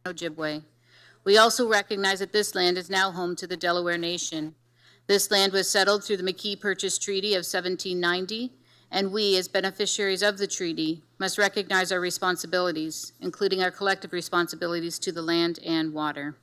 Ojibwe. We also recognize that this land is now home to the Delaware Nation. This land was settled through the McKee Purchase Treaty of 1790, and we, as beneficiaries of the treaty, must recognize our responsibilities, including our collective responsibilities to the land and water.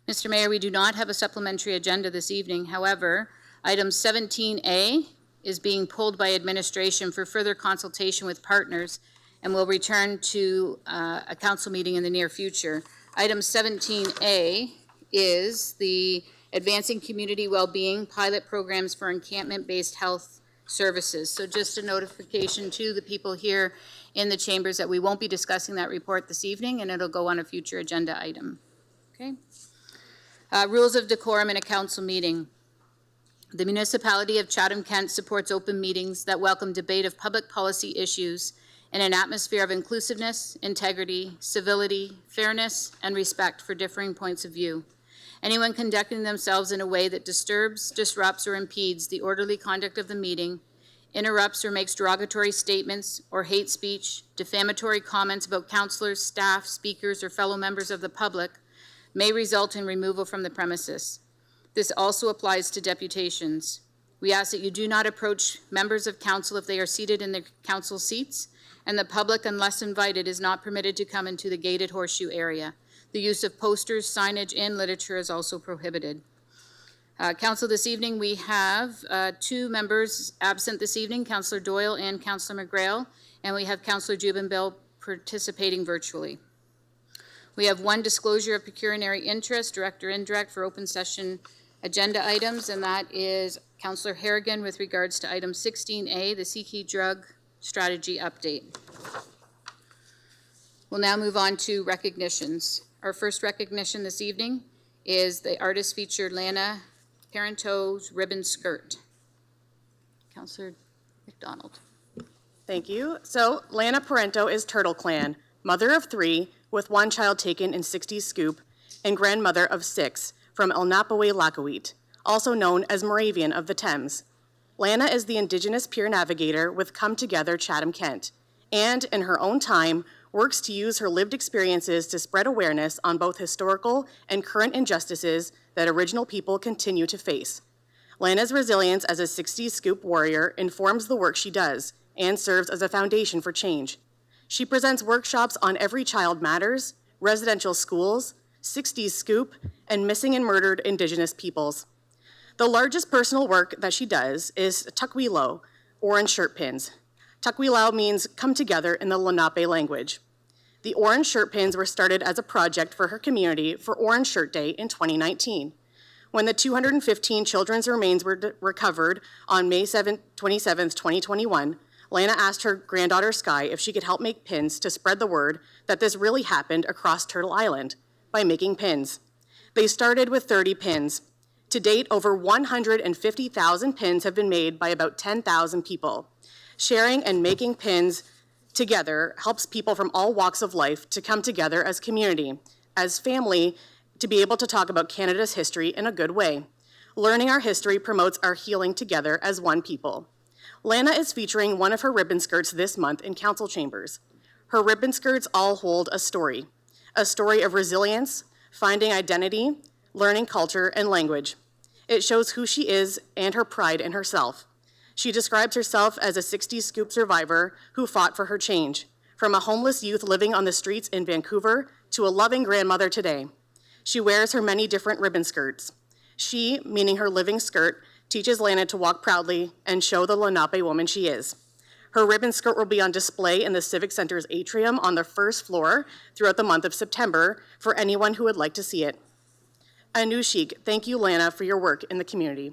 Mr. Mayor, we do not have a supplementary agenda this evening. However, item 17A is being pulled by administration for further consultation with partners and will return to a council meeting in the near future. Item 17A is the Advancing Community Wellbeing Pilot Programs for Encampment-Based Health Services. So just a notification to the people here in the chambers that we won't be discussing that report this evening, and it'll go on a future agenda item. Okay. Rules of decorum in a council meeting. The municipality of Chatham-Kent supports open meetings that welcome debate of public policy issues in an atmosphere of inclusiveness, integrity, civility, fairness, and respect for differing points of view. Anyone conducting themselves in a way that disturbs, disrupts, or impedes the orderly conduct of the meeting, interrupts or makes derogatory statements or hate speech, defamatory comments about councillors, staff, speakers, or fellow members of the public may result in removal from the premises. This also applies to deputations. We ask that you do not approach members of council if they are seated in their council seats, and the public, unless invited, is not permitted to come into the gated horseshoe area. The use of posters, signage, and literature is also prohibited. Council, this evening we have two members absent this evening, Councillor Doyle and Councillor McGrail, and we have Councillor Jubinville participating virtually. We have one disclosure of pecuniary interest, direct or indirect, for open session agenda items, and that is Councillor Harrigan with regards to item 16A, the CK drug strategy update. We'll now move on to recognitions. Our first recognition this evening is the artist featured Lana Parenteau's ribbon skirt. Councillor McDonald. Thank you. So Lana Parento is Turtle Clan, mother of 3 with 1 child taken in 60s Scoop, and grandmother of 6 from Elnapawe-Lakawit, also known as Moravian of the Thames. Lana is the Indigenous peer navigator with Come Together Chatham-Kent, and in her own time, works to use her lived experiences to spread awareness on both historical and current injustices that Aboriginal people continue to face. Lana's resilience as a 60s Scoop warrior informs the work she does and serves as a foundation for change. She presents workshops on Every Child Matters, residential schools, 60s Scoop, and missing and murdered Indigenous peoples. The largest personal work that she does is Tukwilo, orange shirt pins. Tukwilo means come together in the Lenape language. The orange shirt pins were started as a project for her community for Orange Shirt Day in 2019. When the 215 children's remains were recovered on May 27th, 2021, Lana asked her granddaughter Sky if she could help make pins to spread the word that this really happened across Turtle Island by making pins. They started with 30 pins. To date, over 150,000 pins have been made by about 10,000 people. Sharing and making pins together helps people from all walks of life to come together as community, as family, to be able to talk about Canada's history in a good way. Learning our history promotes our healing together as one people. Lana is featuring one of her ribbon skirts this month in council chambers. Her ribbon skirts all hold a story of resilience, finding identity, learning culture and language. It shows who she is and her pride in herself. She describes herself as a 60s Scoop survivor who fought for her change, from a homeless youth living on the streets in Vancouver to a loving grandmother today. She wears her many different ribbon skirts. She, meaning her living skirt, teaches Lana to walk proudly and show the Lenape woman she is. Her ribbon skirt will be on display in the Civic Center's atrium on the first floor throughout the month of September for anyone who would like to see it. Anushik, thank you, Lana, for your work in the community.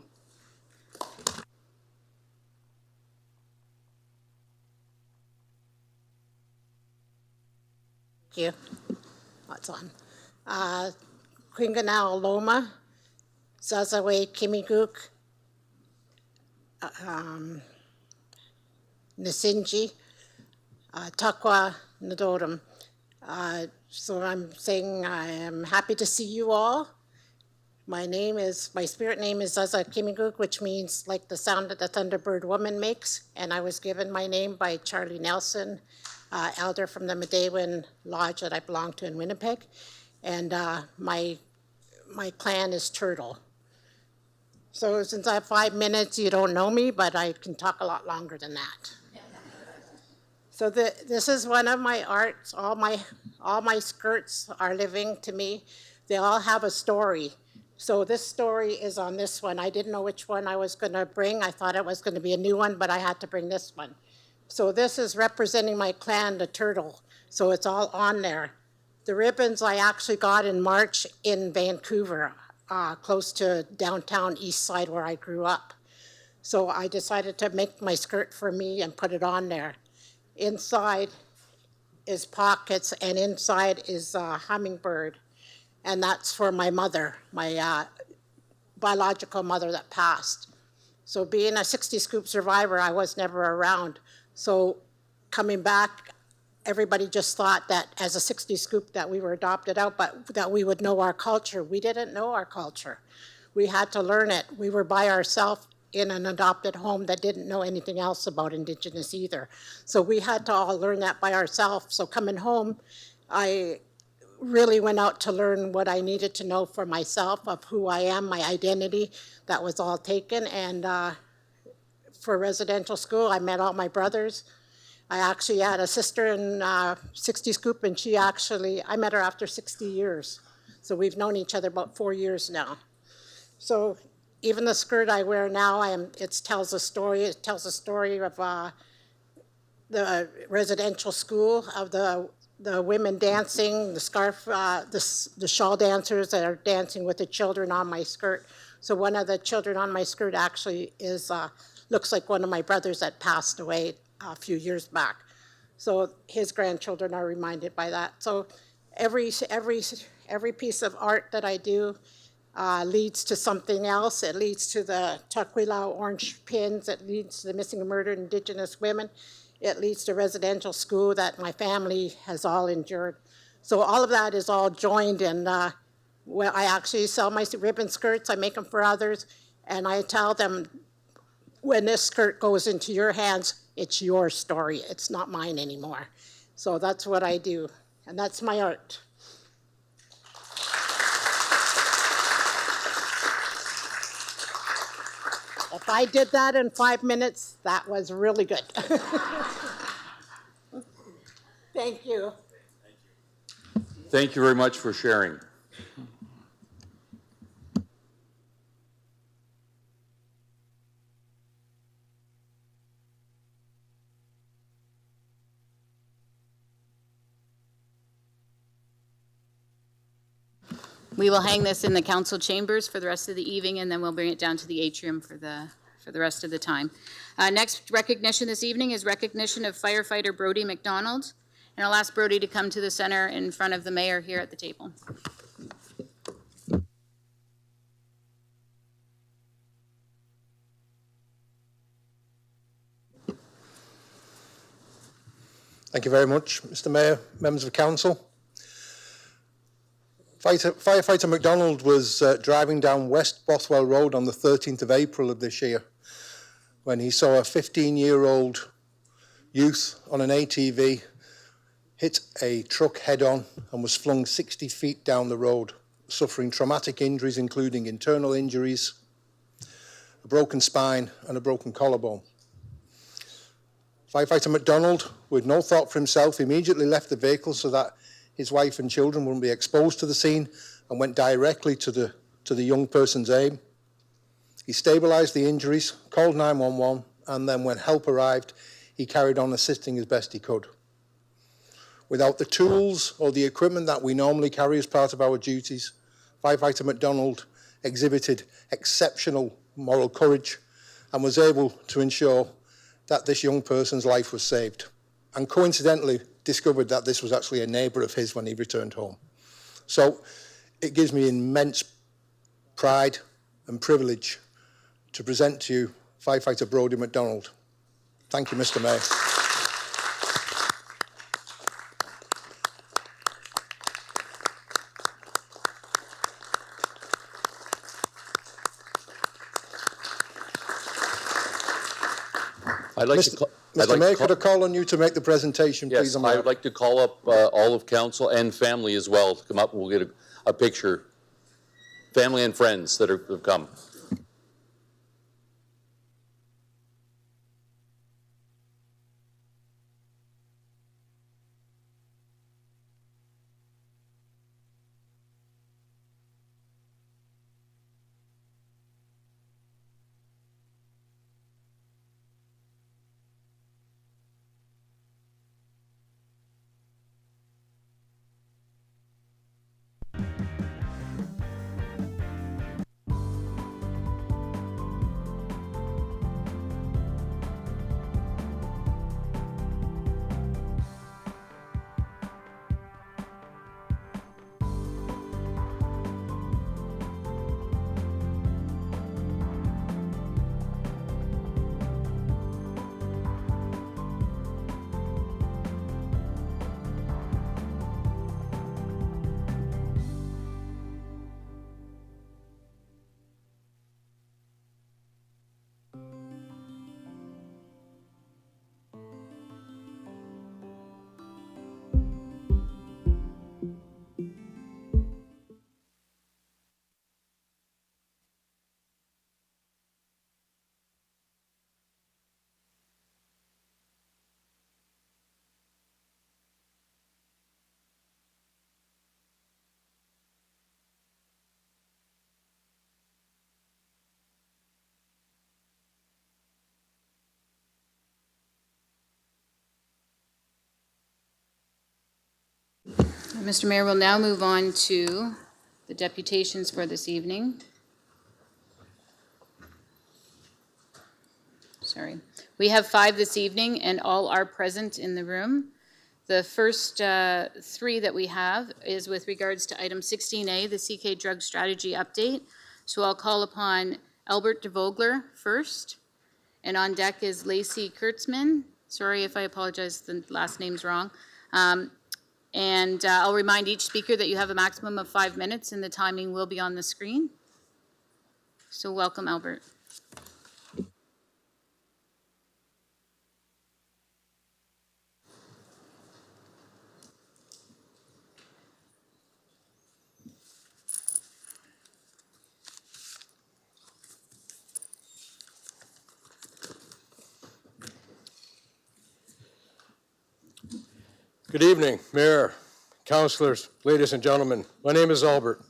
Thank you. What's on? Quinganao Loma, Zazawe Kimiguk, Nasinji, Takwa Nadoram. So I'm saying I am happy to see you all. My spirit name is Zaza Kimiguk, which means like the sound that the Thunderbird woman makes. And I was given my name by Charlie Nelson elder from the Medewin Lodge that I belong to in Winnipeg. And my clan is Turtle. So since I have 5 minutes, you don't know me, but I can talk a lot longer than that. So this is one of my arts. All my skirts are living to me. They all have a story. So this story is on this one. I didn't know which one I was going to bring. I thought it was going to be a new one, but I had to bring this one. So this is representing my clan, the Turtle. So it's all on there. The ribbons I actually got in March in Vancouver, close to downtown East Side where I grew up. So I decided to make my skirt for me and put it on there. Inside is pockets, and inside is a hummingbird. And that's for my mother, my biological mother that passed. So being a 60 scoop survivor, I was never around. So coming back, everybody just thought that as a 60 scoop that we were adopted out, but that we would know our culture. We didn't know our culture. We had to learn it. We were by ourselves in an adopted home that didn't know anything else about Indigenous either. So we had to all learn that by ourselves. So coming home, I really went out to learn what I needed to know for myself of who I am, my identity. That was all taken. And for residential school, I met all my brothers. I actually had a sister in 60 Scoop, and I met her after 60 years. So we've known each other about 4 years now. So even the skirt I wear now, it tells a story. It tells a story of the residential school, of the women dancing, the scarf, the shawl dancers that are dancing with the children on my skirt. So one of the children on my skirt actually looks like one of my brothers that passed away a few years back. So his grandchildren are reminded by that. So every piece of art that I do leads to something else. It leads to the Tukwila orange pins. It leads to the missing and murdered Indigenous women. It leads to residential school that my family has all endured. So all of that is all joined, and well, I actually sell my ribbon skirts. I make them for others, and I tell them, when this skirt goes into your hands, it's your story. It's not mine anymore. So that's what I do, and that's my art. If I did that in 5 minutes, that was really good. Thank you. Thank you very much for sharing. We will hang this in the council chambers for the rest of the evening, and then we'll bring it down to the atrium for the rest of the time. Next recognition this evening is recognition of firefighter Brody McDonald. And I'll ask Brody to come to the center in front of the mayor here at the table. Thank you very much, Mr. Mayor, members of council. Firefighter McDonald was driving down West Bothwell Road on the 13th of April of this year when he saw a 15-year-old youth on an ATV hit a truck head-on and was flung 60 feet down the road, suffering traumatic injuries including internal injuries, a broken spine and a broken collarbone. Firefighter McDonald, with no thought for himself, immediately left the vehicle so that his wife and children wouldn't be exposed to the scene and went directly to the young person's aim. He stabilised the injuries, called 911, and then when help arrived, he carried on assisting as best he could. Without the tools or the equipment that we normally carry as part of our duties, Firefighter McDonald exhibited exceptional moral courage and was able to ensure that this young person's life was saved, and coincidentally discovered that this was actually a neighbour of his when he returned home. So it gives me immense pride and privilege to present to you Firefighter Brody McDonald. Thank you, Mr. Mayor. I'd like to Mr. call. Mr. Mayor, could I call on you to make the presentation, please? Yes, on I behalf- would like to call up all of council and family as well to come up, and we'll get a picture. Family and friends that have come. Mr. Mayor, we'll now move on to the deputations for this evening. Sorry. We have 5 this evening, and all are present in the room. The first 3 that we have is with regards to item 16A, the CK Drug Strategy Update. So I'll call upon Albert DeVogler first, and on deck is Lacey Kurtzman. Sorry if I apologize, the last name's wrong. I'll remind each speaker that you have a maximum of 5 minutes, and the timing will be on the screen. So welcome, Albert. Good evening, Mayor, councillors, ladies and gentlemen. My name is Albert.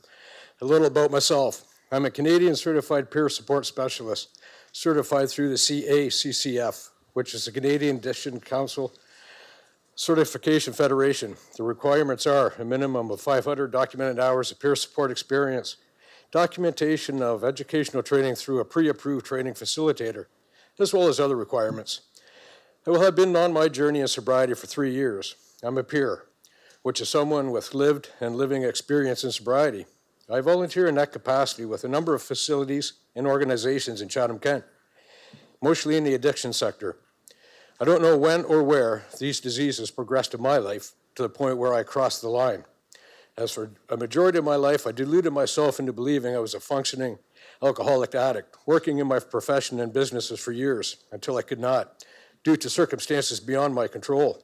A little about myself. I'm a Canadian Certified Peer Support Specialist, certified through the CACCF, which is the Canadian Addiction Council Certification Federation. The requirements are a minimum of 500 documented hours of peer support experience, documentation of educational training through a pre-approved training facilitator, as well as other requirements. I will have been on my journey in sobriety for 3 years. I'm a peer, which is someone with lived and living experience in sobriety. I volunteer in that capacity with a number of facilities and organizations in Chatham-Kent, mostly in the addiction sector. I don't know when or where these diseases progressed in my life to the point where I crossed the line. As for a majority of my life, I deluded myself into believing I was a functioning alcoholic addict, working in my profession and businesses for years until I could not, due to circumstances beyond my control.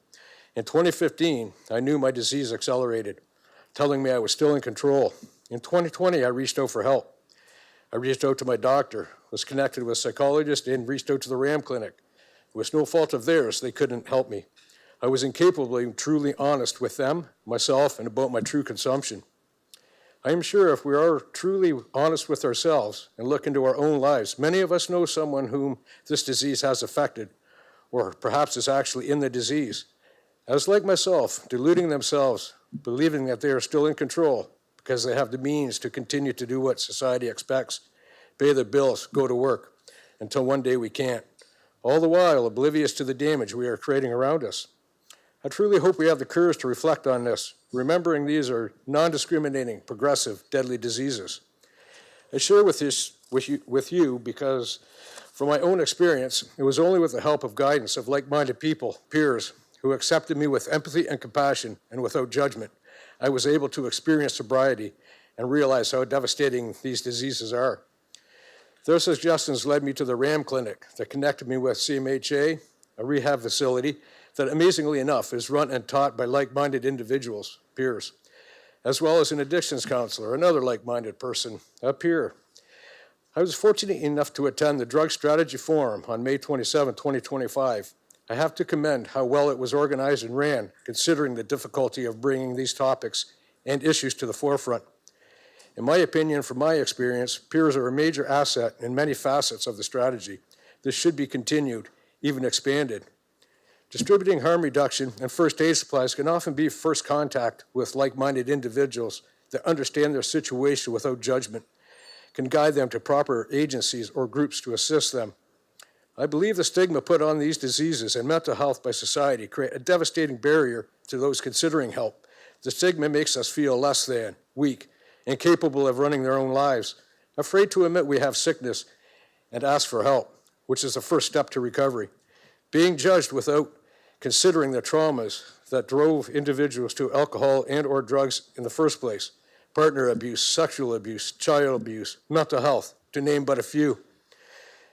In 2015, I knew my disease accelerated, telling me I was still in control. In 2020, I reached out for help. I reached out to my doctor, was connected with a psychologist, and reached out to the RAM clinic. It was no fault of theirs, they couldn't help me. I was incapable of being truly honest with them, myself, and about my true consumption. I am sure if we are truly honest with ourselves and look into our own lives, many of us know someone whom this disease has affected, or perhaps is actually in the disease. As like myself, deluding themselves, believing that they are still in control because they have the means to continue to do what society expects, pay the bills, go to work, until one day we can't, all the while oblivious to the damage we are creating around us. I truly hope we have the courage to reflect on this, remembering these are non-discriminating, progressive, deadly diseases. I share with you because from my own experience, it was only with the help of guidance of like-minded people, peers, who accepted me with empathy and compassion and without judgment, I was able to experience sobriety and realize how devastating these diseases are. Their suggestions led me to the RAM clinic that connected me with CMHA, a rehab facility that amazingly enough is run and taught by like-minded individuals, peers, as well as an addictions counselor, another like-minded person, a peer. I was fortunate enough to attend the Drug Strategy Forum on May 27, 2025. I have to commend how well it was organized and ran, considering the difficulty of bringing these topics and issues to the forefront. In my opinion, from my experience, peers are a major asset in many facets of the strategy. This should be continued, even expanded. Distributing harm reduction and first aid supplies can often be first contact with like-minded individuals that understand their situation without judgment, can guide them to proper agencies or groups to assist them. I believe the stigma put on these diseases and mental health by society create a devastating barrier to those considering help. The stigma makes us feel less than, weak, incapable of running their own lives, afraid to admit we have sickness and ask for help, which is the first step to recovery. Being judged without considering the traumas that drove individuals to alcohol and or drugs in the first place, partner abuse, sexual abuse, child abuse, mental health, to name but a few.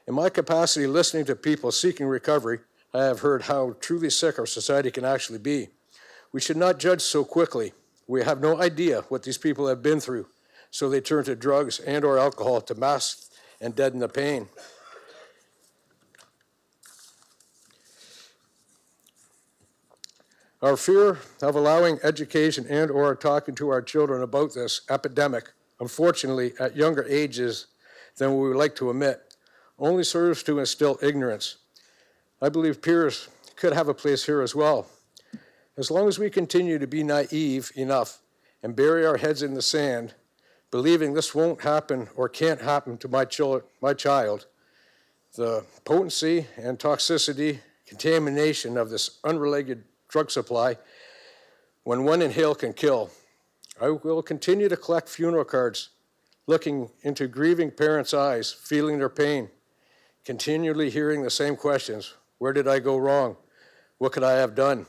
In my capacity listening to people seeking recovery, I have heard how truly sick our society can actually be. We should not judge so quickly. We have no idea what these people have been through, so they turn to drugs and or alcohol to mask and deaden the pain. Our fear of allowing education and or talking to our children about this epidemic, unfortunately at younger ages than we would like to admit, only serves to instill ignorance. I believe peers could have a place here as well. As long as we continue to be naive enough and bury our heads in the sand, believing this won't happen or can't happen to my child, the potency and toxicity, contamination of this unrelated drug supply, when one inhale can kill. I will continue to collect funeral cards, looking into grieving parents' eyes, feeling their pain, continually hearing the same questions. Where did I go wrong? What could I have done?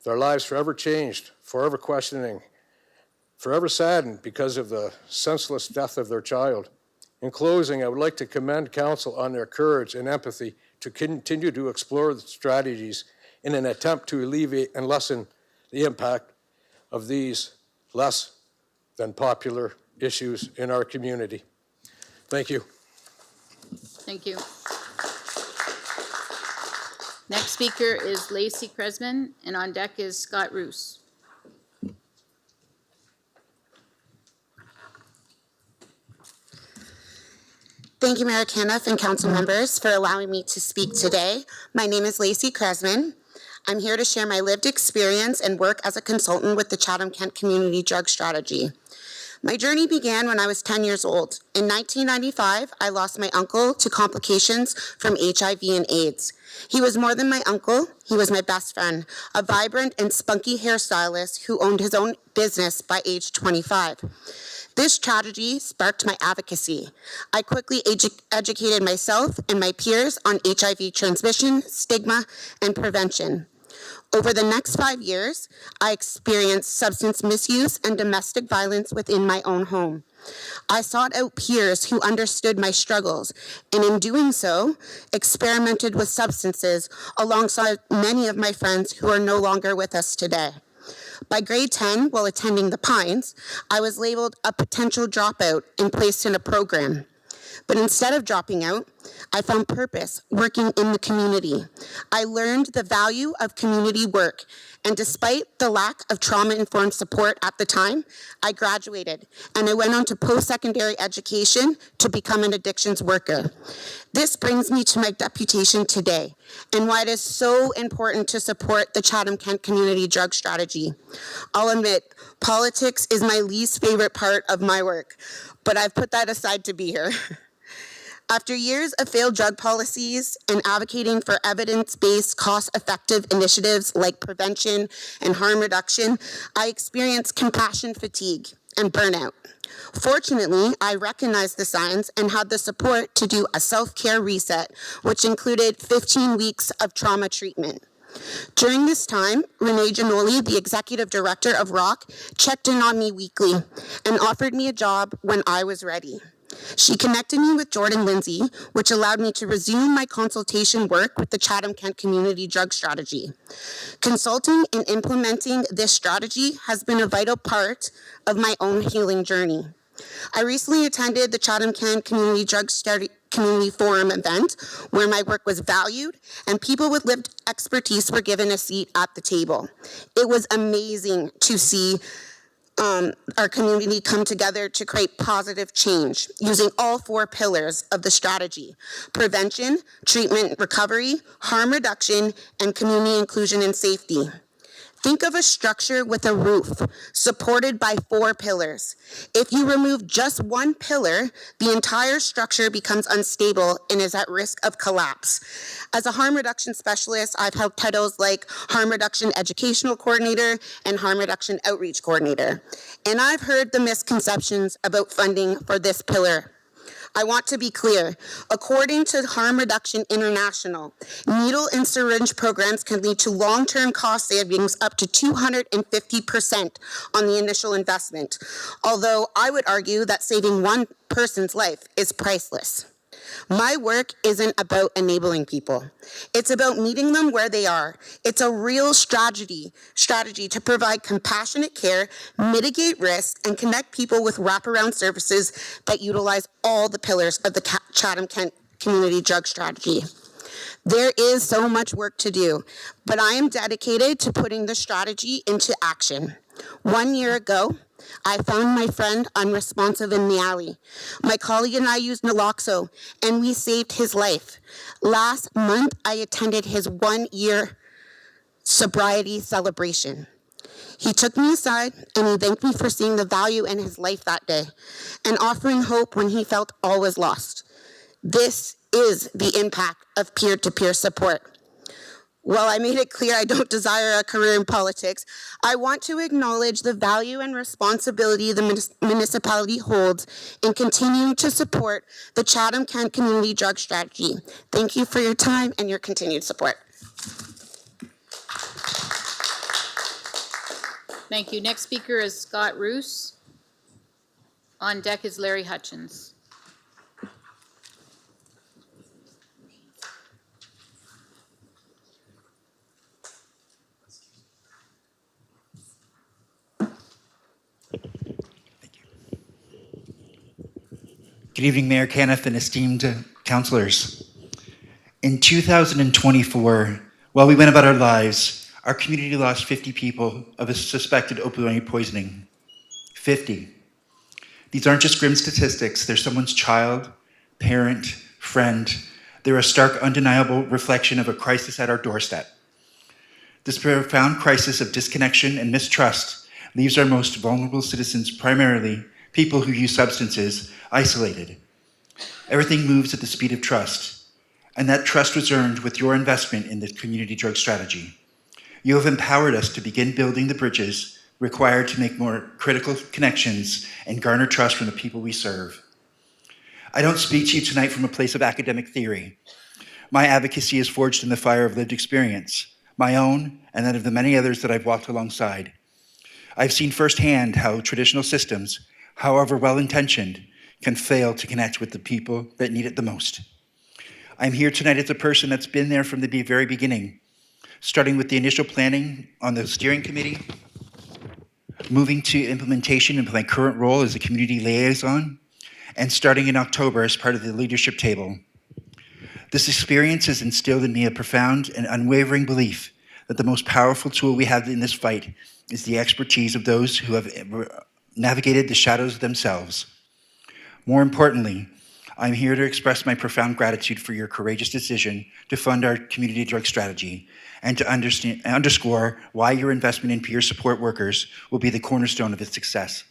Their lives forever changed, forever questioning, forever saddened because of the senseless death of their child. In closing, I would like to commend council on their courage and empathy to continue to explore the strategies in an attempt to alleviate and lessen the impact of these less than popular issues in our community. Thank you. Thank you. Next speaker is Lacey Kresman, and on deck is Scott Roos. Thank you, Mayor Caniff and council members, for allowing me to speak today. My name is Lacey Kresman. I'm here to share my lived experience and work as a consultant with the Chatham-Kent Community Drug Strategy. My journey began when I was 10 years old. In 1995, I lost my uncle to complications from HIV and AIDS. He was more than my uncle, he was my best friend, a vibrant and spunky hairstylist who owned his own business by age 25. This tragedy sparked my advocacy. I quickly educated myself and my peers on HIV transmission, stigma, and prevention. Over the next 5 years, I experienced substance misuse and domestic violence within my own home. I sought out peers who understood my struggles, and in doing so, experimented with substances alongside many of my friends who are no longer with us today. By grade 10, while attending the Pines, I was labeled a potential dropout and placed in a program. But instead of dropping out, I found purpose working in the community. I learned the value of community work, and despite the lack of trauma-informed support at the time, I graduated, and I went on to post-secondary education to become an addictions worker. This brings me to my deputation today, and why it is so important to support the Chatham-Kent Community Drug Strategy. I'll admit, politics is my least favorite part of my work, but I've put that aside to be here. After years of failed drug policies and advocating for evidence-based, cost-effective initiatives like prevention and harm reduction, I experienced compassion fatigue and burnout. Fortunately, I recognized the signs and had the support to do a self-care reset, which included 15 weeks of trauma treatment. During this time, Renee Giannoli, the executive director of ROC, checked in on me weekly and offered me a job when I was ready. She connected me with Jordan Lindsay, which allowed me to resume my consultation work with the Chatham-Kent Community Drug Strategy. Consulting and implementing this strategy has been a vital part of my own healing journey. I recently attended the Chatham-Kent Community Drug Strategy Community Forum event where my work was valued and people with lived expertise were given a seat at the table. It was amazing to see our community come together to create positive change using all 4 pillars of the strategy: prevention, treatment, recovery, harm reduction, and community inclusion and safety. Think of a structure with a roof supported by 4 pillars. If you remove just one pillar, the entire structure becomes unstable and is at risk of collapse. As a harm reduction specialist, I've held titles like Harm Reduction Educational Coordinator and Harm Reduction Outreach Coordinator. And I've heard the misconceptions about funding for this pillar. I want to be clear. According to Harm Reduction International, needle and syringe programs can lead to long-term cost savings up to 250% on the initial investment, although I would argue that saving one person's life is priceless. My work isn't about enabling people. It's about meeting them where they are. It's a real strategy to provide compassionate care, mitigate risk, and connect people with wraparound services that utilize all the pillars of the Chatham-Kent Community Drug Strategy. There is so much work to do, but I am dedicated to putting the strategy into action. 1 year ago, I found my friend unresponsive in the alley. My colleague and I used naloxone, and we saved his life. Last month, I attended his 1-year sobriety celebration. He took me aside, and he thanked me for seeing the value in his life that day and offering hope when he felt all was lost. This is the impact of peer-to-peer support. While I made it clear I don't desire a career in politics, I want to acknowledge the value and responsibility the municipality holds in continuing to support the Chatham-Kent Community Drug Strategy. Thank you for your time and your continued support. Thank you. Next speaker is Scott Roos. On deck is Larry Hutchins. Good evening, Mayor Caniff and esteemed councillors. In 2024, while we went about our lives, our community lost 50 people of a suspected opioid poisoning. 50. These aren't just grim statistics. They're someone's child, parent, friend. They're a stark, undeniable reflection of a crisis at our doorstep. This profound crisis of disconnection and mistrust leaves our most vulnerable citizens, primarily people who use substances, isolated. Everything moves at the speed of trust, and that trust was earned with your investment in the community drug strategy. You have empowered us to begin building the bridges required to make more critical connections and garner trust from the people we serve. I don't speak to you tonight from a place of academic theory. My advocacy is forged in the fire of lived experience, my own and that of the many others that I've walked alongside. I've seen firsthand how traditional systems, however well-intentioned, can fail to connect with the people that need it the most. I'm here tonight as a person that's been there from the very beginning, starting with the initial planning on the steering committee, moving to implementation in my current role as a community liaison, and starting in October as part of the leadership table. This experience has instilled in me a profound and unwavering belief that the most powerful tool we have in this fight is the expertise of those who have navigated the shadows themselves. More importantly, I'm here to express my profound gratitude for your courageous decision to fund our community drug strategy and to underscore why your investment in peer support workers will be the cornerstone of its success.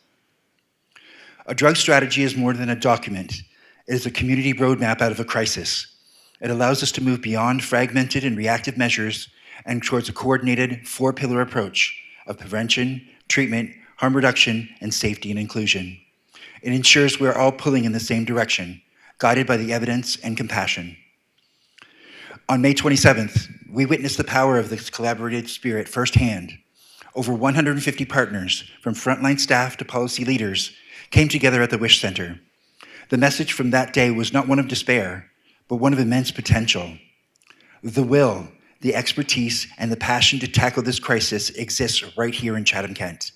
A drug strategy is more than a document. It is a community roadmap out of a crisis. It allows us to move beyond fragmented and reactive measures and towards a coordinated 4-pillar approach of prevention, treatment, harm reduction, and safety and inclusion. It ensures we're all pulling in the same direction, guided by the evidence and compassion. On May 27th, we witnessed the power of this collaborative spirit firsthand. Over 150 partners, from frontline staff to policy leaders, came together at the Wish Center. The message from that day was not one of despair, but one of immense potential. The will, the expertise, and the passion to tackle this crisis exists right here in Chatham-Kent.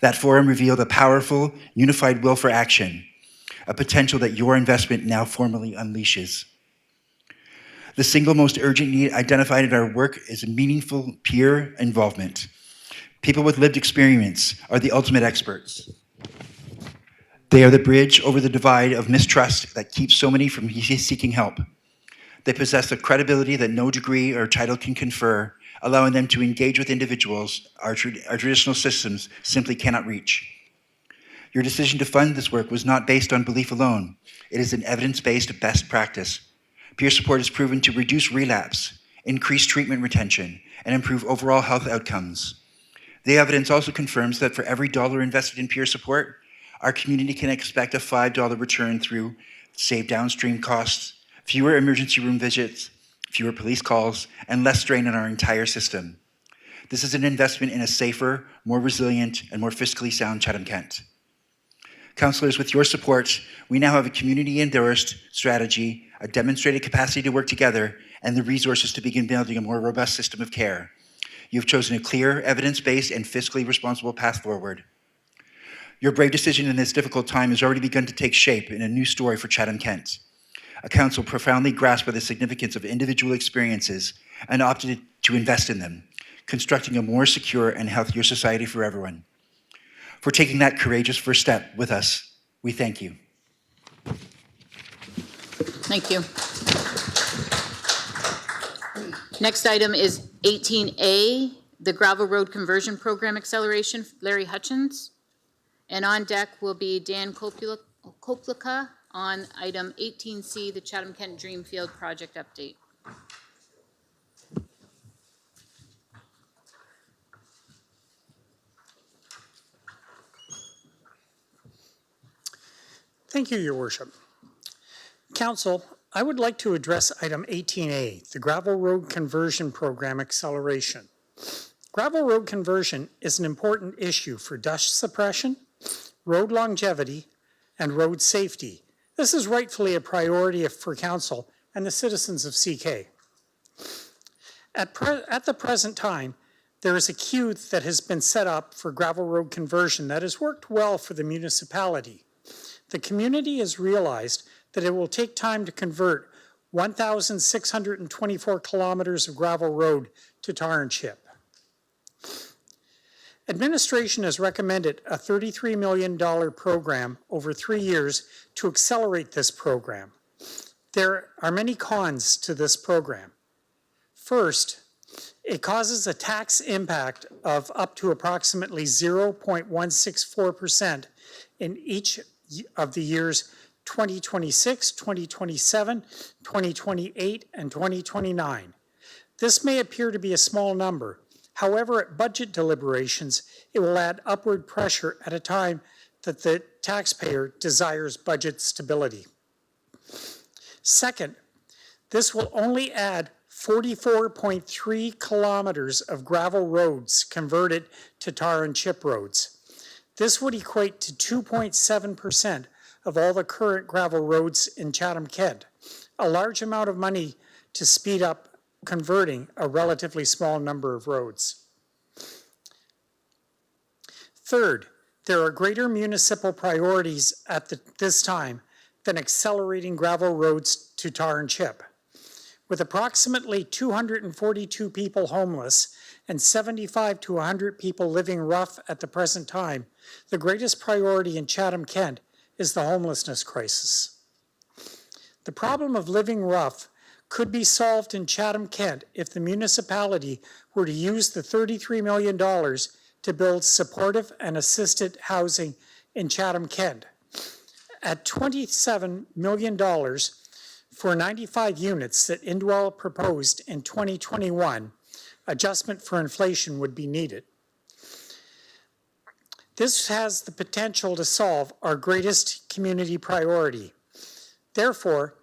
That forum revealed a powerful, unified will for action, a potential that your investment now formally unleashes. The single most urgent need identified in our work is meaningful peer involvement. People with lived experience are the ultimate experts. They are the bridge over the divide of mistrust that keeps so many from seeking help. They possess a credibility that no degree or title can confer, allowing them to engage with individuals our traditional systems simply cannot reach. Your decision to fund this work was not based on belief alone. It is an evidence-based best practice. Peer support is proven to reduce relapse, increase treatment retention, and improve overall health outcomes. The evidence also confirms that for every dollar invested in peer support, our community can expect a $5 return through saved downstream costs, fewer emergency room visits, fewer police calls, and less strain on our entire system. This is an investment in a safer, more resilient, and more fiscally sound Chatham-Kent. Councillors, with your support, we now have a community-endorsed strategy, a demonstrated capacity to work together, and the resources to begin building a more robust system of care. You've chosen a clear, evidence-based, and fiscally responsible path forward. Your brave decision in this difficult time has already begun to take shape in a new story for Chatham-Kent. A council profoundly grasped by the significance of individual experiences and opted to invest in them, constructing a more secure and healthier society for everyone. For taking that courageous first step with us, we thank you. Thank you. Next item is 18A, the Gravel Road Conversion Program Acceleration, Larry Hutchins. And on deck will be Dan Koplika on item 18C, the Chatham-Kent Dreamfield project update. Thank you, Your Worship. Council, I would like to address item 18A, the Gravel Road Conversion Program Acceleration. Gravel road conversion is an important issue for dust suppression, road longevity, and road safety. This is rightfully a priority for Council and the citizens of CK. At the present time, there is a queue that has been set up for gravel road conversion that has worked well for the municipality. The community has realized that it will take time to convert 1,624 kilometers of gravel road to tar and chip. Administration has recommended a $33 million program over 3 years to accelerate this program. There are many cons to this program. First, it causes a tax impact of up to approximately 0.164% in each of the years 2026, 2027, 2028, and 2029. This may appear to be a small number. However, at budget deliberations, it will add upward pressure at a time that the taxpayer desires budget stability. Second, this will only add 44.3 kilometers of gravel roads converted to tar and chip roads. This would equate to 2.7% of all the current gravel roads in Chatham-Kent, a large amount of money to speed up converting a relatively small number of roads. Third, there are greater municipal priorities at this time than accelerating gravel roads to tar and chip. With approximately 242 people homeless and 75 to 100 people living rough at the present time, the greatest priority in Chatham-Kent is the homelessness crisis. The problem of living rough could be solved in Chatham-Kent if the municipality were to use the $33 million to build supportive and assisted housing in Chatham-Kent. At $27 million for 95 units that Indwell proposed in 2021, adjustment for inflation would be needed. This has the potential to solve our greatest community priority. Therefore,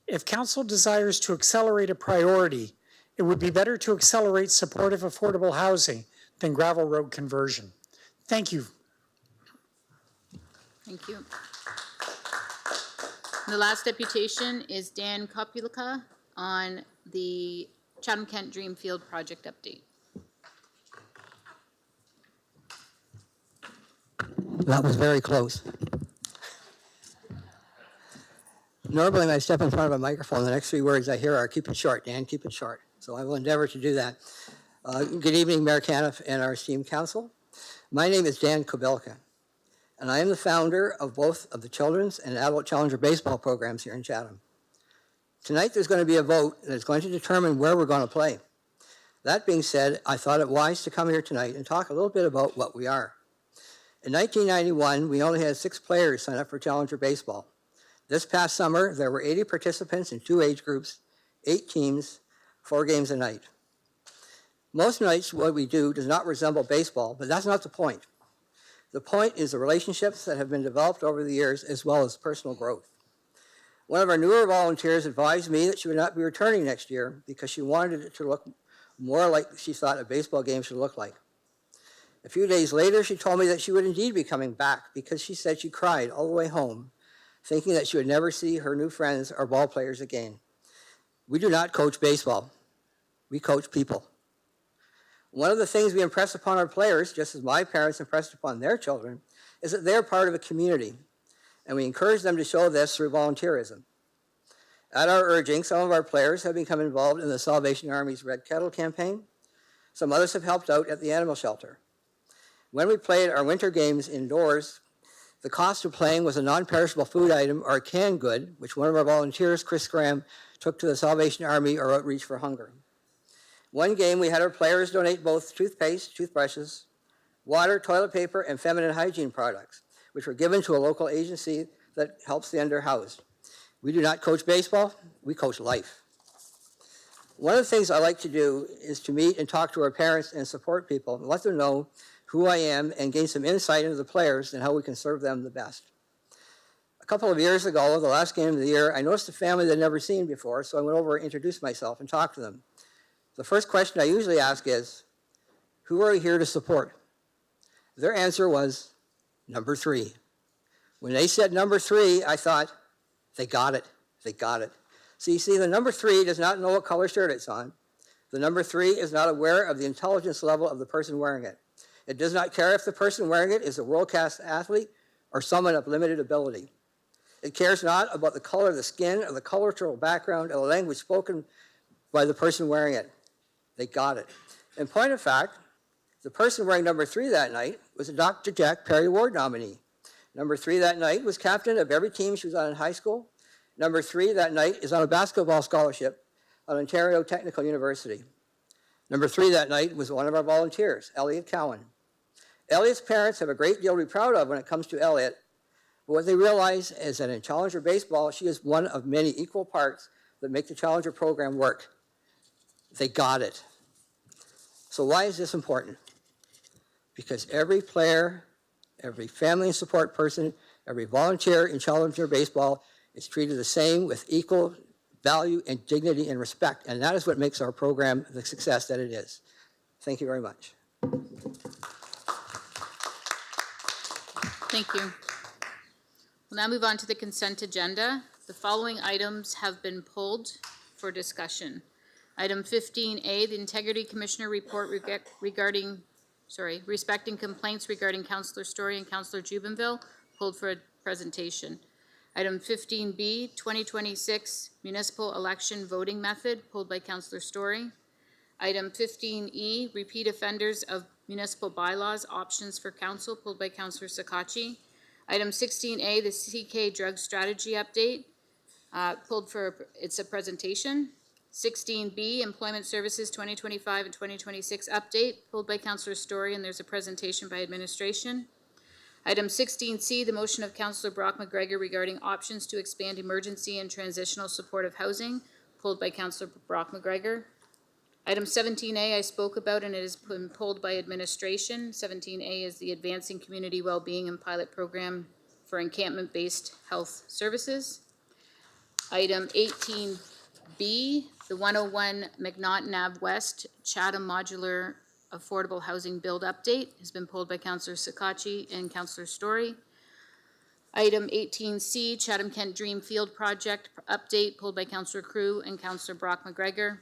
if Council desires to accelerate a priority, it would be better to accelerate supportive affordable housing than gravel road conversion. Thank you. Thank you. The last deputation is Dan Kopulika on the Chatham-Kent Dreamfield project update. That was very close. Normally, when I step in front of a microphone, the next 3 words I hear are, "Keep it short, Dan, keep it short." So I will endeavor to do that. Good evening, Mayor Caniff and our esteemed council. My name is Dan Kobelka, and I am the founder of both of the children's and adult challenger baseball programs here in Chatham. Tonight, there's going to be a vote that is going to determine where we're going to play. That being said, I thought it wise to come here tonight and talk a little bit about what we are. In 1991, we only had 6 players sign up for challenger baseball. This past summer, there were 80 participants in 2 age groups, 8 teams, 4 games a night. Most nights, what we do does not resemble baseball, but that's not the point. The point is the relationships that have been developed over the years, as well as personal growth. One of our newer volunteers advised me that she would not be returning next year because she wanted it to look more like she thought a baseball game should look like. A few days later, she told me that she would indeed be coming back because she said she cried all the way home, thinking that she would never see her new friends or ball players again. We do not coach baseball. We coach people. One of the things we impress upon our players, just as my parents impressed upon their children, is that they're part of a community, and we encourage them to show this through volunteerism. At our urging, some of our players have become involved in the Salvation Army's Red Kettle campaign. Some others have helped out at the animal shelter. When we played our winter games indoors, the cost of playing was a non-perishable food item or a canned good, which one of our volunteers, Chris Graham, took to the Salvation Army or Outreach for Hunger. One game, we had our players donate both toothpaste, toothbrushes, water, toilet paper, and feminine hygiene products, which were given to a local agency that helps the underhoused. We do not coach baseball, we coach life. One of the things I like to do is to meet and talk to our parents and support people and let them know who I am and gain some insight into the players and how we can serve them the best. A couple of years ago, the last game of the year, I noticed a family that I'd never seen before, so I went over and introduced myself and talked to them. The first question I usually ask is, who are you here to support? Their answer was, number 3. When they said number 3, I thought, they got it, they got it. So you see, the number 3 does not know what color shirt it's on. The number 3 is not aware of the intelligence level of the person wearing it. It does not care if the person wearing it is a world-class athlete or someone of limited ability. It cares not about the color of the skin or the cultural background or the language spoken by the person wearing it. They got it. In point of fact, the person wearing number 3 that night was a Dr. Jack Perry Award nominee. Number 3 that night was captain of every team she was on in high school. Number 3 that night is on a basketball scholarship at Ontario Technical University. Number 3 that night was one of our volunteers, Elliot Cowan. Elliot's parents have a great deal to be proud of when it comes to Elliot, but what they realize is that in Challenger baseball, she is one of many equal parts that make the Challenger program work. They got it. So why is this important? Because every player, every family and support person, every volunteer in Challenger baseball is treated the same with equal value and dignity and respect, and that is what makes our program the success that it is. Thank you very much. Thank you. We'll now move on to the consent agenda. The following items have been pulled for discussion. Item 15A, the Integrity Commissioner report respecting complaints regarding Councillor Story and Councillor Jubenville, pulled for a presentation. Item 15B, 2026 municipal election voting method, pulled by Councillor Story. Item 15E, repeat offenders of municipal bylaws, options for council, pulled by Councillor Sakachi. Item 16A, the CK drug strategy update, pulled for, it's a presentation. 16B, employment services 2025 and 2026 update, pulled by Councillor Story, and there's a presentation by administration. Item 16C, the motion of Councillor Brock McGregor regarding options to expand emergency and transitional supportive housing, pulled by Councillor Brock McGregor. Item 17A I spoke about, and it has been pulled by administration. 17A is the Advancing Community Wellbeing and Pilot Program for Encampment-Based Health Services. Item 18B, the 101 McNaughton Ave West Chatham Modular Affordable Housing Build Update has been pulled by Councillor Sakachi and Councillor Story. Item 18C, Chatham-Kent Dreamfield Project Update, pulled by Councillor Crew and Councillor Brock McGregor.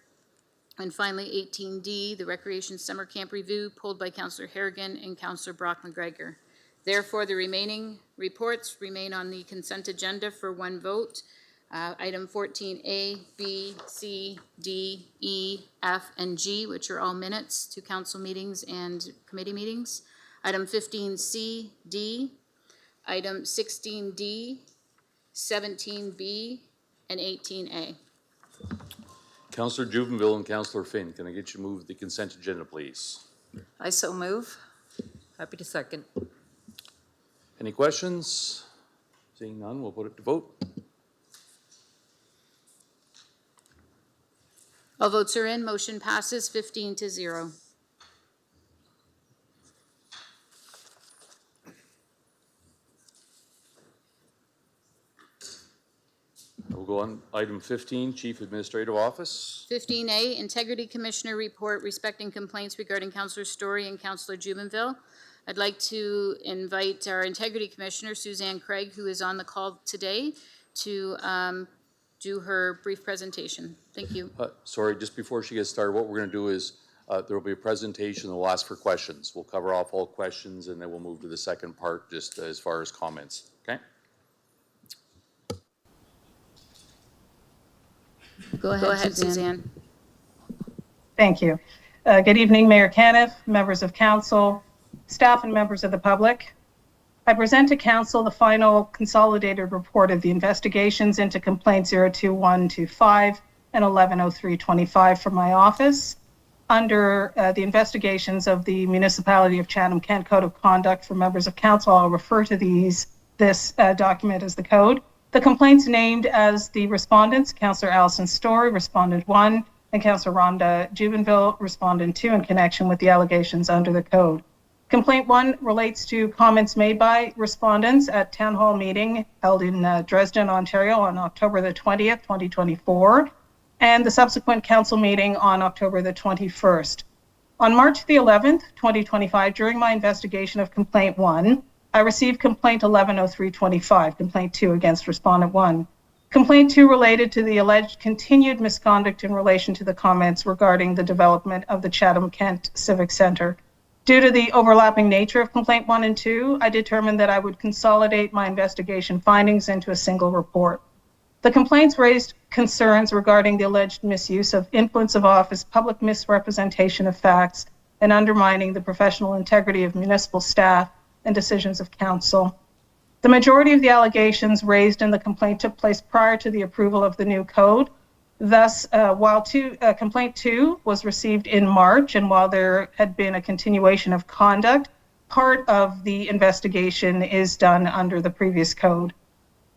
And finally, 18D, the Recreation Summer Camp Review, pulled by Councillor Harrigan and Councillor Brock McGregor. Therefore, the remaining reports remain on the consent agenda for one vote. Item 14A, B, C, D, E, F, and G, which are all minutes to council meetings and committee meetings. Item 15C, D, item 16D, 17B, and 18A. Councillor Juvenville and Councillor Finn, can I get you to move the consent agenda, please? I so move. Happy to second. Any questions? Seeing none, we'll put it to vote. All votes are in. Motion passes 15-0. We'll go on item 15, Chief Administrative Office. 15A, Integrity Commissioner Report respecting complaints regarding Councillor Story and Councillor Jubenville. I'd like to invite our Integrity Commissioner, Suzanne Craig, who is on the call today, to do her brief presentation. Thank you. Sorry, just before she gets started, what we're going to do is there will be a presentation and we'll ask for questions. We'll cover off all questions and then we'll move to the second part just as far as comments. Okay? Go ahead, Suzanne. Thank you. Good evening, Mayor Caniff, members of council, staff, and members of the public. I present to council the final consolidated report of the investigations into complaint 02125 and 110325 from my office under the investigations of the Municipality of Chatham-Kent Code of Conduct for members of council. I'll refer to this document as the code. The complaints named as the respondents, Councillor Alison Story, Respondent 1, and Councillor Rhonda Jubenville, Respondent 2, in connection with the allegations under the code. Complaint 1 relates to comments made by respondents at town hall meeting held in Dresden, Ontario on October the 20th, 2024, and the subsequent council meeting on October the 21st. On March the 11th, 2025, during my investigation of complaint 1, I received complaint 110325, complaint 2 against respondent 1. Complaint 2 related to the alleged continued misconduct in relation to the comments regarding the development of the Chatham-Kent Civic Centre. Due to the overlapping nature of complaint 1 and 2, I determined that I would consolidate my investigation findings into a single report. The complaints raised concerns regarding the alleged misuse of influence of office, public misrepresentation of facts, and undermining the professional integrity of municipal staff and decisions of council. The majority of the allegations raised in the complaint took place prior to the approval of the new code. Thus, while complaint 2 was received in March, and while there had been a continuation of conduct, part of the investigation is done under the previous code.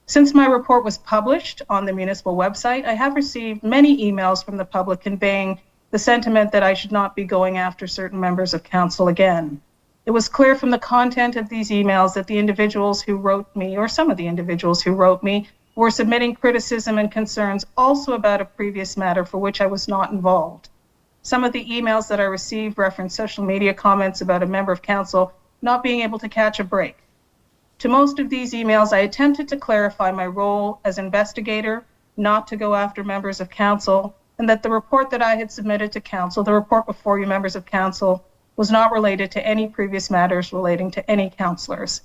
Since my report was published on the municipal website, I have received many emails from the public conveying the sentiment that I should not be going after certain members of council again. It was clear from the content of these emails that the individuals who wrote me, or some of the individuals who wrote me, were submitting criticism and concerns also about a previous matter for which I was not involved. Some of the emails that I received referenced social media comments about a member of council not being able to catch a break. To most of these emails, I attempted to clarify my role as investigator, not to go after members of council, and that the report that I had submitted to council, the report before you members of council, was not related to any previous matters relating to any councillors.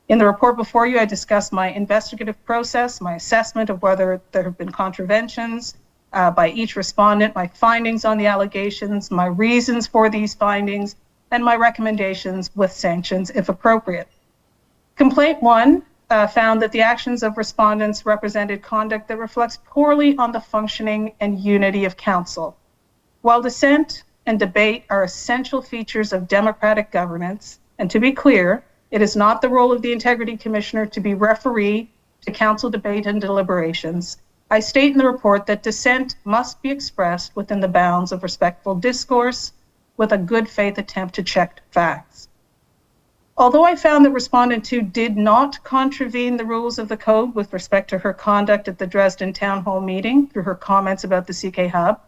In the report before you, I discussed my investigative process, my assessment of whether there have been contraventions by each respondent, my findings on the allegations, my reasons for these findings, and my recommendations with sanctions if appropriate. Complaint 1 found that the actions of respondents represented conduct that reflects poorly on the functioning and unity of council. While dissent and debate are essential features of democratic governance, and to be clear, it is not the role of the Integrity Commissioner to be referee to council debate and deliberations. I state in the report that dissent must be expressed within the bounds of respectful discourse with a good faith attempt to check facts. Although I found that Respondent 2 did not contravene the rules of the code with respect to her conduct at the Dresden Town Hall meeting through her comments about the CK Hub,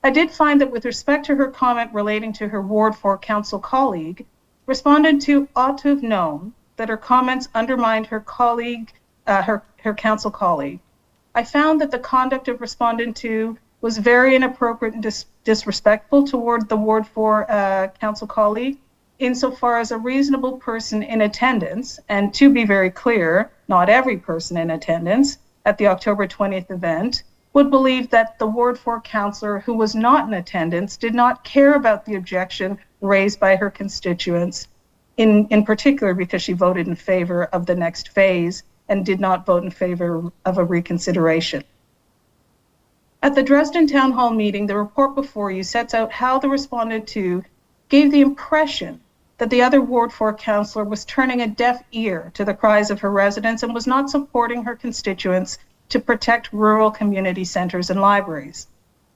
I did find that with respect to her comment relating to her Ward 4 council colleague, Respondent 2 ought to have known that her comments undermined her colleague, her council colleague. I found that the conduct of respondent 2 was very inappropriate and disrespectful toward the Ward 4 council colleague, insofar as a reasonable person in attendance, and to be very clear, not every person in attendance at the October 20th event, would believe that the Ward 4 councillor who was not in attendance did not care about the objection raised by her constituents, in particular because she voted in favor of the next phase and did not vote in favor of a reconsideration. At the Dresden Town Hall meeting, the report before you sets out how the respondent 2 gave the impression that the other Ward 4 councillor was turning a deaf ear to the cries of her residents and was not supporting her constituents to protect rural community centres and libraries.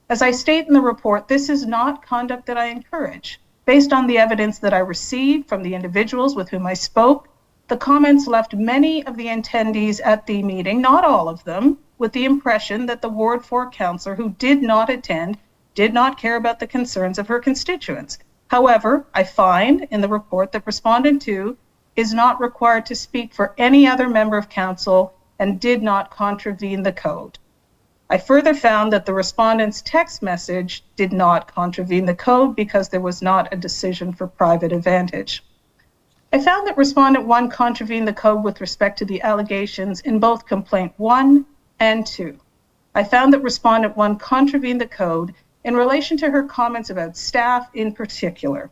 As I state in the report, this is not conduct that I encourage. Based on the evidence that I received from the individuals with whom I spoke, the comments left many of the attendees at the meeting, not all of them, with the impression that the Ward 4 councillor who did not attend did not care about the concerns of her constituents. However, I find in the report that respondent 2 is not required to speak for any other member of council and did not contravene the code. I further found that the respondent's text message did not contravene the code because there was not a decision for private advantage. I found that respondent 1 contravened the code with respect to the allegations in both complaint 1 and 2. I found that respondent 1 contravened the code in relation to her comments about staff in particular.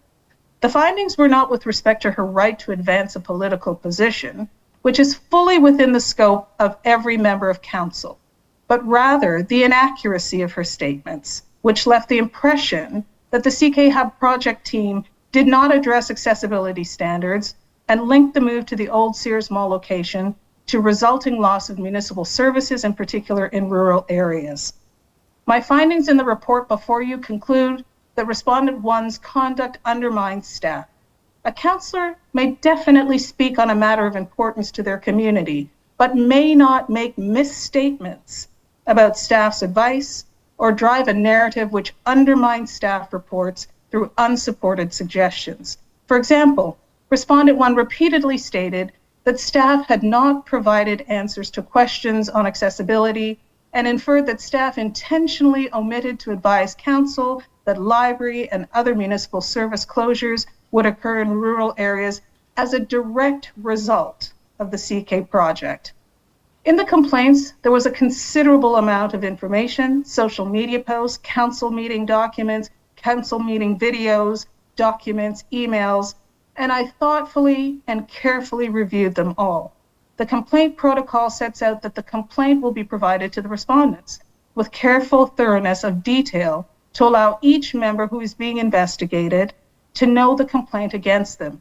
The findings were not with respect to her right to advance a political position, which is fully within the scope of every member of council, but rather the inaccuracy of her statements, which left the impression that the CK Hub project team did not address accessibility standards and linked the move to the old Sears Mall location to resulting loss of municipal services, in particular in rural areas. My findings in the report before you conclude that respondent 1's conduct undermines staff. A councillor may definitely speak on a matter of importance to their community, but may not make misstatements about staff's advice or drive a narrative which undermines staff reports through unsupported suggestions. For example, respondent 1 repeatedly stated that staff had not provided answers to questions on accessibility and inferred that staff intentionally omitted to advise council that library and other municipal service closures would occur in rural areas as a direct result of the CK project. In the complaints, there was a considerable amount of information, social media posts, council meeting documents, council meeting videos, documents, emails, and I thoughtfully and carefully reviewed them all. The complaint protocol sets out that the complaint will be provided to the respondents with careful thoroughness of detail to allow each member who is being investigated to know the complaint against them.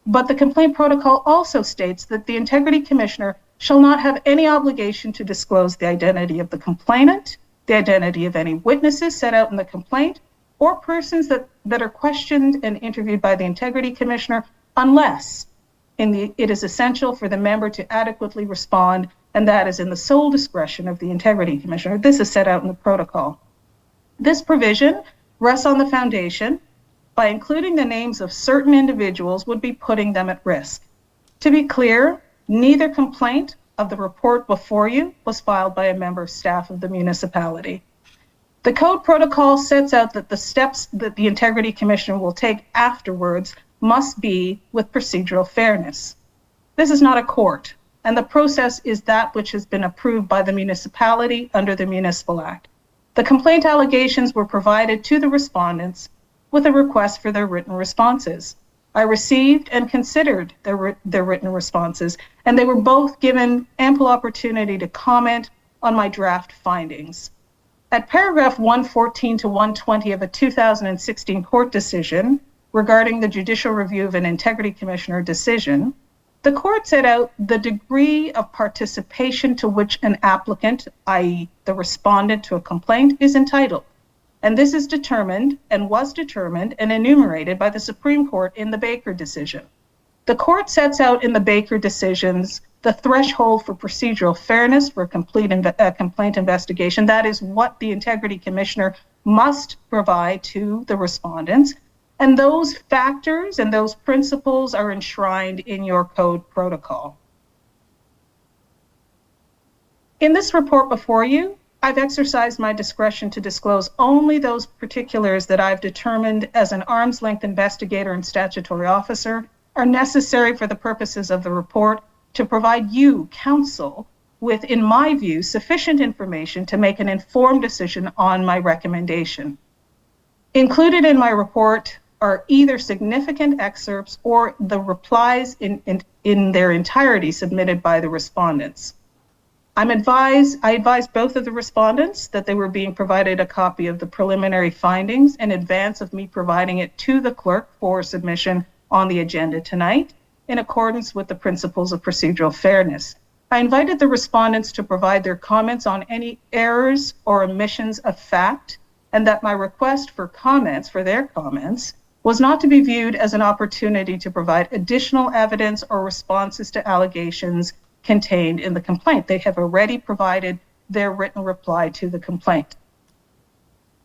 But the complaint protocol also states that the Integrity Commissioner shall not have any obligation to disclose the identity of the complainant, the identity of any witnesses set out in the complaint, or persons that are questioned and interviewed by the Integrity Commissioner unless it is essential for the member to adequately respond, and that is in the sole discretion of the Integrity Commissioner. This is set out in the protocol. This provision rests on the foundation by including the names of certain individuals would be putting them at risk. To be clear, neither complaint of the report before you was filed by a member of staff of the municipality. The code protocol sets out that the steps that the Integrity Commissioner will take afterwards must be with procedural fairness. This is not a court, and the process is that which has been approved by the municipality under the Municipal Act. The complaint allegations were provided to the respondents with a request for their written responses. I received and considered their written responses, and they were both given ample opportunity to comment on my draft findings. At paragraph 114 to 120 of a 2016 court decision regarding the judicial review of an Integrity Commissioner decision, the court set out the degree of participation to which an applicant, i.e. the respondent to a complaint, is entitled. And this is determined and was determined and enumerated by the Supreme Court in the Baker decision. The court sets out in the Baker decisions the threshold for procedural fairness for a complaint investigation. That is what the Integrity Commissioner must provide to the respondents. And those factors and those principles are enshrined in your code protocol. In this report before you, I've exercised my discretion to disclose only those particulars that I've determined as an arm's length investigator and statutory officer are necessary for the purposes of the report to provide you, counsel, with, in my view, sufficient information to make an informed decision on my recommendation. Included in my report are either significant excerpts or the replies in their entirety submitted by the respondents. I advised both of the respondents that they were being provided a copy of the preliminary findings in advance of me providing it to the clerk for submission on the agenda tonight, in accordance with the principles of procedural fairness. I invited the respondents to provide their comments on any errors or omissions of fact, and that my request for comments, for their comments, was not to be viewed as an opportunity to provide additional evidence or responses to allegations contained in the complaint. They have already provided their written reply to the complaint.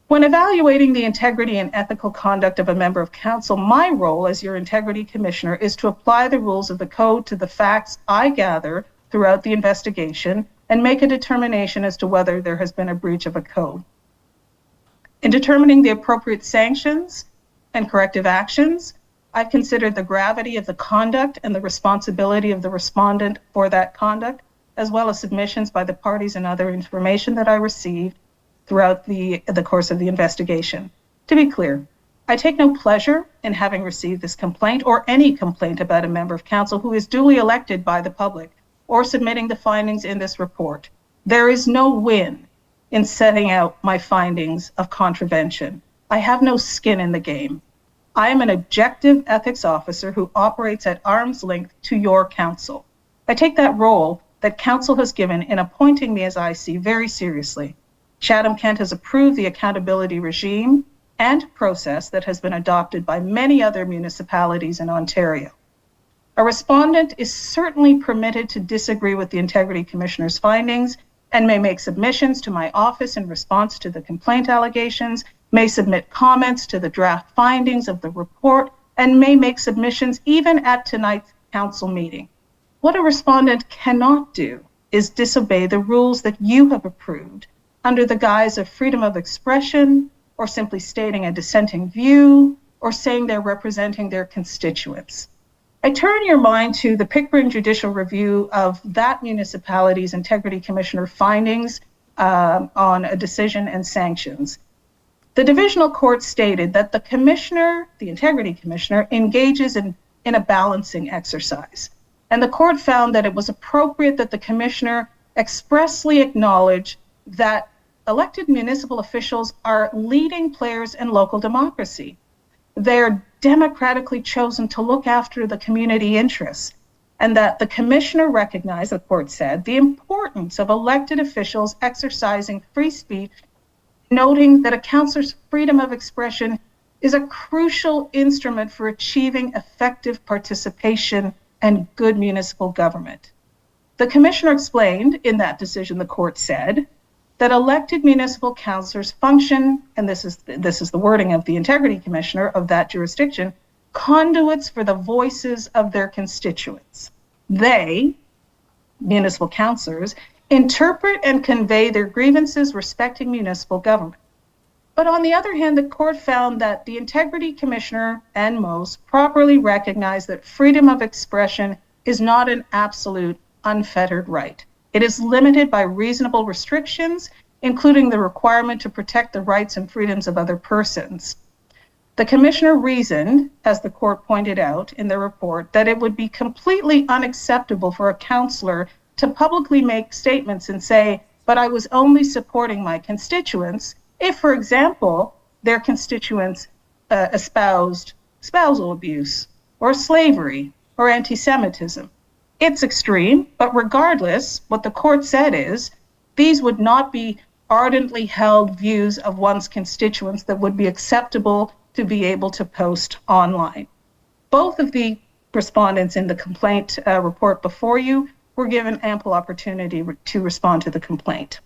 When evaluating the integrity and ethical conduct of a member of council, my role as your integrity commissioner is to apply the rules of the code to the facts I gather throughout the investigation and make a determination as to whether there has been a breach of a code. In determining the appropriate sanctions and corrective actions, I've considered the gravity of the conduct and the responsibility of the respondent for that conduct, as well as submissions by the parties and other information that I received throughout the course of the investigation. To be clear, I take no pleasure in having received this complaint or any complaint about a member of council who is duly elected by the public or submitting the findings in this report. There is no win in setting out my findings of contravention. I have no skin in the game. I am an objective ethics officer who operates at arm's length to your council. I take that role that council has given in appointing me as IC very seriously. Chatham-Kent has approved the accountability regime and process that has been adopted by many other municipalities in Ontario. A respondent is certainly permitted to disagree with the Integrity Commissioner's findings and may make submissions to my office in response to the complaint allegations, may submit comments to the draft findings of the report, and may make submissions even at tonight's council meeting. What a respondent cannot do is disobey the rules that you have approved under the guise of freedom of expression, or simply stating a dissenting view, or saying they're representing their constituents. I turn your mind to the Pickering judicial review of that municipality's Integrity Commissioner findings on a decision and sanctions. The divisional court stated that the commissioner, the Integrity Commissioner, engages in a balancing exercise. And the court found that it was appropriate that the commissioner expressly acknowledge that elected municipal officials are leading players in local democracy. They're democratically chosen to look after the community interests, and that the commissioner recognized, the court said, the importance of elected officials exercising free speech, noting that a councillor's freedom of expression is a crucial instrument for achieving effective participation and good municipal government. The commissioner explained in that decision, the court said, that elected municipal councillors function, and this is the wording of the Integrity Commissioner of that jurisdiction, conduits for the voices of their constituents. They, municipal councillors, interpret and convey their grievances respecting municipal government. But on the other hand, the court found that the Integrity Commissioner and most properly recognized that freedom of expression is not an absolute, unfettered right. It is limited by reasonable restrictions, including the requirement to protect the rights and freedoms of other persons. The commissioner reasoned, as the court pointed out in the report, that it would be completely unacceptable for a councillor to publicly make statements and say, but I was only supporting my constituents, if, for example, their constituents espoused spousal abuse or slavery or anti-Semitism. It's extreme, but regardless, what the court said is, these would not be ardently held views of one's constituents that would be acceptable to be able to post online. Both of the respondents in the complaint report before you were given ample opportunity to respond to the complaint.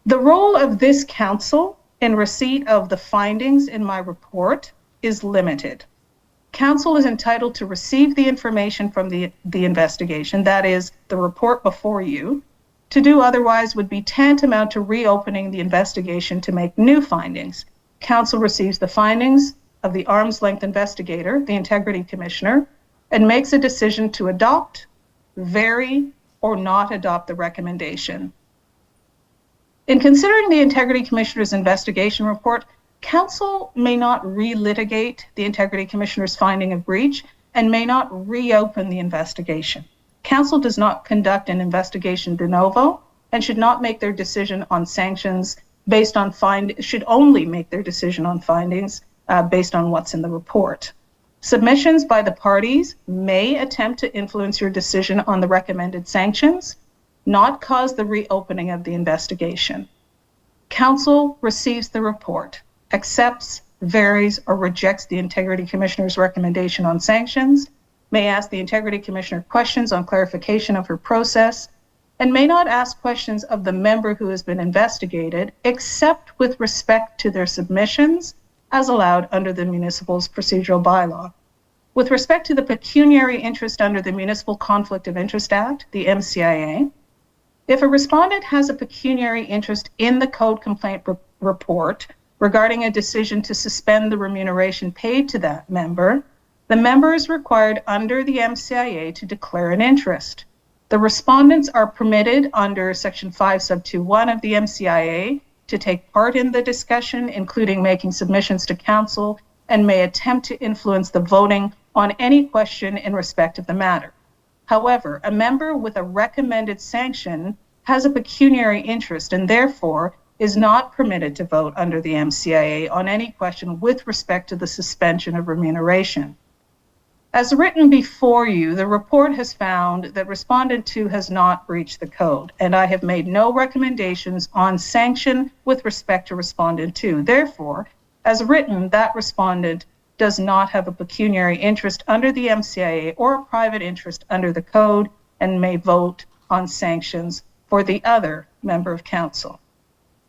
The role of this council in receipt of the findings in my report is limited. Council is entitled to receive the information from the investigation, that is, the report before you. To do otherwise would be tantamount to reopening the investigation to make new findings. Council receives the findings of the arm's length investigator, the Integrity Commissioner, and makes a decision to adopt, vary, or not adopt the recommendation. In considering the Integrity Commissioner's investigation report, Council may not relitigate the Integrity Commissioner's finding of breach and may not reopen the investigation. Council does not conduct an investigation de novo and should not make their decision on sanctions based on should only make their decision on findings based on what's in the report. Submissions by the parties may attempt to influence your decision on the recommended sanctions, not cause the reopening of the investigation. Council receives the report, accepts, varies, or rejects the Integrity Commissioner's recommendation on sanctions, may ask the Integrity Commissioner questions on clarification of her process, and may not ask questions of the member who has been investigated, except with respect to their submissions as allowed under the municipal's procedural bylaw. With respect to the pecuniary interest under the Municipal Conflict of Interest Act, the MCIA, if a respondent has a pecuniary interest in the code complaint report regarding a decision to suspend the remuneration paid to that member, the member is required under the MCIA to declare an interest. The respondents are permitted under Section 5 sub 2(1) of the MCIA to take part in the discussion, including making submissions to council, and may attempt to influence the voting on any question in respect of the matter. However, a member with a recommended sanction has a pecuniary interest and therefore is not permitted to vote under the MCIA on any question with respect to the suspension of remuneration. As written before you, the report has found that Respondent 2 has not breached the code, and I have made no recommendations on sanction with respect to Respondent 2. Therefore, as written, that Respondent does not have a pecuniary interest under the MCIA or a private interest under the code and may vote on sanctions for the other member of council.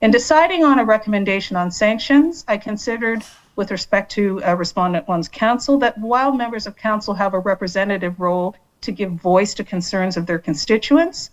In deciding on a recommendation on sanctions, I considered, with respect to Respondent 1's council, that while members of council have a representative role to give voice to concerns of their constituents,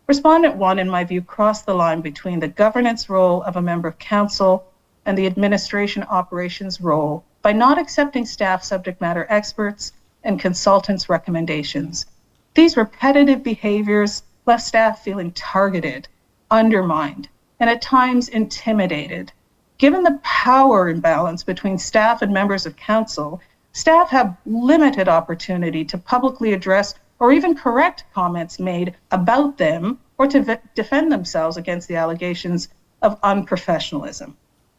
Respondent 1, in my view, crossed the line between the governance role of a member of council and the administration operations role by not accepting staff subject matter experts and consultants' recommendations. These repetitive behaviors left staff feeling targeted, undermined, and at times intimidated. Given the power imbalance between staff and members of council, staff have limited opportunity to publicly address or even correct comments made about them or to defend themselves against the allegations of unprofessionalism.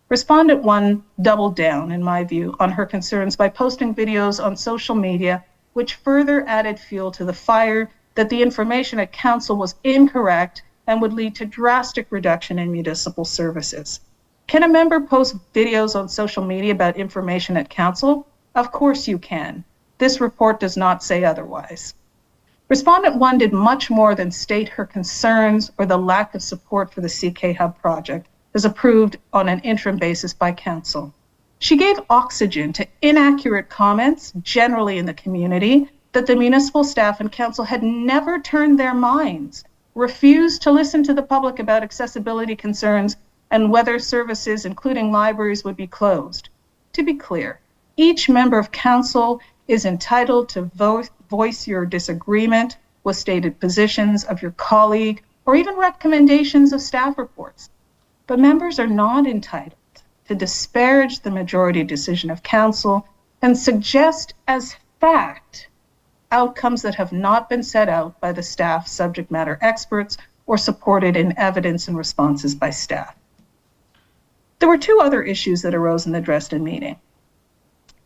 Respondent 1 doubled down, in my view, on her concerns by posting videos on social media, which further added fuel to the fire that the information at council was incorrect and would lead to drastic reduction in municipal services. Can a member post videos on social media about information at council? Of course you can. This report does not say otherwise. Respondent 1 did much more than state her concerns or the lack of support for the CK Hub project, as approved on an interim basis by council. She gave oxygen to inaccurate comments, generally in the community, that the municipal staff and council had never turned their minds, refused to listen to the public about accessibility concerns, and whether services, including libraries, would be closed. To be clear, each member of council is entitled to voice your disagreement with stated positions of your colleague or even recommendations of staff reports. But members are not entitled to disparage the majority decision of council and suggest as fact outcomes that have not been set out by the staff subject matter experts or supported in evidence and responses by staff. There were two other issues that arose in the Dresden meeting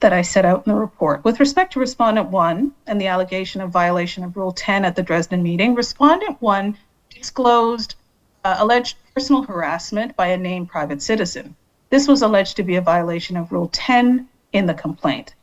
that I set out in the report. With respect to Respondent 1 and the allegation of violation of Rule 10 at the Dresden meeting, Respondent 1 disclosed alleged personal harassment by a named private citizen. This was alleged to be a violation of Rule 10 in the complaint.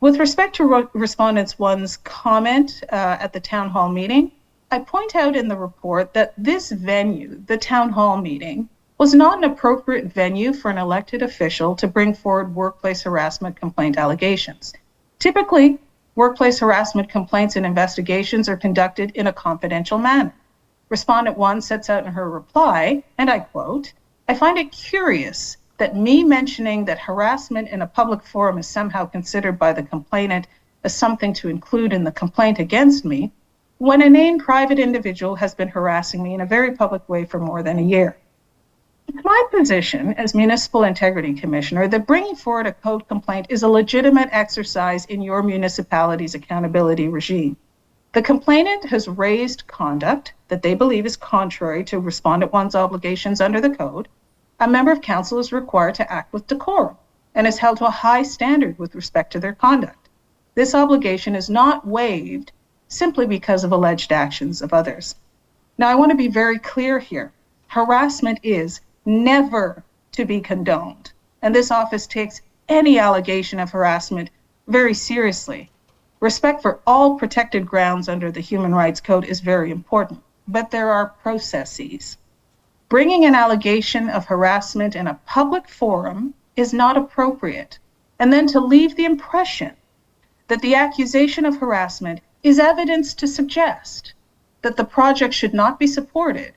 With respect to Respondent 1's comment at the town hall meeting, I point out in the report that this venue, the town hall meeting, was not an appropriate venue for an elected official to bring forward workplace harassment complaint allegations. Typically, workplace harassment complaints and investigations are conducted in a confidential manner. Respondent 1 sets out in her reply, and I quote, "I find it curious that me mentioning that harassment in a public forum is somehow considered by the complainant as something to include in the complaint against me, when a named private individual has been harassing me in a very public way for more than a year. It's my position as Municipal Integrity Commissioner that bringing forward a code complaint is a legitimate exercise in your municipality's accountability regime. The complainant has raised conduct that they believe is contrary to Respondent 1's obligations under the code. A member of council is required to act with decorum and is held to a high standard with respect to their conduct. This obligation is not waived simply because of alleged actions of others." Now, I want to be very clear here. Harassment is never to be condoned, and this office takes any allegation of harassment very seriously. Respect for all protected grounds under the Human Rights Code is very important, but there are processes. Bringing an allegation of harassment in a public forum is not appropriate, and then to leave the impression that the accusation of harassment is evidence to suggest that the project should not be supported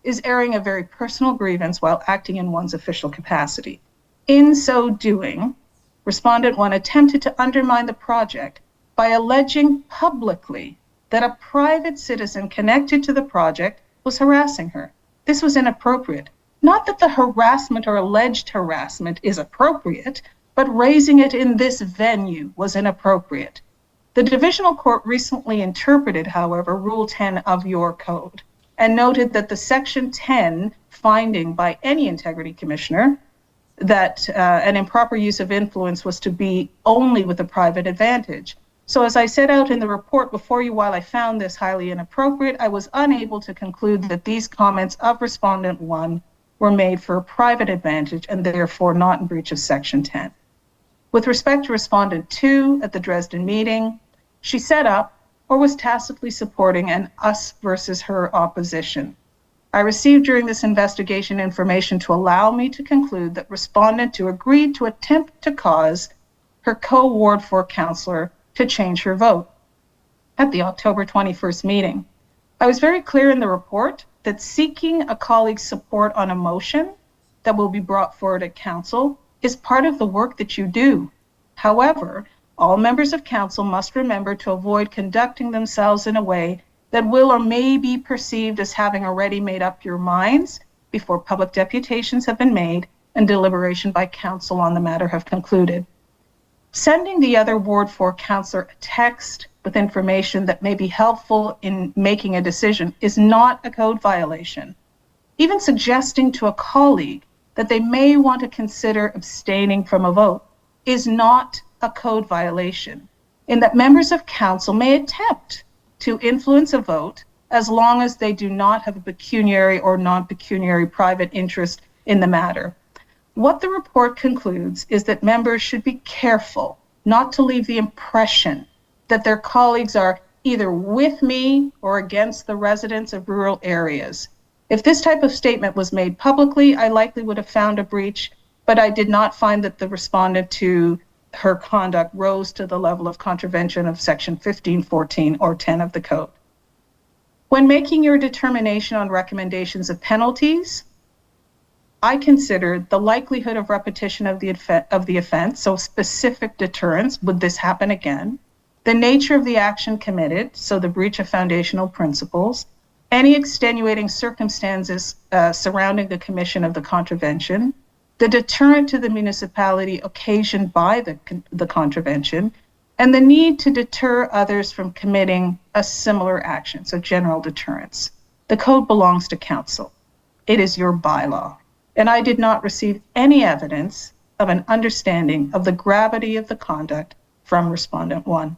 is airing a very personal grievance while acting in one's official capacity. In so doing, Respondent 1 attempted to undermine the project by alleging publicly that a private citizen connected to the project was harassing her. This was inappropriate. Not that the harassment or alleged harassment is appropriate, but raising it in this venue was inappropriate. The Divisional Court recently interpreted, however, Rule 10 of your code and noted that the Section 10 finding by any integrity commissioner that an improper use of influence was to be only with a private advantage. So as I set out in the report before you, while I found this highly inappropriate, I was unable to conclude that these comments of Respondent 1 were made for a private advantage and therefore not in breach of Section 10. With respect to Respondent 2 at the Dresden meeting, she set up or was tacitly supporting an us versus her opposition. I received during this investigation information to allow me to conclude that Respondent 2 agreed to attempt to cause her co-Ward 4 councillor to change her vote at the October 21st meeting. I was very clear in the report that seeking a colleague's support on a motion that will be brought forward at council is part of the work that you do. However, all members of council must remember to avoid conducting themselves in a way that will or may be perceived as having already made up your minds before public deputations have been made and deliberation by council on the matter have concluded. Sending the other Ward 4 councillor a text with information that may be helpful in making a decision is not a code violation. Even suggesting to a colleague that they may want to consider abstaining from a vote is not a code violation, in that members of council may attempt to influence a vote as long as they do not have a pecuniary or non-pecuniary private interest in the matter. What the report concludes is that members should be careful not to leave the impression that their colleagues are either with me or against the residents of rural areas. If this type of statement was made publicly, I likely would have found a breach, but I did not find that the respondent to her conduct rose to the level of contravention of Section 15, 14, or 10 of the code. When making your determination on recommendations of penalties, I considered the likelihood of repetition of the offense, so specific deterrence, would this happen again, the nature of the action committed, so the breach of foundational principles, any extenuating circumstances surrounding the commission of the contravention, the deterrent to the municipality occasioned by the contravention, and the need to deter others from committing a similar action, so general deterrence. The code belongs to council. It is your bylaw. And I did not receive any evidence of an understanding of the gravity of the conduct from Respondent 1.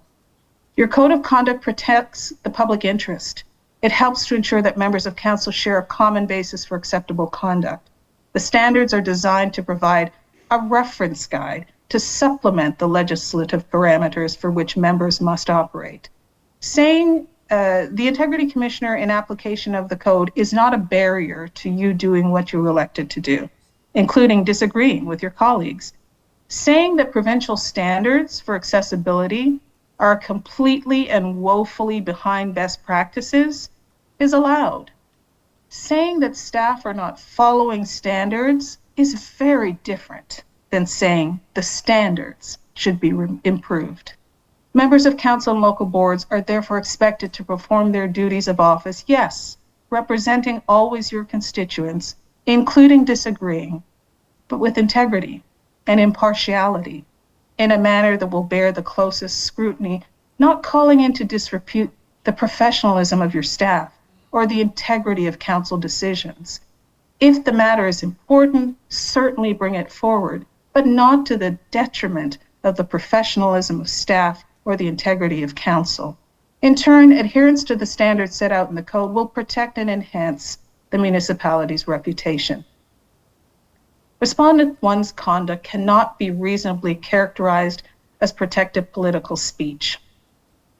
Your code of conduct protects the public interest. It helps to ensure that members of council share a common basis for acceptable conduct. The standards are designed to provide a reference guide to supplement the legislative parameters for which members must operate. Saying the Integrity Commissioner in application of the code is not a barrier to you doing what you're elected to do, including disagreeing with your colleagues. Saying that provincial standards for accessibility are completely and woefully behind best practices is allowed. Saying that staff are not following standards is very different than saying the standards should be improved. Members of council and local boards are therefore expected to perform their duties of office, yes, representing always your constituents, including disagreeing, but with integrity and impartiality in a manner that will bear the closest scrutiny, not calling into disrepute the professionalism of your staff or the integrity of council decisions. If the matter is important, certainly bring it forward, but not to the detriment of the professionalism of staff or the integrity of council. In turn, adherence to the standards set out in the code will protect and enhance the municipality's reputation. Respondent one's conduct cannot be reasonably characterized as protected political speech.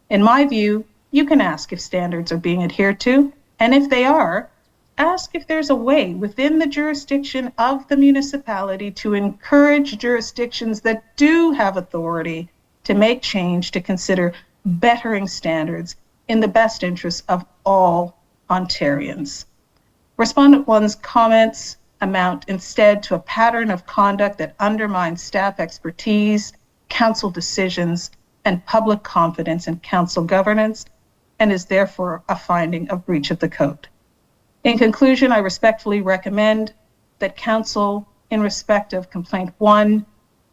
In my view, you can ask if standards are being adhered to, and if they are, ask if there's a way within the jurisdiction of the municipality to encourage jurisdictions that do have authority to make change to consider bettering standards in the best interests of all Ontarians. Respondent one's comments amount instead to a pattern of conduct that undermines staff expertise, council decisions, and public confidence in council governance, and is therefore a finding of breach of the code. In conclusion, I respectfully recommend that council, in respect of complaint 1,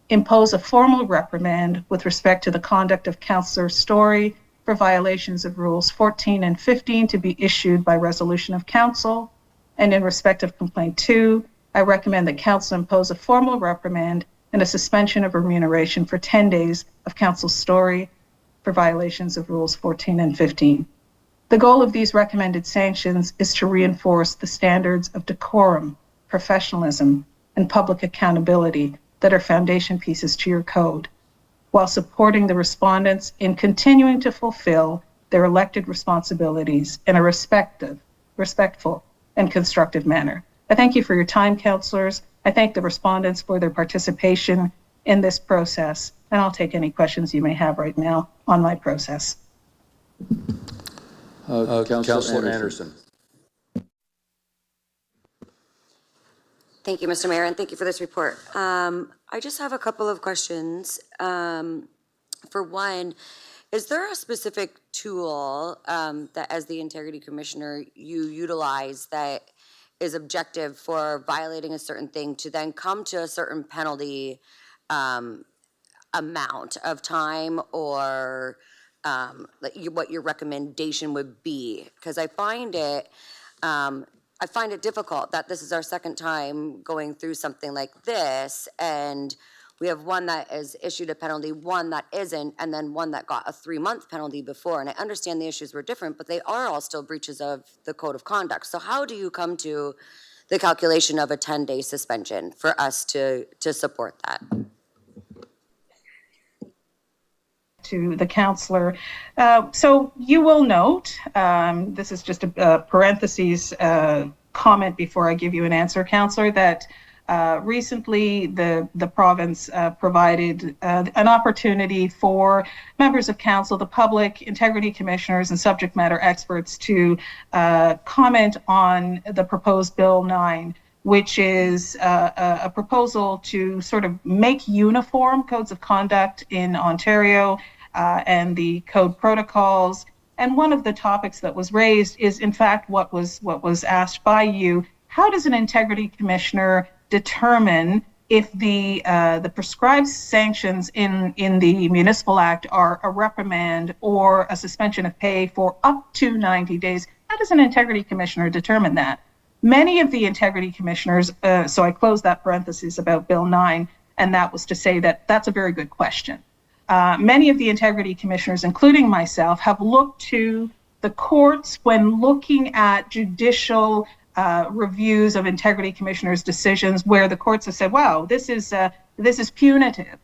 impose a formal reprimand with respect to the conduct of Councillor Story for violations of Rules 14 and 15 to be issued by resolution of council. And in respect of complaint 2, I recommend that council impose a formal reprimand and a suspension of remuneration for 10 days of Councillor Story for violations of Rules 14 and 15. The goal of these recommended sanctions is to reinforce the standards of decorum, professionalism, and public accountability that are foundation pieces to your code, while supporting the respondents in continuing to fulfill their elected responsibilities in a respectful, and constructive manner. I thank you for your time, councillors. I thank the respondents for their participation in this process, and I'll take any questions you may have right now on my process. Councillor Anderson. Thank you, Mr. Mayor, and thank you for this report. I just have a couple of questions. For one, is there a specific tool that, as the Integrity Commissioner, you utilize that is objective for violating a certain thing to then come to a certain penalty amount of time, or what your recommendation would be? Because I find it difficult that this is our second time going through something like this, and we have one that is issued a penalty, one that isn't, and then one that got a 3-month penalty before. And I understand the issues were different, but they are all still breaches of the code of conduct. So how do you come to the calculation of a 10-day suspension for us to support that? To the councillor. So you will note, this is just a parentheses comment before I give you an answer, councillor, that recently the province provided an opportunity for members of council, the public, integrity commissioners, and subject matter experts to comment on the proposed Bill 9, which is a proposal to sort of make uniform codes of conduct in Ontario and the code protocols. And one of the topics that was raised is, in fact, what was asked by you. How does an integrity commissioner determine if the prescribed sanctions in the Municipal Act are a reprimand or a suspension of pay for up to 90 days? How does an integrity commissioner determine that? Many of the integrity commissioners, so I closed that parenthesis about Bill 9, and that was to say that that's a very good question. Many of the integrity commissioners, including myself, have looked to the courts when looking at judicial reviews of integrity commissioners' decisions, where the courts have said, "Wow, this is punitive.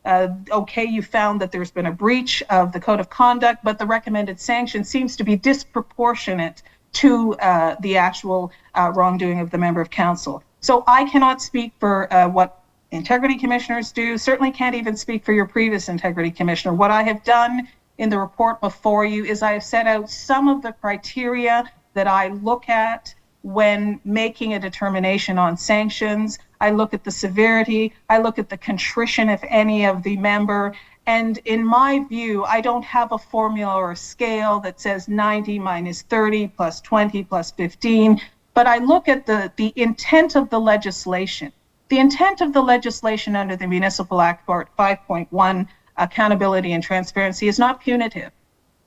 okay, you found that there's been a breach of the code of conduct, but the recommended sanction seems to be disproportionate to the actual wrongdoing of the member of council. So I cannot speak for what integrity commissioners do, certainly can't even speak for your previous integrity commissioner. What I have done in the report before you is I have set out some of the criteria that I look at when making a determination on sanctions. I look at the severity, I look at the contrition, if any, of the member. And in my view, I don't have a formula or a scale that says 90 minus 30 plus 20 plus 15, but I look at the intent of the legislation. The intent of the legislation under the Municipal Act Part 5.1, accountability and transparency, is not punitive.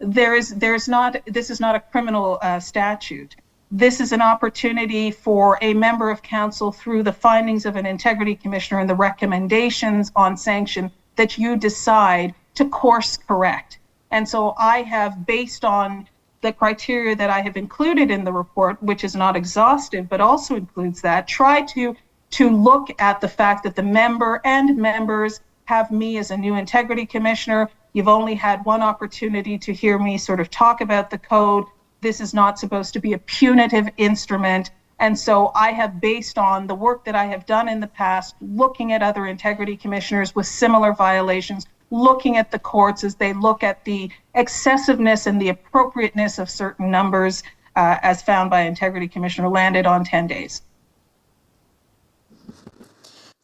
This is not a criminal statute. This is an opportunity for a member of council, through the findings of an integrity commissioner and the recommendations on sanction, that you decide to course correct. And so I have, based on the criteria that I have included in the report, which is not exhaustive, but also includes that, tried to look at the fact that the member and members have me as a new integrity commissioner. You've only had one opportunity to hear me sort of talk about the code. This is not supposed to be a punitive instrument. And so I have, based on the work that I have done in the past, looking at other integrity commissioners with similar violations, looking at the courts as they look at the excessiveness and the appropriateness of certain numbers, as found by integrity commissioner, landed on 10 days.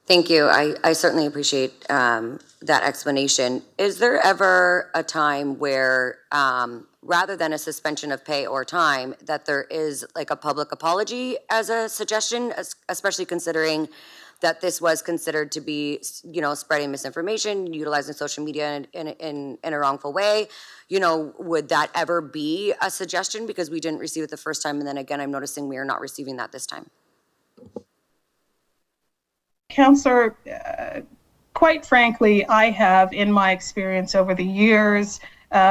Thank you. I certainly appreciate that explanation. Is there ever a time where, rather than a suspension of pay or time, that there is like a public apology as a suggestion, especially considering that this was considered to be, spreading misinformation, utilizing social media in a wrongful way? Would that ever be a suggestion? Because we didn't receive it the first time, and then again, I'm noticing we are not receiving that this time. Councillor, quite frankly, I have, in my experience over the years,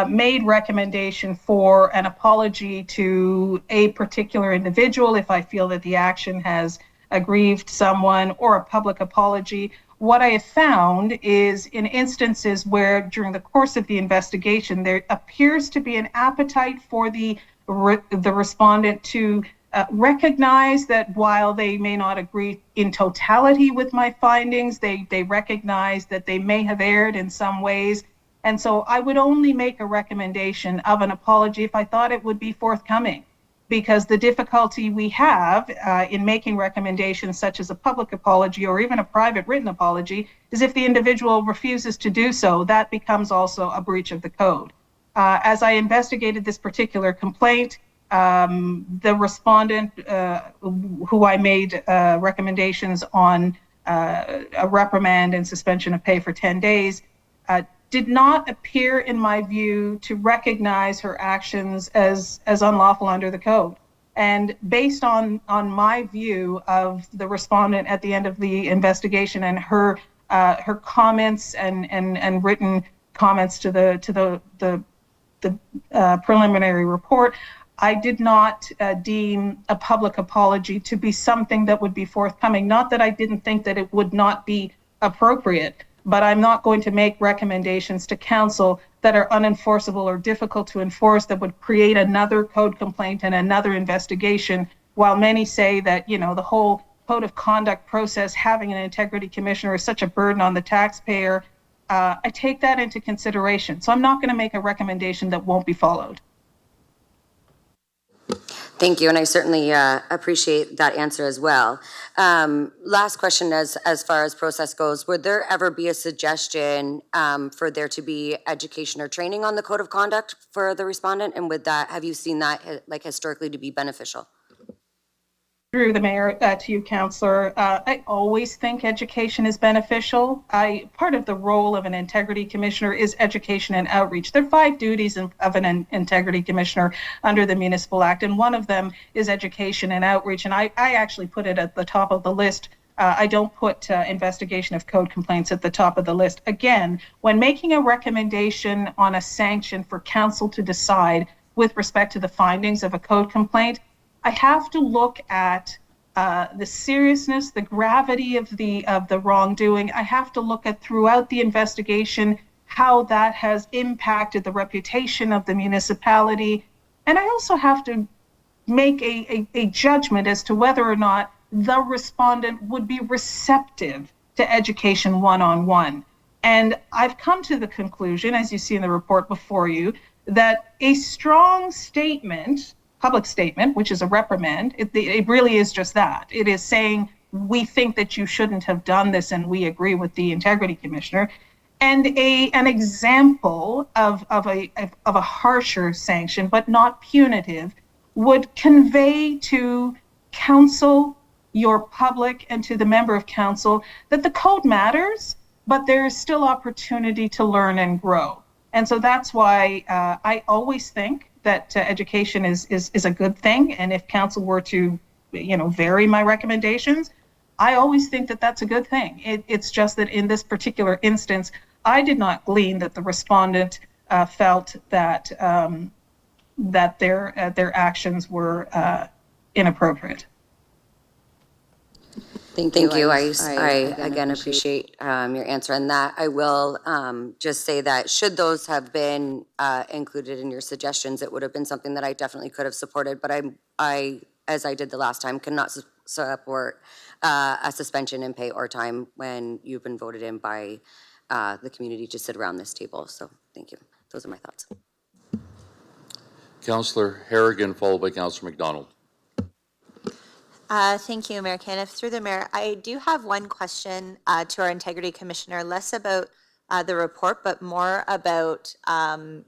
made recommendation for an apology to a particular individual if I feel that the action has aggrieved someone, or a public apology. What I have found is, in instances where during the course of the investigation there appears to be an appetite for the respondent to recognize that while they may not agree in totality with my findings, they recognize that they may have erred in some ways. And so I would only make a recommendation of an apology if I thought it would be forthcoming, because the difficulty we have in making recommendations such as a public apology or even a private written apology is if the individual refuses to do so, that becomes also a breach of the code. As I investigated this particular complaint, the respondent, who I made recommendations on a reprimand and suspension of pay for 10 days, did not appear, in my view, to recognize her actions as unlawful under the code. And based on my view of the respondent at the end of the investigation and her comments and written comments to the preliminary report, I did not deem a public apology to be something that would be forthcoming. Not that I didn't think that it would not be appropriate, but I'm not going to make recommendations to council that are unenforceable or difficult to enforce, that would create another code complaint and another investigation, while many say that, the whole code of conduct process, having an integrity commissioner, is such a burden on the taxpayer. I take that into consideration. So I'm not going to make a recommendation that won't be followed. Thank you, and I certainly appreciate that answer as well. Last question, as far as process goes, would there ever be a suggestion for there to be education or training on the code of conduct for the respondent? And have you seen that historically to be beneficial? Through the mayor, to you, Councillor, I always think education is beneficial. Part of the role of an integrity commissioner is education and outreach. There are 5 duties of an integrity commissioner under the Municipal Act, and one of them is education and outreach. And I actually put it at the top of the list. I don't put investigation of code complaints at the top of the list. Again, when making a recommendation on a sanction for council to decide with respect to the findings of a code complaint, I have to look at the seriousness, the gravity of the wrongdoing. I have to look at throughout the investigation how that has impacted the reputation of the municipality. And I also have to make a judgment as to whether or not the respondent would be receptive to education one-on-one. And I've come to the conclusion, as you see in the report before you, that a strong statement, public statement, which is a reprimand, it really is just that. It is saying, we think that you shouldn't have done this and we agree with the integrity commissioner. And an example of a harsher sanction, but not punitive, would convey to council, your public, and to the member of council that the code matters, but there is still opportunity to learn and grow. And so that's why I always think that education is a good thing. And if council were to, vary my recommendations, I always think that that's a good thing. It's just that in this particular instance, I did not glean that the respondent felt that that their actions were inappropriate. Thank you. I again appreciate your answer on that. I will just say that should those have been included in your suggestions, it would have been something that I definitely could have supported. But I as I did the last time, cannot support a suspension in pay or time when you've been voted in by the community to sit around this table. So thank you. Those are my thoughts. Councillor Harrigan, followed by Councillor McDonald. Thank you, Mayor Caniff. Through the Mayor, I do have one question to our Integrity Commissioner, less about the report, but more about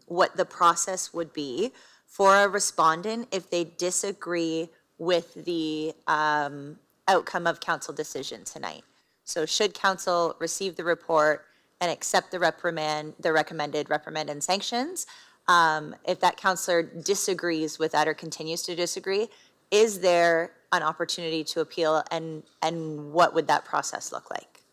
what the process would be for a respondent if they disagree with the outcome of council decision tonight. So should council receive the report and accept the recommended reprimand and sanctions, if that councillor disagrees with that or continues to disagree, is there an opportunity to appeal, and what would that process look like?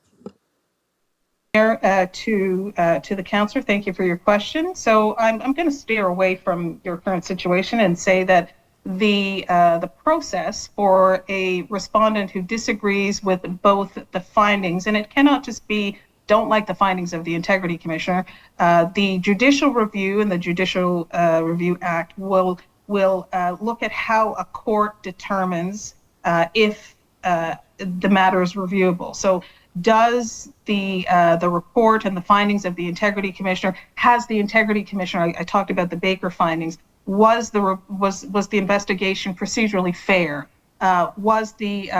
To the councillor, thank you for your question. So I'm going to steer away from your current situation and say that the process for a respondent who disagrees with both the findings, and it cannot just be don't like the findings of the Integrity Commissioner, the Judicial Review and the Judicial Review Act will look at how a court determines if the matter is reviewable. So does the report and the findings of the Integrity Commissioner, has the Integrity Commissioner, I talked about the Baker findings, was the investigation procedurally fair? Was the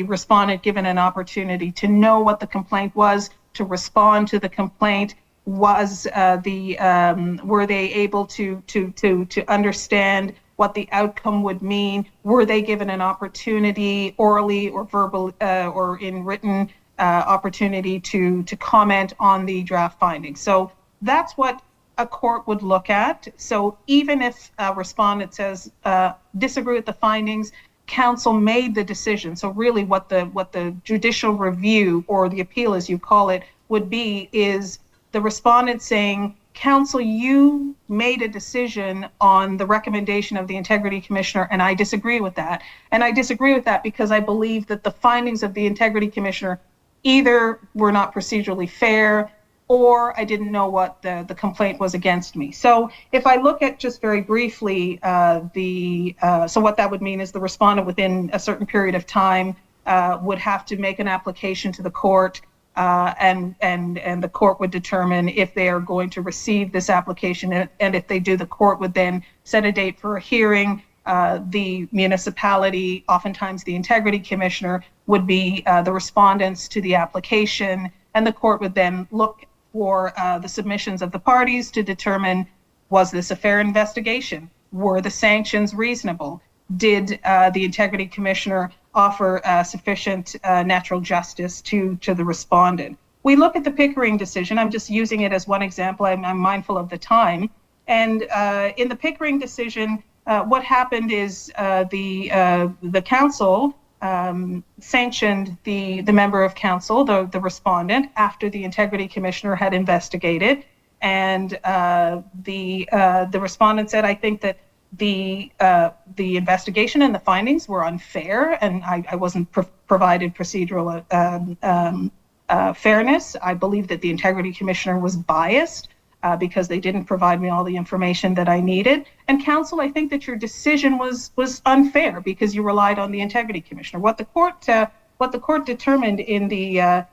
respondent given an opportunity to know what the complaint was, to respond to the complaint? Was were they able to understand what the outcome would mean? Were they given an opportunity, orally or verbal or in written opportunity to comment on the draft findings? So that's what a court would look at. So even if a respondent says disagree with the findings, council made the decision. So really what the judicial review, or the appeal as you call it, would be is the respondent saying, council, you made a decision on the recommendation of the Integrity Commissioner, and I disagree with that. And I disagree with that because I believe that the findings of the Integrity Commissioner either were not procedurally fair, or I didn't know what the complaint was against me. So if I look at just very briefly so what that would mean is the respondent within a certain period of time would have to make an application to the court, and the court would determine if they are going to receive this application, and if they do, the court would then set a date for a hearing. The municipality, oftentimes the Integrity Commissioner, would be the respondents to the application, and the court would then look for the submissions of the parties to determine, was this a fair investigation? Were the sanctions reasonable? Did the Integrity Commissioner offer sufficient natural justice to the respondent? We look at the Pickering decision. I'm just using it as one example. I'm mindful of the time. And in the Pickering decision, what happened is the council sanctioned the member of council, the respondent, after the Integrity Commissioner had investigated. And the respondent said, I think that the investigation and the findings were unfair, and I wasn't provided procedural fairness. I believe that the Integrity Commissioner was biased because they didn't provide me all the information that I needed. And counsel, I think that your decision was unfair because you relied on the Integrity Commissioner. What the court determined in the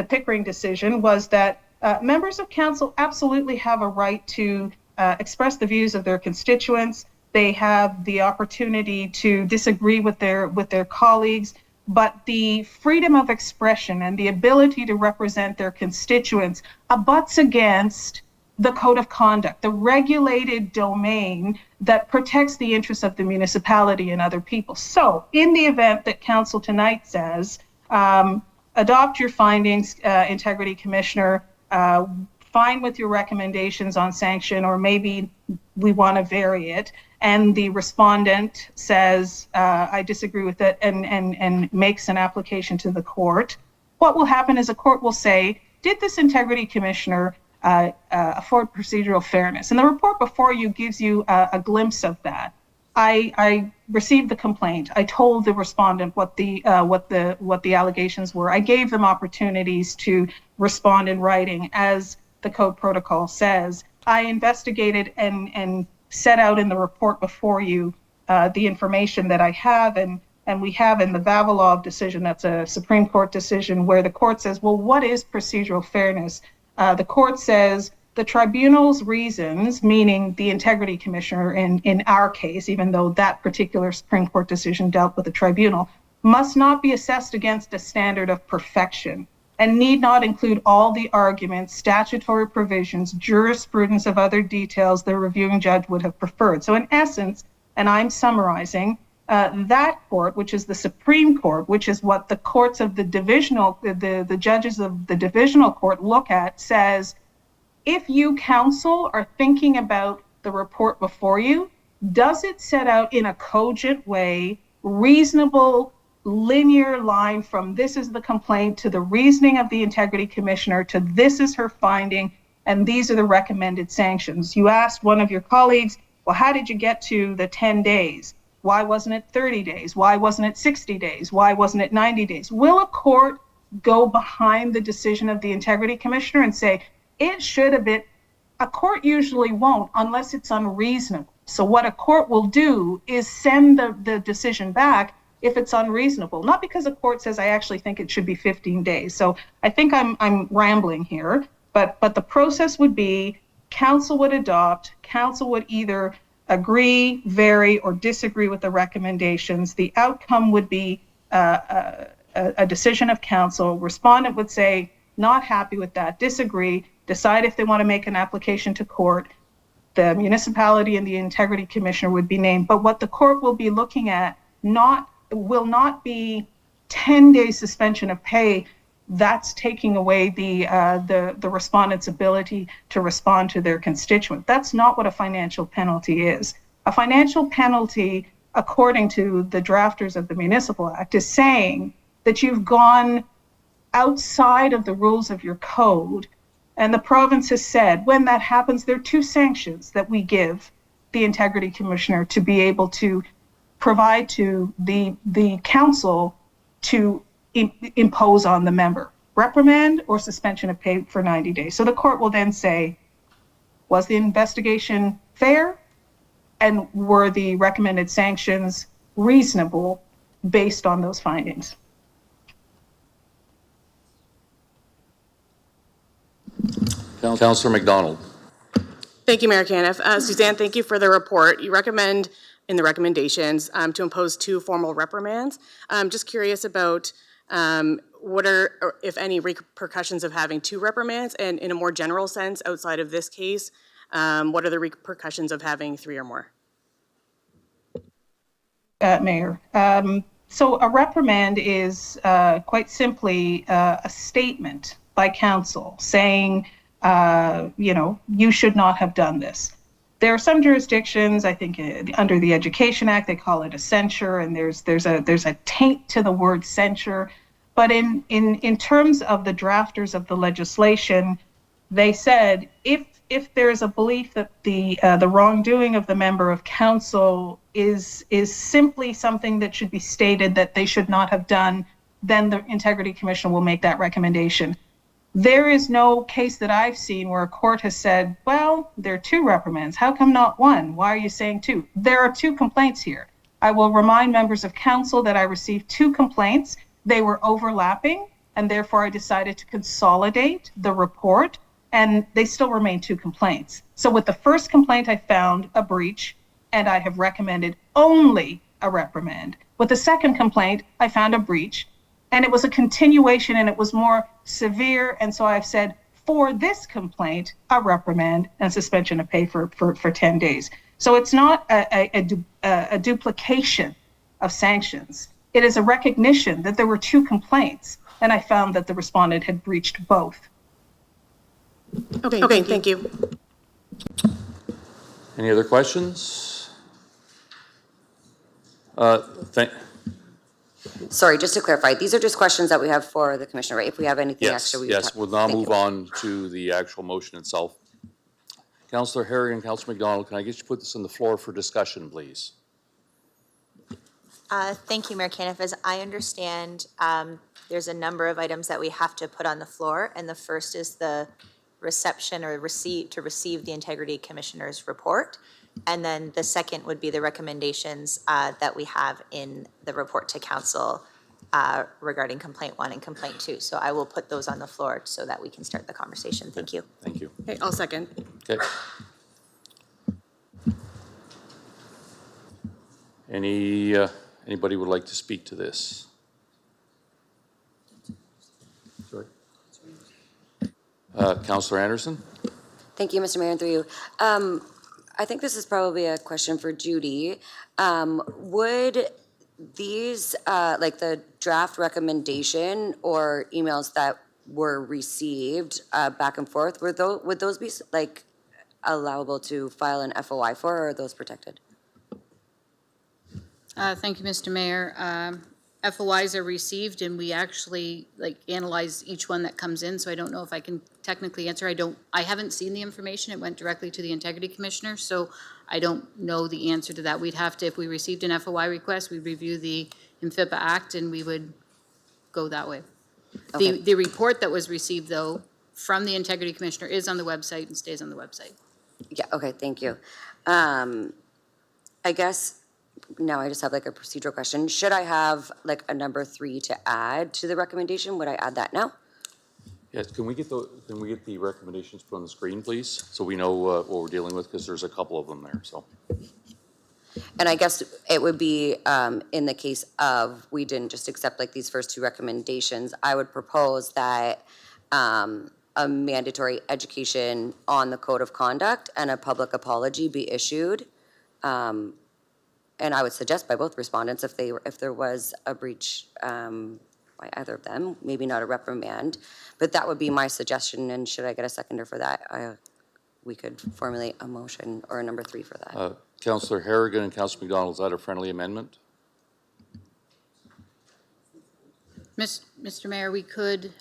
Pickering decision was that members of council absolutely have a right to express the views of their constituents. They have the opportunity to disagree with their colleagues, but the freedom of expression and the ability to represent their constituents abuts against the code of conduct, the regulated domain that protects the interests of the municipality and other people. So in the event that council tonight says, adopt your findings, Integrity Commissioner, fine with your recommendations on sanction, or maybe we want to vary it, and the respondent says, I disagree with it, and makes an application to the court, what will happen is a court will say, did this Integrity Commissioner afford procedural fairness? And the report before you gives you a glimpse of that. I received the complaint. I told the respondent what the allegations were. I gave them opportunities to respond in writing as the code protocol says. I investigated and set out in the report before you the information that I have, and we have in the Vavilov decision, that's a Supreme Court decision, where the court says, well, what is procedural fairness? The court says the tribunal's reasons, meaning the Integrity Commissioner in our case, even though that particular Supreme Court decision dealt with the tribunal, must not be assessed against a standard of perfection and need not include all the arguments, statutory provisions, jurisprudence of other details the reviewing judge would have preferred. So in essence, and I'm summarizing, that court, which is the Supreme Court, which is what the courts of the divisional, the judges of the divisional court look at, says, if you counsel are thinking about the report before you, does it set out in a cogent way, reasonable, linear line from this is the complaint to the reasoning of the Integrity Commissioner to this is her finding and these are the recommended sanctions? You asked one of your colleagues, well, how did you get to the 10 days? Why wasn't it 30 days? Why wasn't it 60 days? Why wasn't it 90 days? Will a court go behind the decision of the Integrity Commissioner and say, it should have been? A court usually won't unless it's unreasonable. So what a court will do is send the decision back if it's unreasonable, not because a court says, I actually think it should be 15 days. So I think I'm rambling here, but the process would be council would adopt, council would either agree, vary, or disagree with the recommendations. The outcome would be a decision of council. Respondent would say, not happy with that, disagree, decide if they want to make an application to court. The municipality and the Integrity Commissioner would be named. But what the court will be looking at will not be 10-day suspension of pay. That's taking away the respondent's ability to respond to their constituent. That's not what a financial penalty is. A financial penalty, according to the drafters of the Municipal Act, is saying that you've gone outside of the rules of your code. And the province has said, when that happens, there are two sanctions that we give the Integrity Commissioner to be able to provide to the council to impose on the member: reprimand or suspension of pay for 90 days. So the court will then say, was the investigation fair? And were the recommended sanctions reasonable based on those findings? Councillor McDonald. Thank you, Mayor Caniff. Suzanne, thank you for the report. You recommend in the recommendations to impose 2 formal reprimands. I'm just curious about what are, or if any, repercussions of having 2 reprimands, and in a more general sense, outside of this case, what are the repercussions of having 3 or more? Mayor, so a reprimand is quite simply a statement by council saying, you should not have done this. There are some jurisdictions, I think under the Education Act, they call it a censure, and there's a taint to the word censure. But in terms of the drafters of the legislation, they said if if there's a belief that the wrongdoing of the member of council is simply something that should be stated that they should not have done, then the Integrity Commission will make that recommendation. There is no case that I've seen where a court has said, well, there are 2 reprimands. How come not 1? Why are you saying 2? There are 2 complaints here. I will remind members of council that I received 2 complaints. They were overlapping, and therefore I decided to consolidate the report, and they still remain 2 complaints. So with the first complaint, I found a breach, and I have recommended only a reprimand. With the second complaint, I found a breach, and it was a continuation, and it was more severe, and so I've said, for this complaint, a reprimand and suspension of pay for 10 days. So it's not a duplication of sanctions. It is a recognition that there were 2 complaints, and I found that the respondent had breached both. Okay, thank you. Any other questions? Sorry, just to clarify, these are just questions that we have for the commissioner, right? If we have anything Yes, extra, we yes, we'll now Thank move you. on to the actual motion itself. Councillor Harrigan, Councillor McDonald, can I get you to put this on the floor for discussion, please? Thank you, Mayor Caniff. As I understand, there's a number of items that we have to put on the floor, and the first is the reception or receipt to receive the Integrity Commissioner's report. And then the second would be the recommendations that we have in the report to council regarding complaint 1 and complaint 2. So I will put those on the floor so that we can start the conversation. Thank you. Thank you. Okay, I'll second. Okay. Anybody would like to speak to this? Sorry. Councillor Anderson? Thank you, Mr. Mayor, and through you. I think this is probably a question for Judy. Would these, like the draft recommendation or emails that were received back and forth, would those be like allowable to file an FOI for, or are those protected? Thank you, Mr. Mayor. FOIs are received, and we actually analyze each one that comes in, so I don't know if I can technically answer. I haven't seen the information. It went directly to the Integrity Commissioner, so I don't know the answer to that. We'd have to, if we received an FOI request, we'd review the INFIPA Act, and we would go that way. Okay. The report that was received, though, from the Integrity Commissioner is on the website and stays on the website. Yeah, okay, thank you. I guess now I just have like a procedural question. Should I have like a number 3 to add to the recommendation? Would I add that now? Yes, can we get the recommendations put on the screen, please? So we know what we're dealing with, because there's a couple of them there, so. And I guess it would be in the case of we didn't just accept like these first 2 recommendations, I would propose that a mandatory education on the code of conduct and a public apology be issued. And I would suggest by both respondents, if there was a breach by either of them, maybe not a reprimand, but that would be my suggestion. And should I get a seconder for that? We could formulate a motion or a number 3 for that. Councillor Harrigan and Councillor McDonald, is that a friendly amendment? Mr. Mayor, we could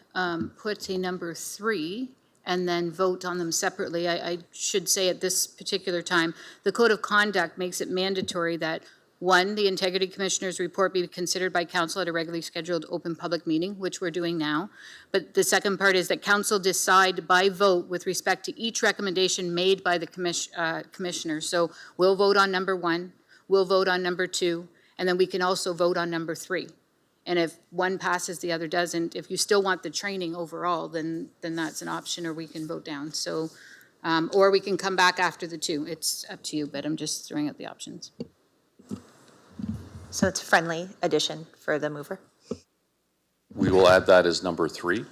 put a number 3 and then vote on them separately. I should say at this particular time, the Code of Conduct makes it mandatory that, 1, the Integrity Commissioner's report be considered by council at a regularly scheduled open public meeting, which we're doing now. But the second part is that council decide by vote with respect to each recommendation made by the commissioner. So we'll vote on number 1, we'll vote on number 2, and then we can also vote on number 3. And if one passes, the other doesn't. If you still want the training overall, then that's an option, or we can vote down. So, or we can come back after the 2. It's up to you, but I'm just throwing out the options. So it's a friendly addition for the mover. We will add that as number 3.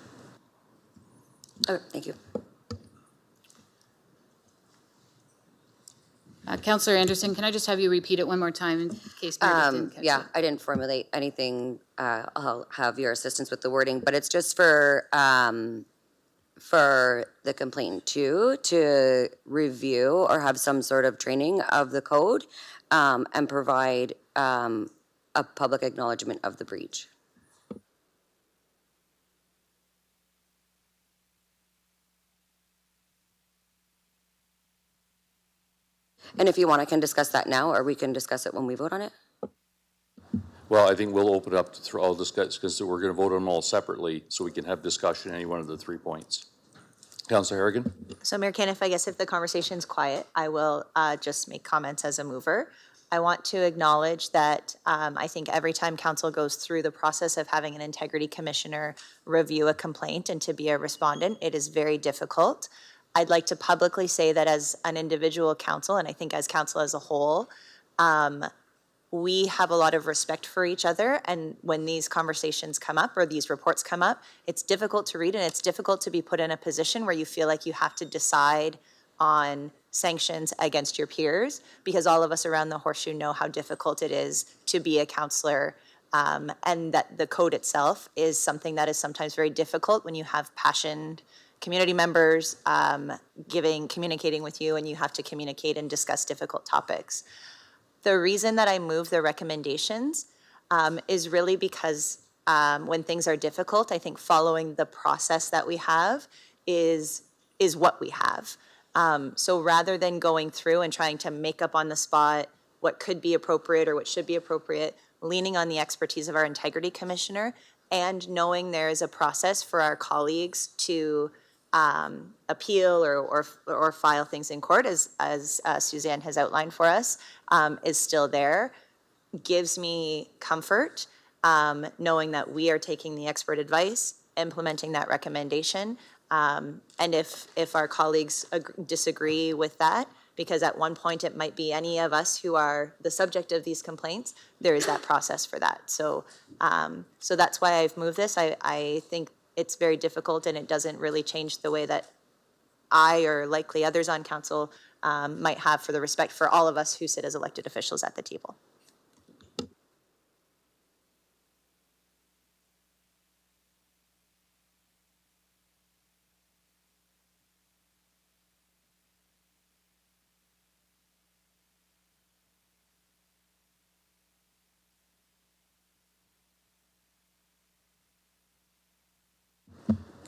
Okay, thank you. Councillor Anderson, can I just have you repeat it one more time in case Meredith didn't catch Yeah, it? I didn't formulate anything. I'll have your assistance with the wording, but it's just for the complainant to review or have some sort of training of the code and provide a public acknowledgement of the breach. And if you want, I can discuss that now, or we can discuss it when we vote on it. Well, I think we'll open it up to all discuss, because we're going to vote on them all separately, so we can have discussion on any one of the 3 points. Councillor Harrigan? So Mayor Caniff, I guess if the conversation's quiet, I will just make comments as a mover. I want to acknowledge that I think every time council goes through the process of having an integrity commissioner review a complaint and to be a respondent, it is very difficult. I'd like to publicly say that as an individual council, and I think as council as a whole, we have a lot of respect for each other, and when these conversations come up or these reports come up, it's difficult to read and it's difficult to be put in a position where you feel like you have to decide on sanctions against your peers, because all of us around the horseshoe know how difficult it is to be a counselor, and that the code itself is something that is sometimes very difficult when you have passionate community members communicating with you, and you have to communicate and discuss difficult topics. The reason that I move the recommendations is really because when things are difficult, I think following the process that we have is what we have. So rather than going through and trying to make up on the spot what could be appropriate or what should be appropriate, leaning on the expertise of our integrity commissioner and knowing there is a process for our colleagues to appeal or file things in court, as Suzanne has outlined for us, is still there, gives me comfort, knowing that we are taking the expert advice, implementing that recommendation, and if our colleagues disagree with that, because at one point it might be any of us who are the subject of these complaints, there is that process for that. So that's why I've moved this. I think it's very difficult, and it doesn't really change the way that I, or likely others on council, might have for the respect for all of us who sit as elected officials at the table.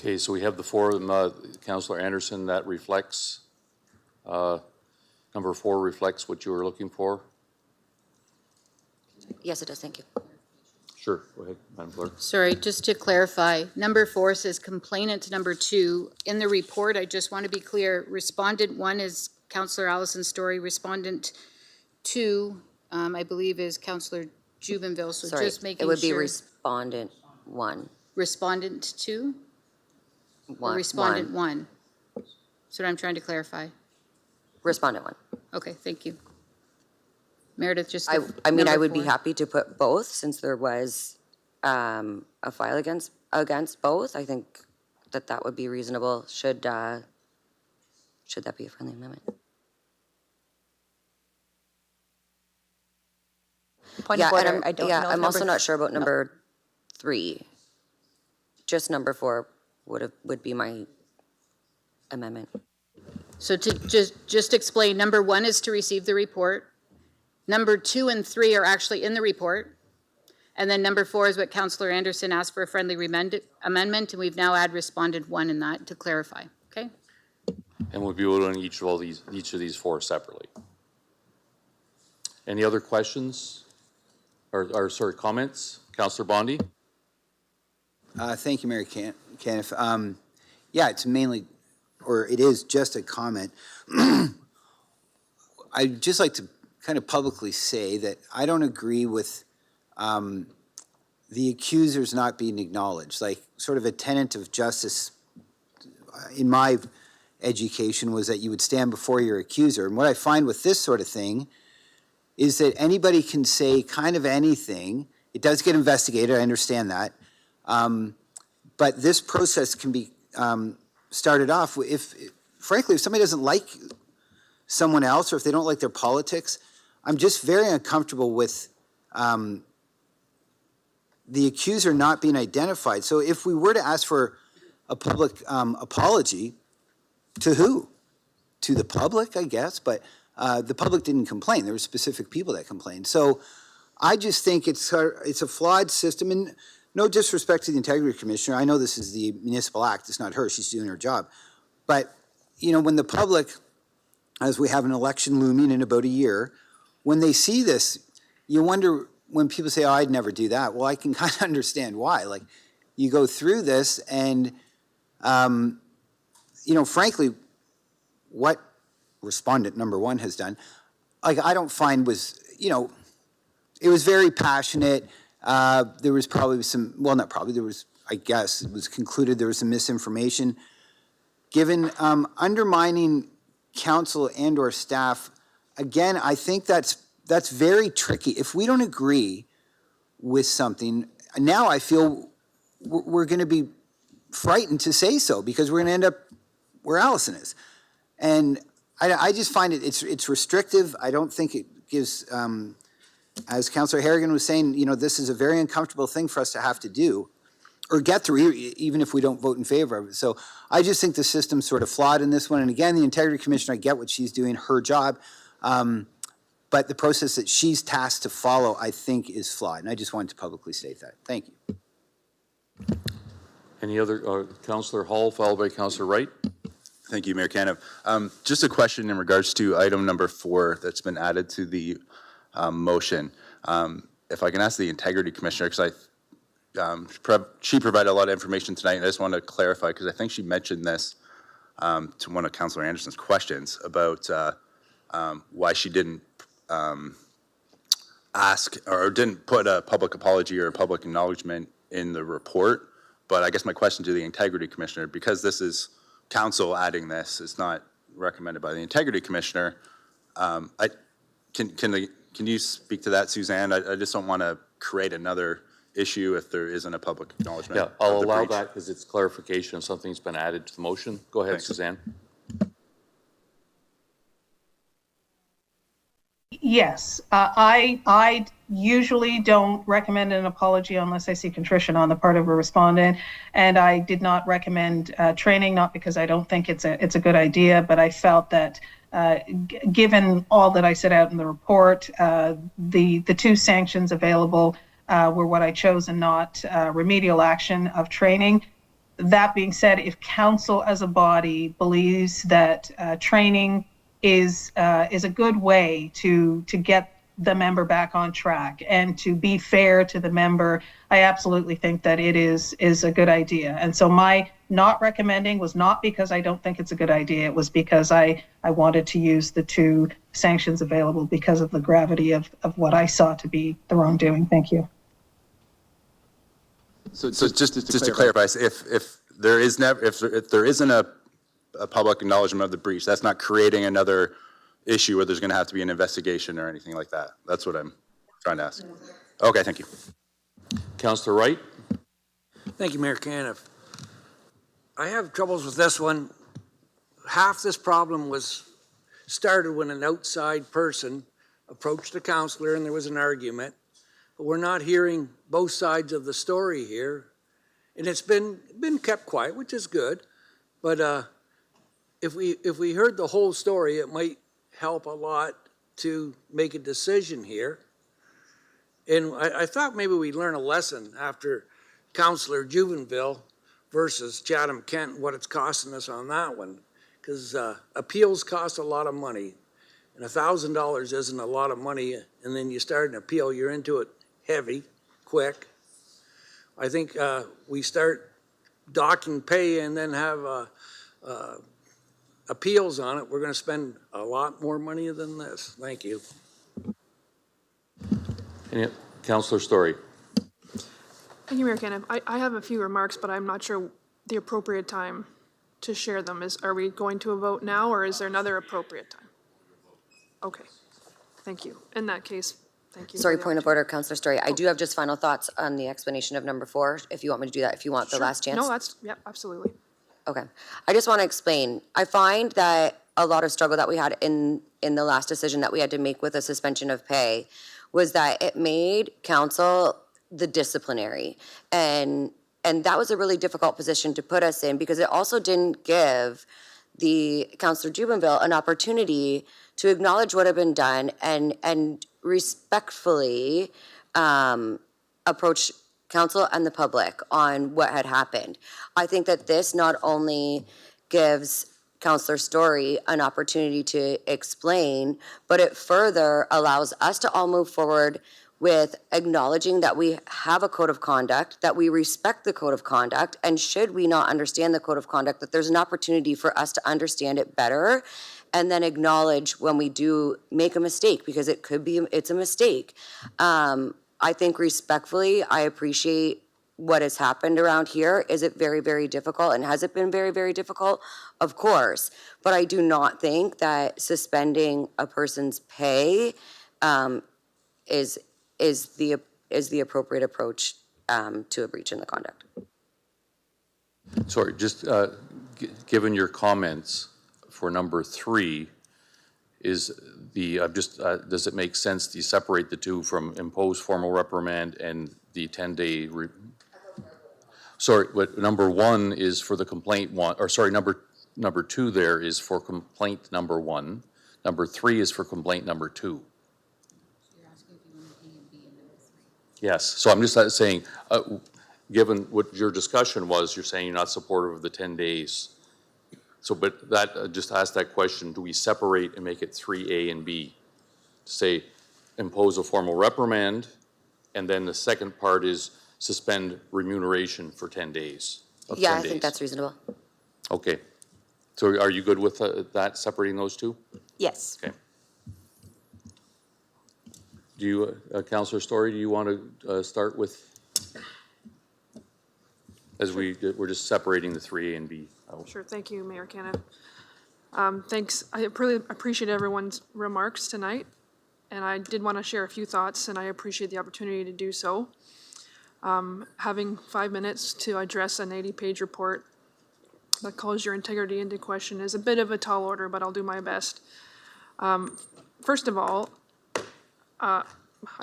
Okay, so we have the 4 of them. Councillor Anderson, that reflects, number 4 reflects what you were looking for? Yes, it does. Thank you. Sure, go ahead, Madam Clerk. Sorry, just to clarify, number 4 says complainant number 2. In the report, I just want to be clear, respondent 1 is Councillor Allison Story, respondent 2, I believe, is Councillor Jubenville, so Sorry, just making it would be sure. respondent 1. Respondent 2? Or respondent 1? That's what I'm trying to clarify. Respondent 1. Okay, thank you. Meredith, just. I mean, number I would be 4. happy to put both, since there was a file against both. I think that would be reasonable. Should that be a friendly amendment? Point of order, And I don't know. I'm also not sure about number 3. Just number 4 would be my amendment. So to just explain, number 1 is to receive the report. Number 2 and 3 are actually in the report. And then number 4 is what Councillor Anderson asked for, a friendly amendment, and we've now added respondent 1 in that to clarify, okay? And we'll be voting on each of these 4 separately. Any other questions or sorry, comments? Councillor Bondi? Thank you, Mayor Caniff. Yeah, it's mainly, or it is just a comment. I'd just like to kind of publicly say that I don't agree with the accusers not being acknowledged. Like, sort of a tenet of justice in my education was that you would stand before your accuser. And what I find with this sort of thing is that anybody can say kind of anything. It does get investigated, I understand that. But this process can be started off frankly, if somebody doesn't like someone else, or if they don't like their politics, I'm just very uncomfortable with the accuser not being identified. So if we were to ask for a public apology, to who? To the public, I guess, but the public didn't complain. There were specific people that complained. So I just think it's a flawed system, and no disrespect to the Integrity Commissioner. I know this is the Municipal Act. It's not her. She's doing her job. But, you know, when the public as we have an election looming in about a year, when they see this, you wonder when people say, oh, I'd never do that. Well, I can kind of understand why. Like, you go through this and, frankly, what respondent number one has done, like, I don't find was, it was very passionate. There was probably some, well, not probably, there was, I guess, it was concluded there was some misinformation given. Undermining council and or staff, again, I think that's very tricky. If we don't agree with something, now I feel we're going to be frightened to say so because we're going to end up where Allison is. And I just find it's restrictive. I don't think it gives, as Councillor Harrigan was saying, this is a very uncomfortable thing for us to have to do or get through, even if we don't vote in favor of it. So I just think the system's sort of flawed in this one. And again, the Integrity Commissioner, I get what she's doing, her job. But the process that she's tasked to follow, I think, is flawed. And I just wanted to publicly state that. Thank you. Any other, Councillor Hall, followed by Councillor Wright. Thank you, Mayor Caniff. Just a question in regards to item number 4 that's been added to the motion. If I can ask the Integrity Commissioner, because she provided a lot of information tonight, and I just want to clarify, because I think she mentioned this to one of Councillor Anderson's questions about why she didn't ask or didn't put a public apology or a public acknowledgement in the report. But I guess my question to the Integrity Commissioner, because this is council adding this, it's not recommended by the Integrity Commissioner. Can you speak to that, Suzanne? I just don't want to create another issue if there isn't a public acknowledgement. Yeah, I'll allow that because it's clarification of something's been added to the motion. Go ahead, Thanks. Suzanne. Yes, I usually don't recommend an apology unless I see contrition on the part of a respondent, and I did not recommend training, not because I don't think it's a good idea, but I felt that given all that I set out in the report, the 2 sanctions available were what I chose and not remedial action of training. That being said, if council as a body believes that training is a good way to get the member back on track and to be fair to the member, I absolutely think that it is a good idea. And so my not recommending was not because I don't think it's a good idea. It was because I wanted to use the 2 sanctions available because of the gravity of what I saw to be the wrongdoing. Thank you. So just to clarify, if there isn't a public acknowledgement of the breach, that's not creating another issue where there's going to have to be an investigation or anything like that. That's what I'm trying to ask. Okay, thank you. Councillor Wright. Thank you, Mayor Caniff. I have troubles with this one. Half this problem was started when an outside person approached a councillor and there was an argument. But we're not hearing both sides of the story here. And it's been kept quiet, which is good. But if we heard the whole story, it might help a lot to make a decision here. And I thought maybe we'd learn a lesson after Councillor Juvenville versus Chatham-Kent, what it's costing us on that one. Because appeals cost a lot of money. And $1,000 isn't a lot of money. And then you start an appeal, you're into it heavy, quick. I think we start docking pay and then have appeals on it, we're going to spend a lot more money than this. Thank you. Councillor Story. Thank you, Mayor Caniff. I have a few remarks, but I'm not sure the appropriate time to share them. Are we going to a vote now, or is there another appropriate time? Okay, thank you. In that case, thank you. Sorry, point of order, Councillor Story. I do have just final thoughts on the explanation of number 4, if you want me to do that, if you want the last chance. No, absolutely. Okay. I just want to explain. I find that a lot of struggle that we had in the last decision that we had to make with a suspension of pay was that it made council the disciplinary. And that was a really difficult position to put us in because it also didn't give the Councillor Jubenville an opportunity to acknowledge what had been done and respectfully approach council and the public on what had happened. I think that this not only gives Counselor Story an opportunity to explain, but it further allows us to all move forward with acknowledging that we have a code of conduct, that we respect the code of conduct, and should we not understand the code of conduct, that there's an opportunity for us to understand it better, and then acknowledge when we do make a mistake, because it's a mistake. I think respectfully, I appreciate what has happened around here. Is it very, very difficult? And has it been very, very difficult? Of course. But I do not think that suspending a person's pay is the appropriate approach to a breach in the conduct. Sorry, just given your comments for number 3, is the, does it make sense to separate the two from impose formal reprimand and the 10-day? Sorry, but number 1 is for the complaint one, or sorry, number 2 there is for complaint number 1. Number 3 is for complaint number 2. Yes, so I'm just saying, given what your discussion was, you're saying you're not supportive of the 10 days. So, but that, just ask that question, do we separate and make it 3A and B? Say, impose a formal reprimand, and then the second part is suspend remuneration for 10 days. Yeah, I think that's reasonable. Okay. So are you good with that, separating those two? Yes. Okay. Do you, Councillor Story, do you want to start with, as we're just separating the 3A and B? Sure, thank you, Mayor Caniff. Thanks, I really appreciate everyone's remarks tonight, and I did want to share a few thoughts, and I appreciate the opportunity to do so. Having 5 minutes to address an 80-page report that calls your integrity into question is a bit of a tall order, but I'll do my best. First of all, I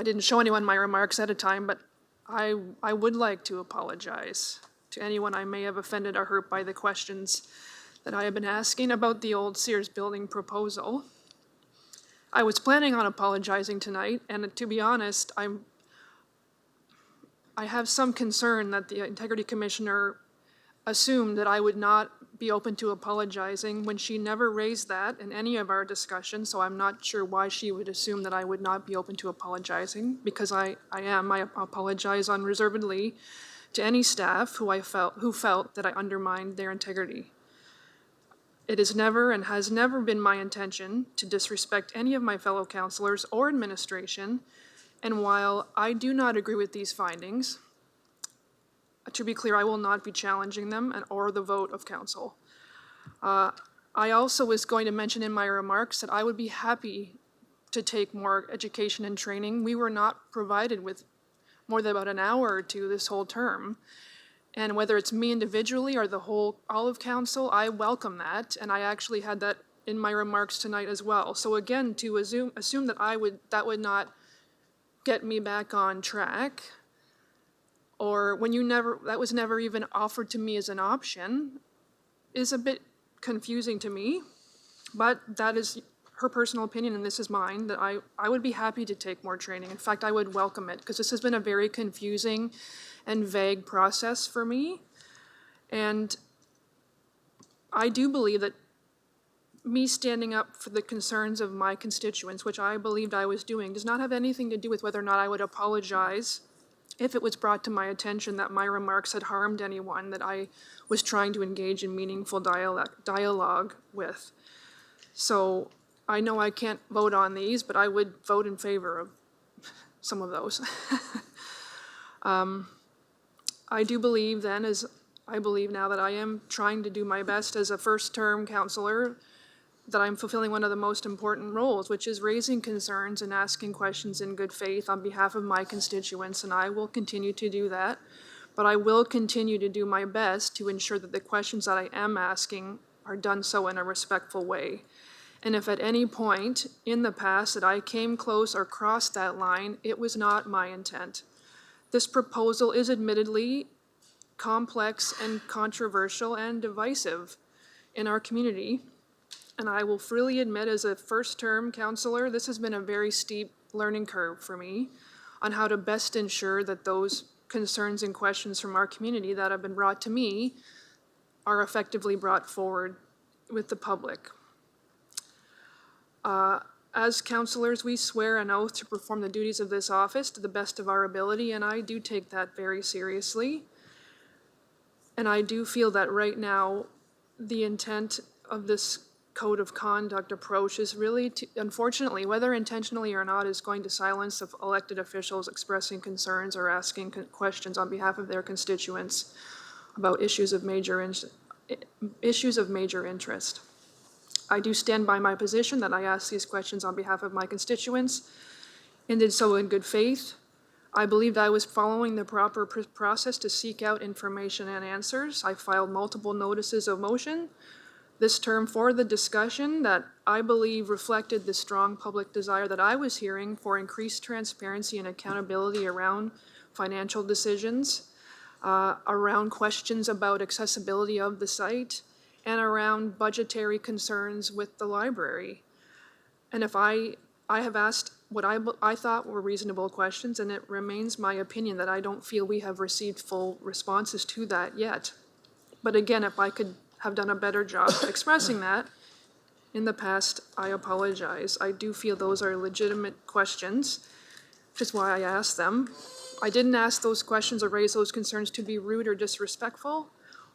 didn't show anyone my remarks at a time, but I would like to apologize to anyone I may have offended or hurt by the questions that I have been asking about the old Sears building proposal. I was planning on apologizing tonight, and to be honest, I have some concern that the Integrity Commissioner assumed that I would not be open to apologizing when she never raised that in any of our discussions, so I'm not sure why she would assume that I would not be open to apologizing, because I am. I apologize unreservedly to any staff who felt that I undermined their integrity. It is never and has never been my intention to disrespect any of my fellow councillors or administration, and while I do not agree with these findings, to be clear, I will not be challenging them or the vote of council. I also was going to mention in my remarks that I would be happy to take more education and training. We were not provided with more than about an hour or two this whole term. And whether it's me individually or all of council, I welcome that. And I actually had that in my remarks tonight as well. So again, to assume that that would not get me back on track, or when that was never even offered to me as an option, is a bit confusing to me. But that is her personal opinion, and this is mine, that I would be happy to take more training. In fact, I would welcome it, because this has been a very confusing and vague process for me. And I do believe that me standing up for the concerns of my constituents, which I believed I was doing, does not have anything to do with whether or not I would apologize if it was brought to my attention that my remarks had harmed anyone that I was trying to engage in meaningful dialogue with. So I know I can't vote on these, but I would vote in favor of some of those. I do believe then, as I believe now, that I am trying to do my best as a first-term councillor, that I'm fulfilling one of the most important roles, which is raising concerns and asking questions in good faith on behalf of my constituents, and I will continue to do that. But I will continue to do my best to ensure that the questions that I am asking are done so in a respectful way. And if at any point in the past that I came close or crossed that line, it was not my intent. This proposal is admittedly complex and controversial and divisive in our community. And I will freely admit, as a first-term councillor, this has been a very steep learning curve for me on how to best ensure that those concerns and questions from our community that have been brought to me are effectively brought forward with the public. As councillors, we swear an oath to perform the duties of this office to the best of our ability, and I do take that very seriously. And I do feel that right now, the intent of this code of conduct approach is really, unfortunately, whether intentionally or not, is going to silence of elected officials expressing concerns or asking questions on behalf of their constituents about issues of major interest. I do stand by my position that I asked these questions on behalf of my constituents and did so in good faith. I believed I was following the proper process to seek out information and answers. I filed multiple notices of motion this term for the discussion that I believe reflected the strong public desire that I was hearing for increased transparency and accountability around financial decisions, around questions about accessibility of the site, and around budgetary concerns with the library. And if I have asked what I thought were reasonable questions, and it remains my opinion that I don't feel we have received full responses to that yet. But again, if I could have done a better job expressing that in the past, I apologize. I do feel those are legitimate questions, which is why I asked them. I didn't ask those questions or raise those concerns to be rude or disrespectful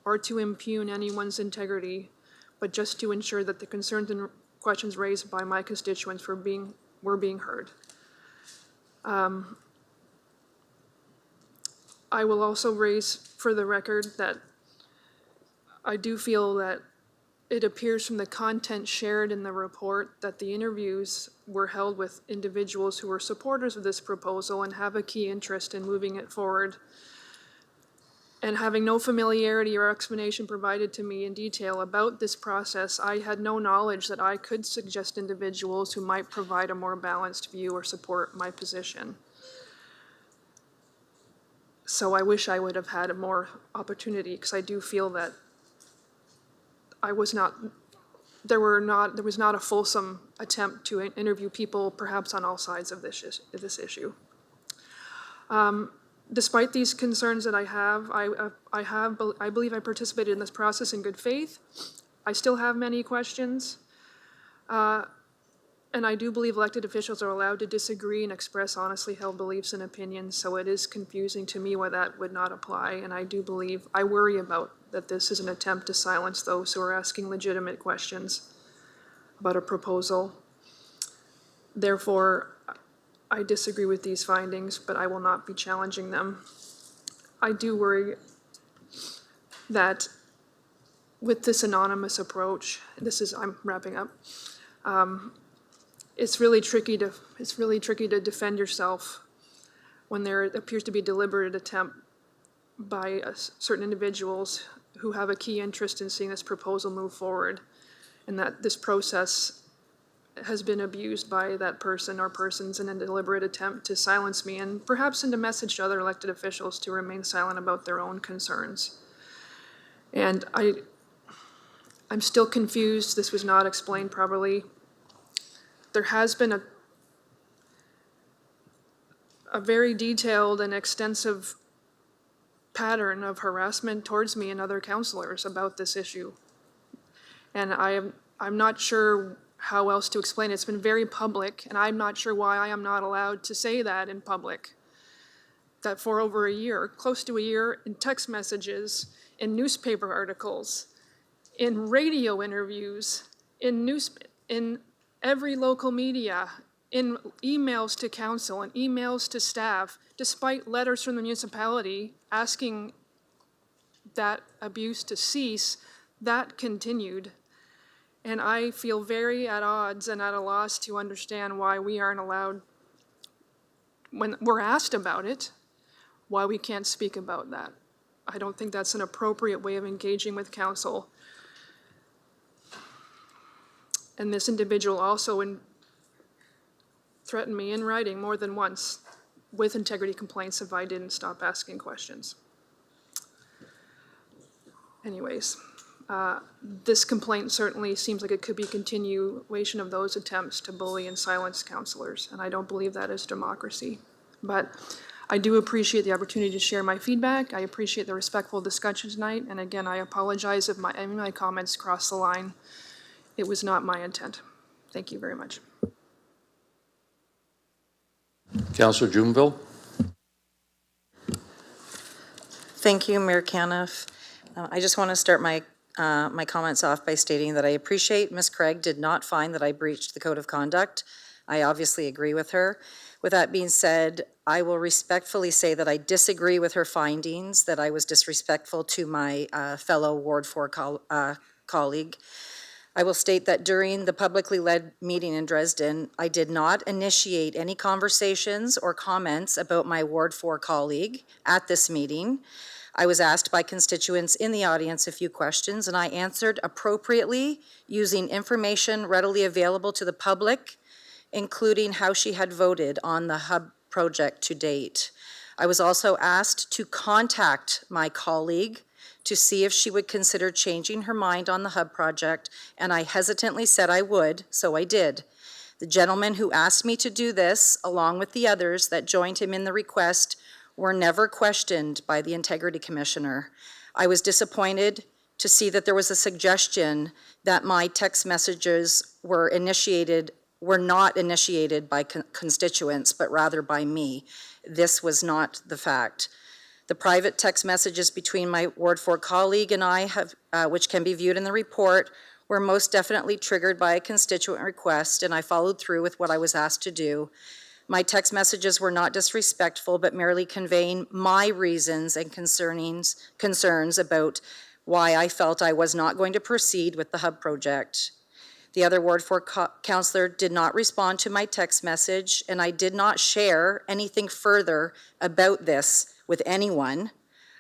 or to impugn anyone's integrity, but just to ensure that the concerns and questions raised by my constituents were being heard. I will also raise for the record that I do feel that it appears from the content shared in the report that the interviews were held with individuals who were supporters of this proposal and have a key interest in moving it forward. And having no familiarity or explanation provided to me in detail about this process, I had no knowledge that I could suggest individuals who might provide a more balanced view or support my position. So I wish I would have had a more opportunity, because I do feel that there was not a fulsome attempt to interview people perhaps on all sides of this issue. Despite these concerns that I have, I believe I participated in this process in good faith. I still have many questions. And I do believe elected officials are allowed to disagree and express honestly held beliefs and opinions, so it is confusing to me why that would not apply. And I worry about that this is an attempt to silence those who are asking legitimate questions about a proposal. Therefore, I disagree with these findings, but I will not be challenging them. I do worry that with this anonymous approach, I'm wrapping up, it's really tricky to defend yourself when there appears to be a deliberate attempt by certain individuals who have a key interest in seeing this proposal move forward, and that this process has been abused by that person or persons in a deliberate attempt to silence me and perhaps send a message to other elected officials to remain silent about their own concerns. And I'm still confused. This was not explained properly. There has been a very detailed and extensive pattern of harassment towards me and other councillors about this issue. And I'm not sure how else to explain it. It's been very public, and I'm not sure why I am not allowed to say that in public. That for over a year, close to a year, in text messages, in newspaper articles, in radio interviews, in every local media, in emails to council and emails to staff, despite letters from the municipality asking that abuse to cease, that continued. And I feel very at odds and at a loss to understand why we aren't allowed, when we're asked about it, why we can't speak about that. I don't think that's an appropriate way of engaging with council. And this individual also threatened me in writing more than once with integrity complaints if I didn't stop asking questions. Anyways, this complaint certainly seems like it could be a continuation of those attempts to bully and silence councillors, and I don't believe that is democracy. But I do appreciate the opportunity to share my feedback. I appreciate the respectful discussion tonight, and again, I apologize if any of my comments crossed the line. It was not my intent. Thank you very much. Councillor Juneville? Thank you, Mayor Caniff. I just want to start my comments off by stating that I appreciate Ms. Craig did not find that I breached the code of conduct. I obviously agree with her. With that being said, I will respectfully say that I disagree with her findings, that I was disrespectful to my fellow Ward 4 colleague. I will state that during the publicly led meeting in Dresden, I did not initiate any conversations or comments about my Ward 4 colleague at this meeting. I was asked by constituents in the audience a few questions, and I answered appropriately using information readily available to the public, including how she had voted on the hub project to date. I was also asked to contact my colleague to see if she would consider changing her mind on the hub project, and I hesitantly said I would, so I did. The gentleman who asked me to do this, along with the others that joined him in the request, were never questioned by the Integrity Commissioner. I was disappointed to see that there was a suggestion that my text messages were not initiated by constituents, but rather by me. This was not the fact. The private text messages between my Ward 4 colleague and I, which can be viewed in the report, were most definitely triggered by a constituent request, and I followed through with what I was asked to do. My text messages were not disrespectful, but merely conveying my reasons and concerns about why I felt I was not going to proceed with the hub project. The other Ward 4 councillor did not respond to my text message, and I did not share anything further about this with anyone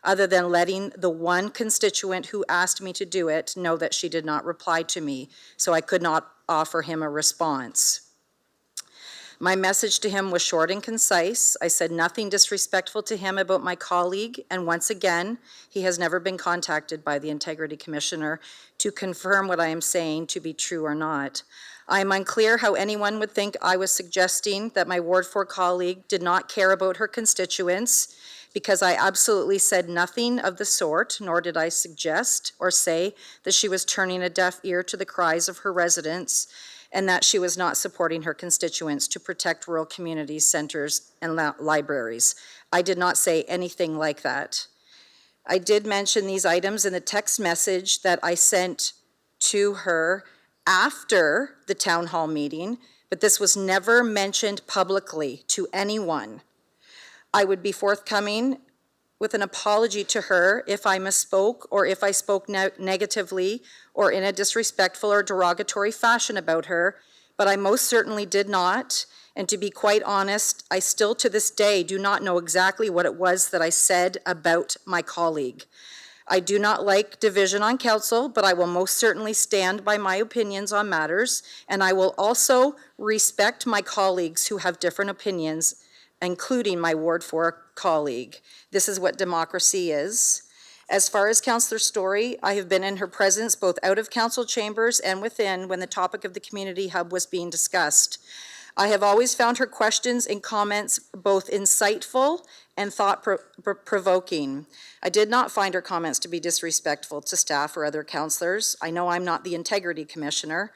other than letting the one constituent who asked me to do it know that she did not reply to me, so I could not offer him a response. My message to him was short and concise. I said nothing disrespectful to him about my colleague, and once again, he has never been contacted by the Integrity Commissioner to confirm what I am saying to be true or not. I am unclear how anyone would think I was suggesting that my Ward 4 colleague did not care about her constituents, because I absolutely said nothing of the sort, nor did I suggest or say that she was turning a deaf ear to the cries of her residents, and that she was not supporting her constituents to protect rural communities, centers, and libraries. I did not say anything like that. I did mention these items in the text message that I sent to her after the town hall meeting, but this was never mentioned publicly to anyone. I would be forthcoming with an apology to her if I misspoke or if I spoke negatively or in a disrespectful or derogatory fashion about her, but I most certainly did not. And to be quite honest, I still to this day do not know exactly what it was that I said about my colleague. I do not like division on council, but I will most certainly stand by my opinions on matters, and I will also respect my colleagues who have different opinions, including my Ward 4 colleague. This is what democracy is. As far as Councillor Story, I have been in her presence both out of council chambers and within when the topic of the community hub was being discussed. I have always found her questions and comments both insightful and thought-provoking. I did not find her comments to be disrespectful to staff or other councillors. I know I'm not the Integrity Commissioner.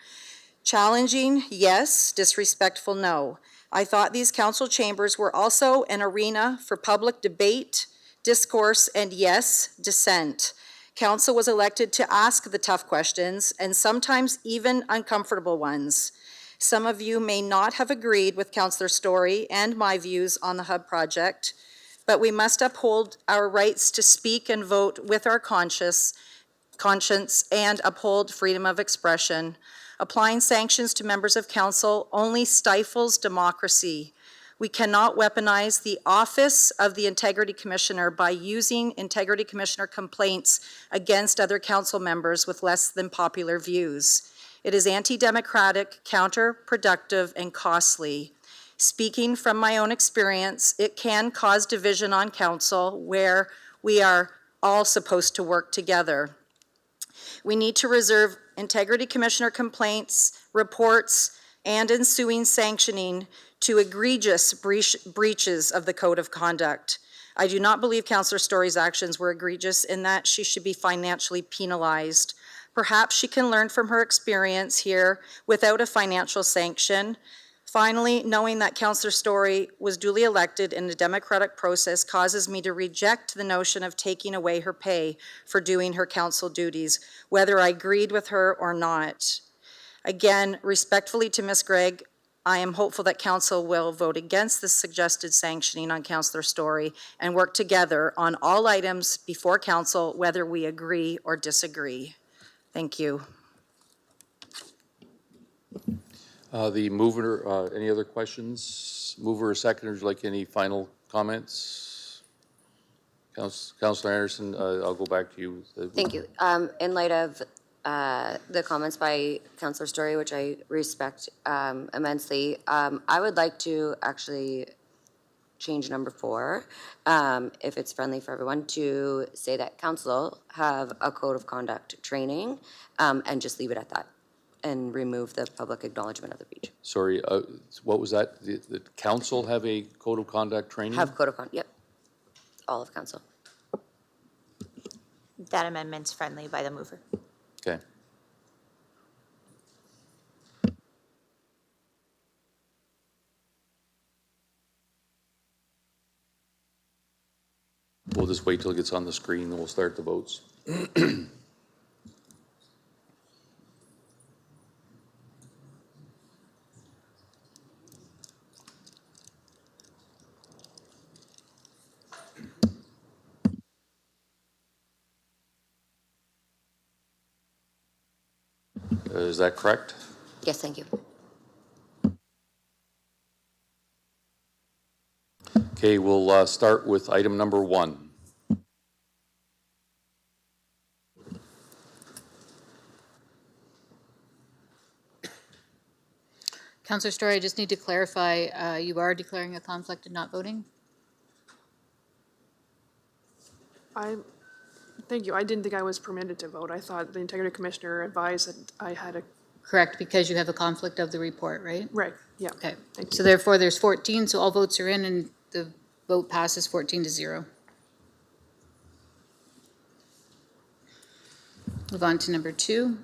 Challenging, yes. Disrespectful, no. I thought these council chambers were also an arena for public debate, discourse, and yes, dissent. Council was elected to ask the tough questions and sometimes even uncomfortable ones. Some of you may not have agreed with Councillor Story and my views on the hub project, but we must uphold our rights to speak and vote with our conscience and uphold freedom of expression. Applying sanctions to members of council only stifles democracy. We cannot weaponize the office of the Integrity Commissioner by using Integrity Commissioner complaints against other council members with less than popular views. It is anti-democratic, counterproductive, and costly. Speaking from my own experience, it can cause division on council where we are all supposed to work together. We need to reserve Integrity Commissioner complaints, reports, and ensuing sanctioning to egregious breaches of the code of conduct. I do not believe Councillor Story's actions were egregious in that she should be financially penalized. Perhaps she can learn from her experience here without a financial sanction. Finally, knowing that Councillor Story was duly elected in a democratic process causes me to reject the notion of taking away her pay for doing her council duties, whether I agreed with her or not. Again, respectfully to Ms. Gregg, I am hopeful that council will vote against the suggested sanctioning on Councillor Story and work together on all items before council, whether we agree or disagree. Thank you. The mover, any other questions? Mover or seconder, would you like any final comments? Councillor Anderson, I'll go back to you. Thank you. In light of the comments by Councillor Story, which I respect immensely, I would like to actually change number 4, if it's friendly for everyone, to say that council have a code of conduct training, and just leave it at that, and remove the public acknowledgement of the breach. Sorry, what was that? The council have a code of conduct training? Have code of conduct, yep. All of council. That amendment's friendly by the mover. Okay. We'll just wait till it gets on the screen, and we'll start the votes. Is that correct? Yes, thank you. Okay, we'll start with item number 1. Councillor Story, I just need to clarify, you are declaring a conflict and not voting? Thank you. I didn't think I was permitted to vote. I thought the Integrity Commissioner advised that I had a. Correct, because you have a conflict of the report, right? Right, yeah. Okay, Thank you. so therefore there's 14, so all votes are in and the vote passes 14-0. Move on to number 2.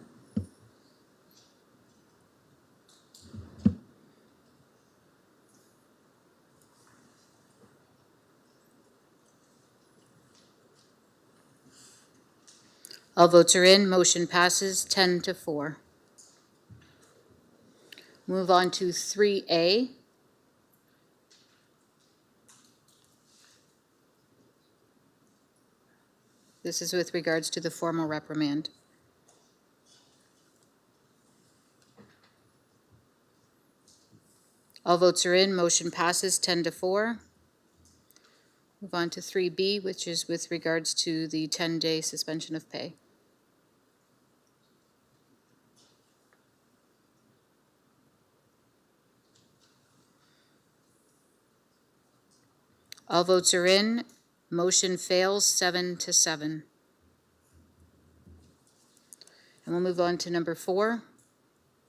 All votes are in, motion passes 10-4. Move on to 3A. This is with regards to the formal reprimand. All votes are in, motion passes 10-4. Move on to 3B, which is with regards to the 10-day suspension of pay. All votes are in, motion fails 7-7. And we'll move on to number 4,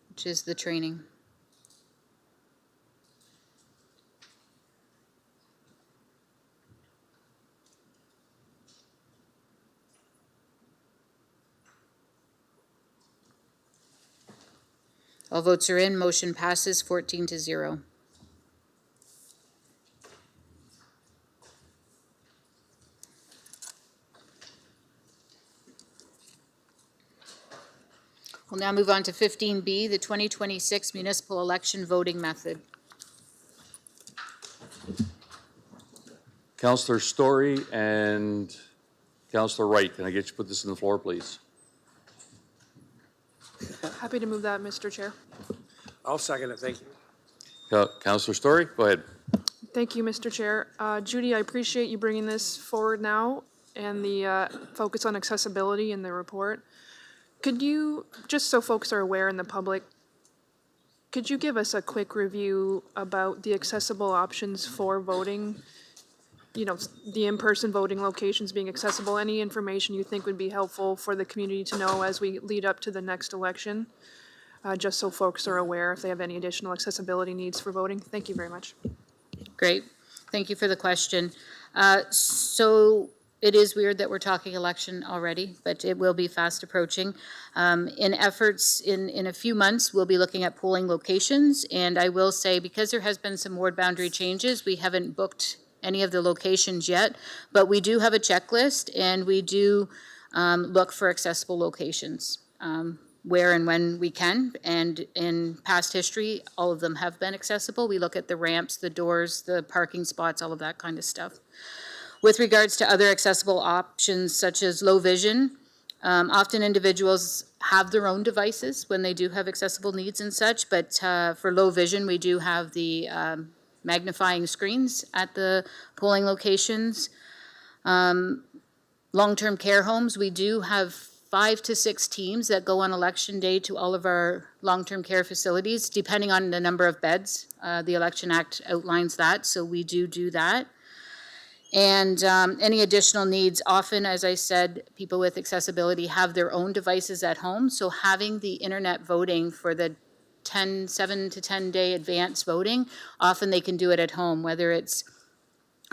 which is the training. All votes are in, motion passes 14-0. We'll now move on to 15B, the 2026 municipal election voting method. Councillor Story and Councillor Wright, can I get you to put this on the floor, please? Happy to move that, Mr. Chair. I'll second it, thank you. Councillor Story, go ahead. Thank you, Mr. Chair. Judy, I appreciate you bringing this forward now and the focus on accessibility in the report. Could you, just so folks are aware in the public, could you give us a quick review about the accessible options for voting? You know, the in-person voting locations being accessible, any information you think would be helpful for the community to know as we lead up to the next election? just so folks are aware if they have any additional accessibility needs for voting. Thank you very much. Great. Thank you for the question. So it is weird that we're talking election already, but it will be fast approaching. In efforts in a few months, we'll be looking at polling locations. And I will say, because there has been some ward boundary changes, we haven't booked any of the locations yet, but we do have a checklist and we do look for accessible locations where and when we can. And in past history, all of them have been accessible. We look at the ramps, the doors, the parking spots, all of that kind of stuff. With regards to other accessible options such as low vision, often individuals have their own devices when they do have accessible needs and such, but for low vision, we do have the magnifying screens at the polling locations. Long-term care homes, we do have 5 to 6 teams that go on election day to all of our long-term care facilities, depending on the number of beds. The Election Act outlines that, so we do that. And any additional needs, often, as I said, people with accessibility have their own devices at home, so having the internet voting for the 7 to 10 day advance voting, often they can do it at home, whether it's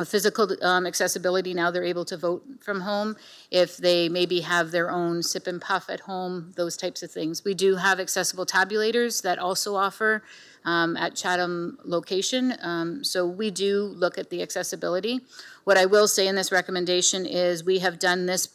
a physical accessibility, now they're able to vote from home. If they maybe have their own sip and puff at home, those types of things. We do have accessible tabulators that also offer at Chatham location. So we do look at the accessibility. What I will say in this recommendation is we have done this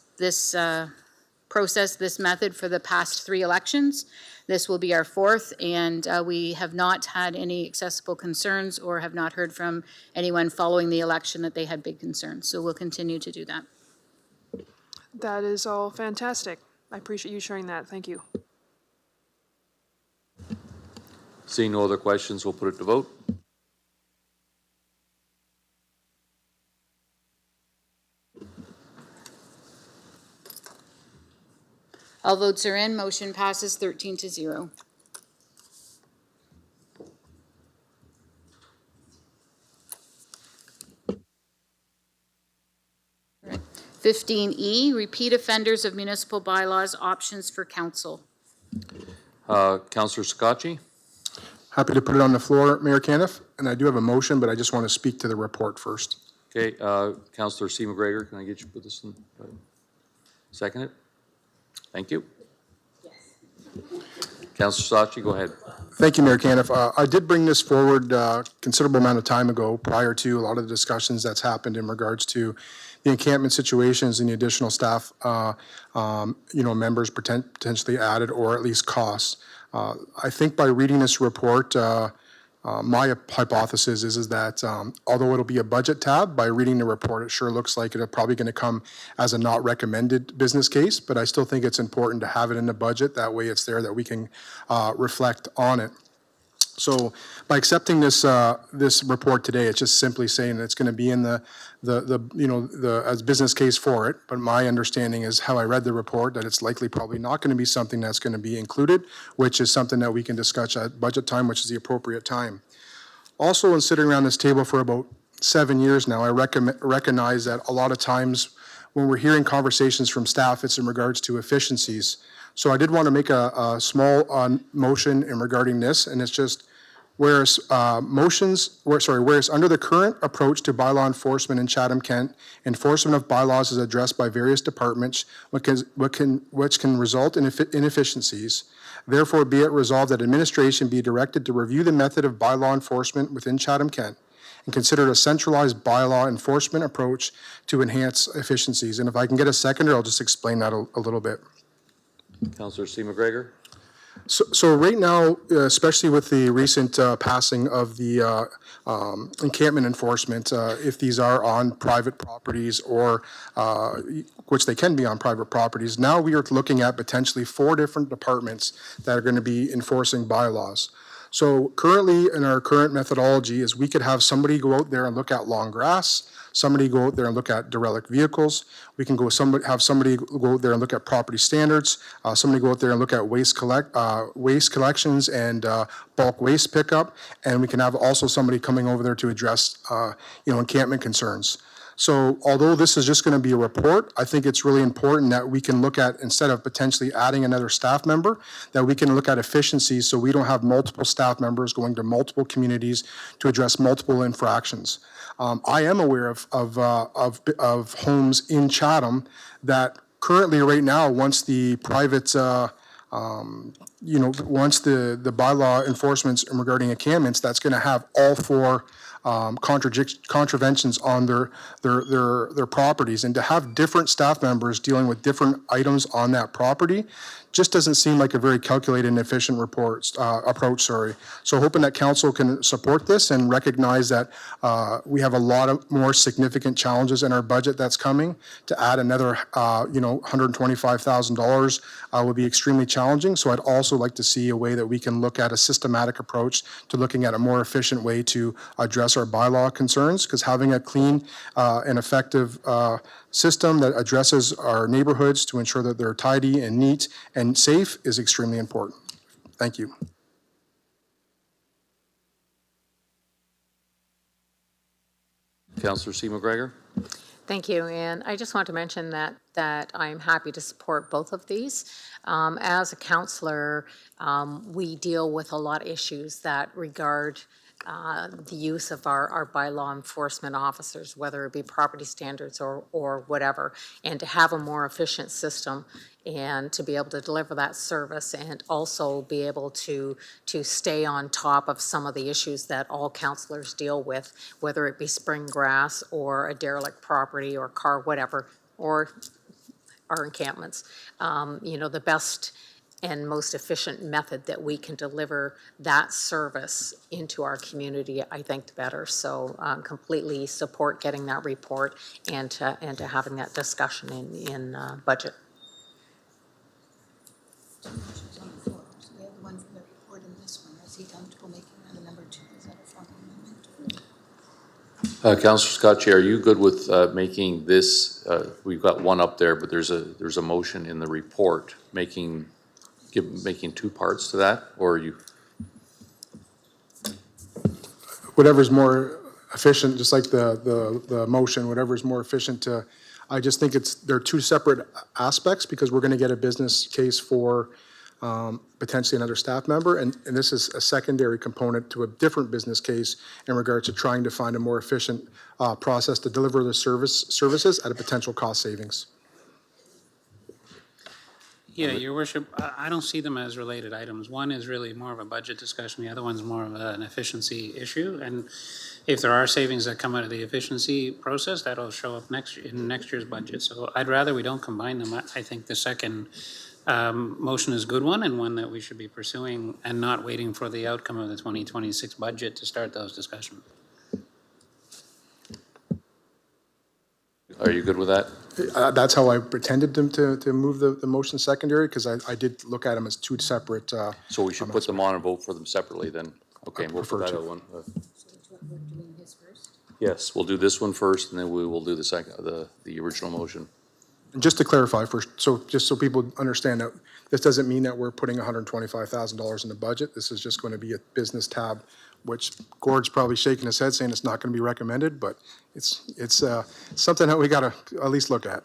process, this method for the past 3 elections. This will be our 4th, and we have not had any accessible concerns or have not heard from anyone following the election that they had big concerns. So we'll continue to do that. That is all fantastic. I appreciate you sharing that. Thank you. Seeing no other questions, we'll put it to vote. All votes are in. Motion passes 13-0. All right. 15E, repeat offenders of municipal bylaws, options for council. Councillor Scotchy? Happy to put it on the floor, Mayor Caniff, and I do have a motion, but I just want to speak to the report first. Okay, Councillor C. McGregor, can I get you to put this in? Second it? Thank you. Yes. Councillor Sachi, go ahead. Thank you, Mayor Caniff. I did bring this forward a considerable amount of time ago prior to a lot of the discussions that's happened in regards to the encampment situations and the additional staff, members potentially added or at least costs. I think by reading this report, my hypothesis is that although it'll be a budget tab, by reading the report, it sure looks like it's probably going to come as a not recommended business case, but I still think it's important to have it in the budget. That way it's there that we can reflect on it. So by accepting this this report today, it's just simply saying that it's going to be in the as business case for it. But my understanding is how I read the report that it's likely probably not going to be something that's going to be included, which is something that we can discuss at budget time, which is the appropriate time. Also, in sitting around this table for about 7 years now, I recognize that a lot of times when we're hearing conversations from staff, it's in regards to efficiencies. So I did want to make a small motion in regarding this, and it's just whereas whereas under the current approach to bylaw enforcement in Chatham-Kent, enforcement of bylaws is addressed by various departments, which can result in inefficiencies. Therefore, be it resolved that administration be directed to review the method of bylaw enforcement within Chatham-Kent and consider a centralized bylaw enforcement approach to enhance efficiencies. And if I can get a seconder, I'll just explain that a little bit. Councillor C. McGregor? So right now, especially with the recent passing of the encampment enforcement, if these are on private properties or which they can be on private properties, now we are looking at potentially 4 different departments that are going to be enforcing bylaws. So currently in our current methodology is we could have somebody go out there and look at long grass, somebody go out there and look at derelict vehicles. We can have somebody go out there and look at property standards. Somebody go out there and look at waste collections and bulk waste pickup. And we can have also somebody coming over there to address, encampment concerns. So although this is just going to be a report, I think it's really important that we can look at, instead of potentially adding another staff member, that we can look at efficiencies so we don't have multiple staff members going to multiple communities to address multiple infractions. I am aware of homes in Chatham that currently right now, once the private once the bylaw enforcements regarding encampments, that's going to have all four contraventions on their properties. And to have different staff members dealing with different items on that property just doesn't seem like a very calculated and efficient approach. So hoping that council can support this and recognize that we have a lot of more significant challenges in our budget that's coming. To add another, $125,000 would be extremely challenging. So I'd also like to see a way that we can look at a systematic approach to looking at a more efficient way to address our bylaw concerns, because having a clean and effective system that addresses our neighborhoods to ensure that they're tidy and neat and safe is extremely important. Thank you. Councillor C. McGregor? Thank you, and I just want to mention that I'm happy to support both of these. As a councillor, we deal with a lot of issues that regard the use of our bylaw enforcement officers, whether it be property standards or whatever, and to have a more efficient system and to be able to deliver that service and also be able to stay on top of some of the issues that all councillors deal with, whether it be spring grass or a derelict property or car, whatever, or our encampments. The best and most efficient method that we can deliver that service into our community, I think the better. So completely support getting that report and to having that discussion in budget. Motions on the floor. So we have the one from the report and this one. Is he comfortable making that a number two? Is that a friendly amendment? Councillor Scotchy, are you good with making this, we've got one up there, but there's a motion in the report making two parts to that, or are you? Whatever's more efficient, just like the motion, whatever's more efficient to, I just think they're two separate aspects, because we're going to get a business case for potentially another staff member, and this is a secondary component to a different business case in regards to trying to find a more efficient process to deliver the services at a potential cost savings. Yeah, Your Worship, I don't see them as related items. One is really more of a budget discussion. The other one's more of an efficiency issue. And if there are savings that come out of the efficiency process, that'll show up in next year's budget. So I'd rather we don't combine them. I think the second motion is a good one, and one that we should be pursuing and not waiting for the outcome of the 2026 budget to start those discussions. Are you good with that? That's how I pretended them to move the motion secondary, because I did look at them as two separate. So we should put them on and vote for them separately then? Okay, we'll put that to. other one. So we're doing his first? Yes, we'll do this one first, and then we will do the second, the original motion. And just to clarify first, just so people understand that this doesn't mean that we're putting $125,000 in the budget. This is just going to be a business tab, which Gord's probably shaking his head saying it's not going to be recommended, but it's something that we got to at least look at.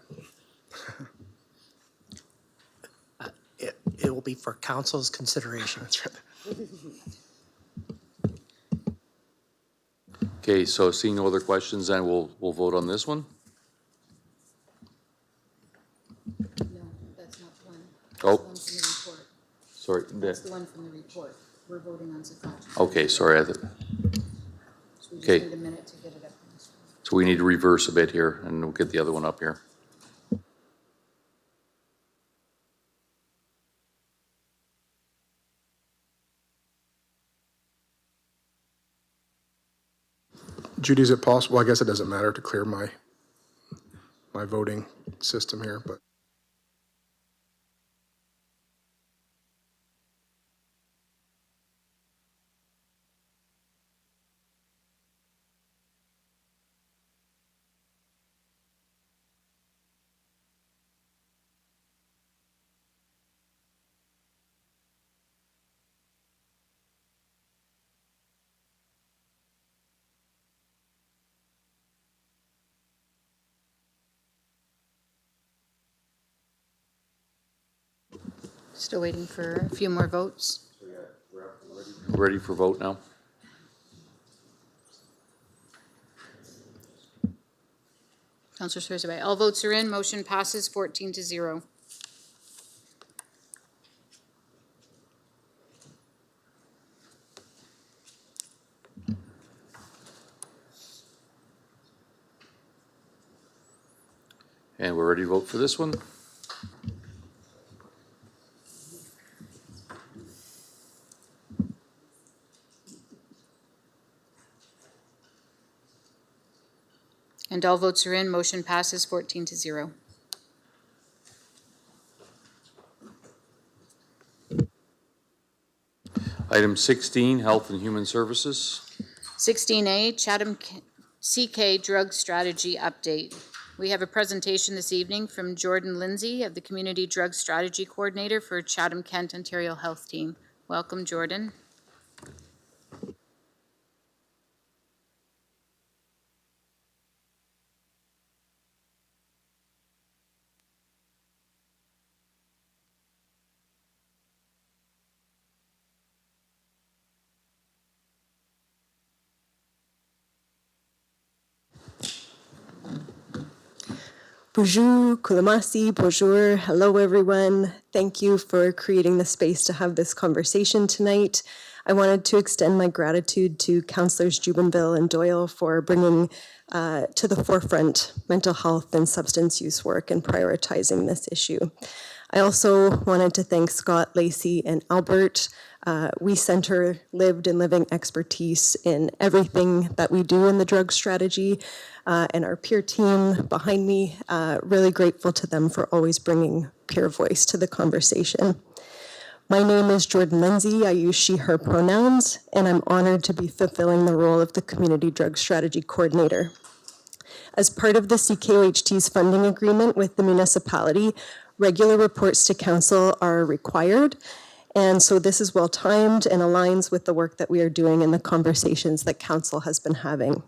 It will be for council's consideration. That's right. Okay, so seeing no other questions, then we'll vote on this one. No, that's not the one. Oh. That's the one from the report. Sorry. That's the one from the report. We're voting on Sakatche's. Okay, sorry. So we just Okay. need a minute to get it up. on the screen. So we need to reverse a bit here, and we'll get the other one up here. Judy, is it possible? I guess it doesn't matter to clear my voting system here, but. Still waiting for a few more votes. Ready for vote now? Councillor Swirzebay. All votes are in. Motion passes 14-0. And we're ready to vote for this one? And all votes are in. Motion passes 14-0. Item 16, Health and Human Services. 16A, Chatham CK Drug Strategy Update. We have a presentation this evening from Jordan Lindsay of the Community Drug Strategy Coordinator for Chatham-Kent Ontario Health Team. Welcome, Jordan. Bonjour, Kulamasi, bonjour, hello everyone. Thank you for creating the space to have this conversation tonight. I wanted to extend my gratitude to Councillors Jubenville and Doyle for bringing to the forefront mental health and substance use work and prioritizing this issue. I also wanted to thank Scott, Lacey, and Albert. We center lived and living expertise in everything that we do in the drug strategy, and our peer team behind me, really grateful to them for always bringing peer voice to the conversation. My name is Jordan Lindsay. I use she, her pronouns, and I'm honored to be fulfilling the role of the Community Drug Strategy Coordinator. As part of the CKOHT's funding agreement with the municipality, regular reports to council are required, and so this is well-timed and aligns with the work that we are doing and the conversations that council has been having.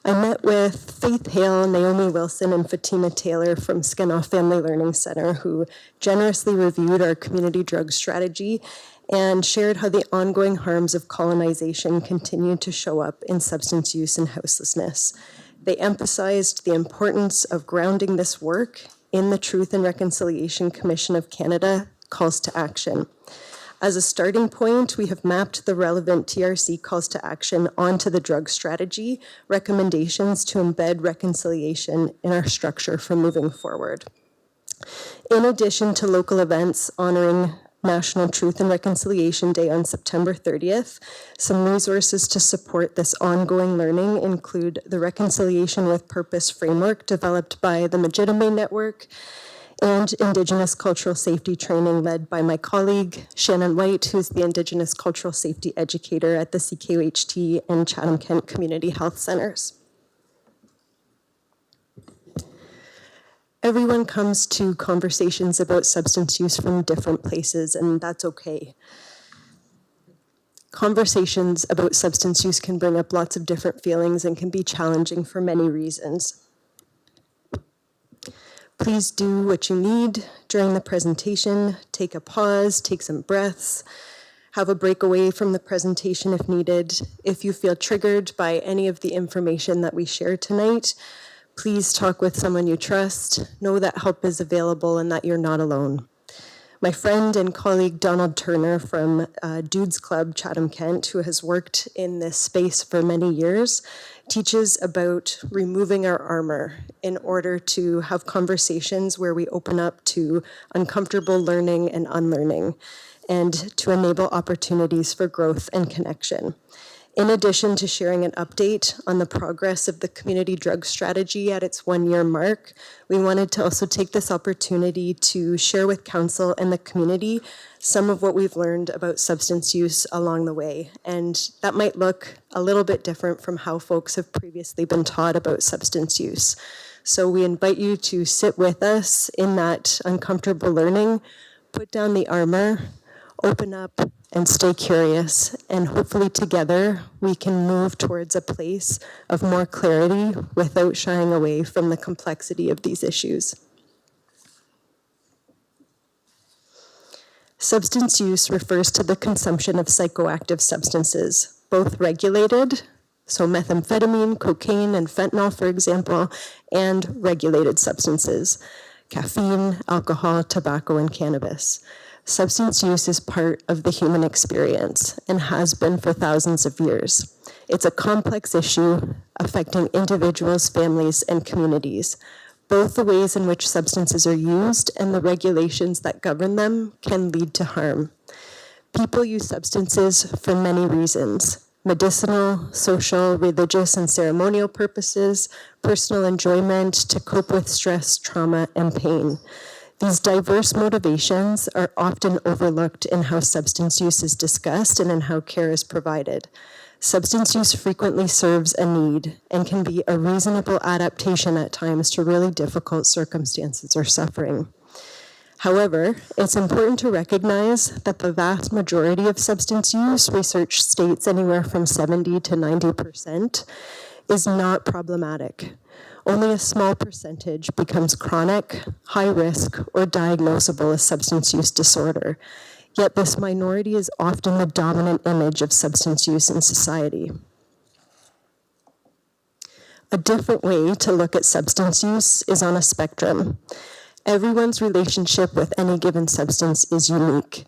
I met with Faith Hale, Naomi Wilson, and Fatima Taylor from Skinoff Family Learning Center, who generously reviewed our community drug strategy and shared how the ongoing harms of colonization continue to show up in substance use and houselessness. They emphasized the importance of grounding this work in the Truth and Reconciliation Commission of Canada calls to action. As a starting point, we have mapped the relevant TRC calls to action onto the drug strategy recommendations to embed reconciliation in our structure for moving forward. In addition to local events honoring National Truth and Reconciliation Day on September 30th, some resources to support this ongoing learning include the Reconciliation with Purpose framework developed by the Majidame Network and Indigenous cultural safety training led by my colleague, Shannon White, who's the Indigenous cultural safety educator at the CKOHT and Chatham-Kent Community Health Centers. Everyone comes to conversations about substance use from different places, and that's okay. Conversations about substance use can bring up lots of different feelings and can be challenging for many reasons. Please do what you need during the presentation. Take a pause, take some breaths, have a break away from the presentation if needed. If you feel triggered by any of the information that we share tonight, please talk with someone you trust. Know that help is available and that you're not alone. My friend and colleague Donald Turner from Dudes Club Chatham-Kent, who has worked in this space for many years, teaches about removing our armor in order to have conversations where we open up to uncomfortable learning and unlearning and to enable opportunities for growth and connection. In addition to sharing an update on the progress of the community drug strategy at its 1-year mark, we wanted to also take this opportunity to share with council and the community some of what we've learned about substance use along the way. And that might look a little bit different from how folks have previously been taught about substance use. So we invite you to sit with us in that uncomfortable learning, put down the armor, open up, and stay curious, and hopefully together we can move towards a place of more clarity without shying away from the complexity of these issues. Substance use refers to the consumption of psychoactive substances, both regulated, so methamphetamine, cocaine, and fentanyl, for example, and regulated substances, caffeine, alcohol, tobacco, and cannabis. Substance use is part of the human experience and has been for thousands of years. It's a complex issue affecting individuals, families, and communities. Both the ways in which substances are used and the regulations that govern them can lead to harm. People use substances for many reasons: medicinal, social, religious, and ceremonial purposes, personal enjoyment, to cope with stress, trauma, and pain. These diverse motivations are often overlooked in how substance use is discussed and in how care is provided. Substance use frequently serves a need and can be a reasonable adaptation at times to really difficult circumstances or suffering. However, it's important to recognize that the vast majority of substance use, research states anywhere from 70 to 90%, is not problematic. Only a small percentage becomes chronic, high risk, or diagnosable as substance use disorder. Yet this minority is often the dominant image of substance use in society. A different way to look at substance use is on a spectrum. Everyone's relationship with any given substance is unique.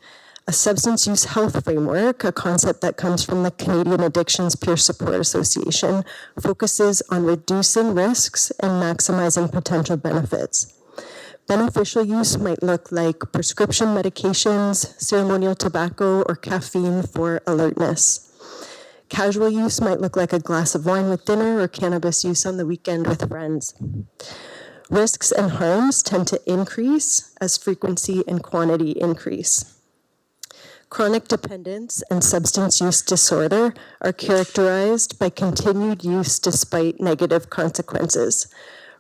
A substance use health framework, a concept that comes from the Canadian Addictions Peer Support Association, focuses on reducing risks and maximizing potential benefits. Beneficial use might look like prescription medications, ceremonial tobacco, or caffeine for alertness. Casual use might look like a glass of wine with dinner or cannabis use on the weekend with friends. Risks and harms tend to increase as frequency and quantity increase. Chronic dependence and substance use disorder are characterized by continued use despite negative consequences.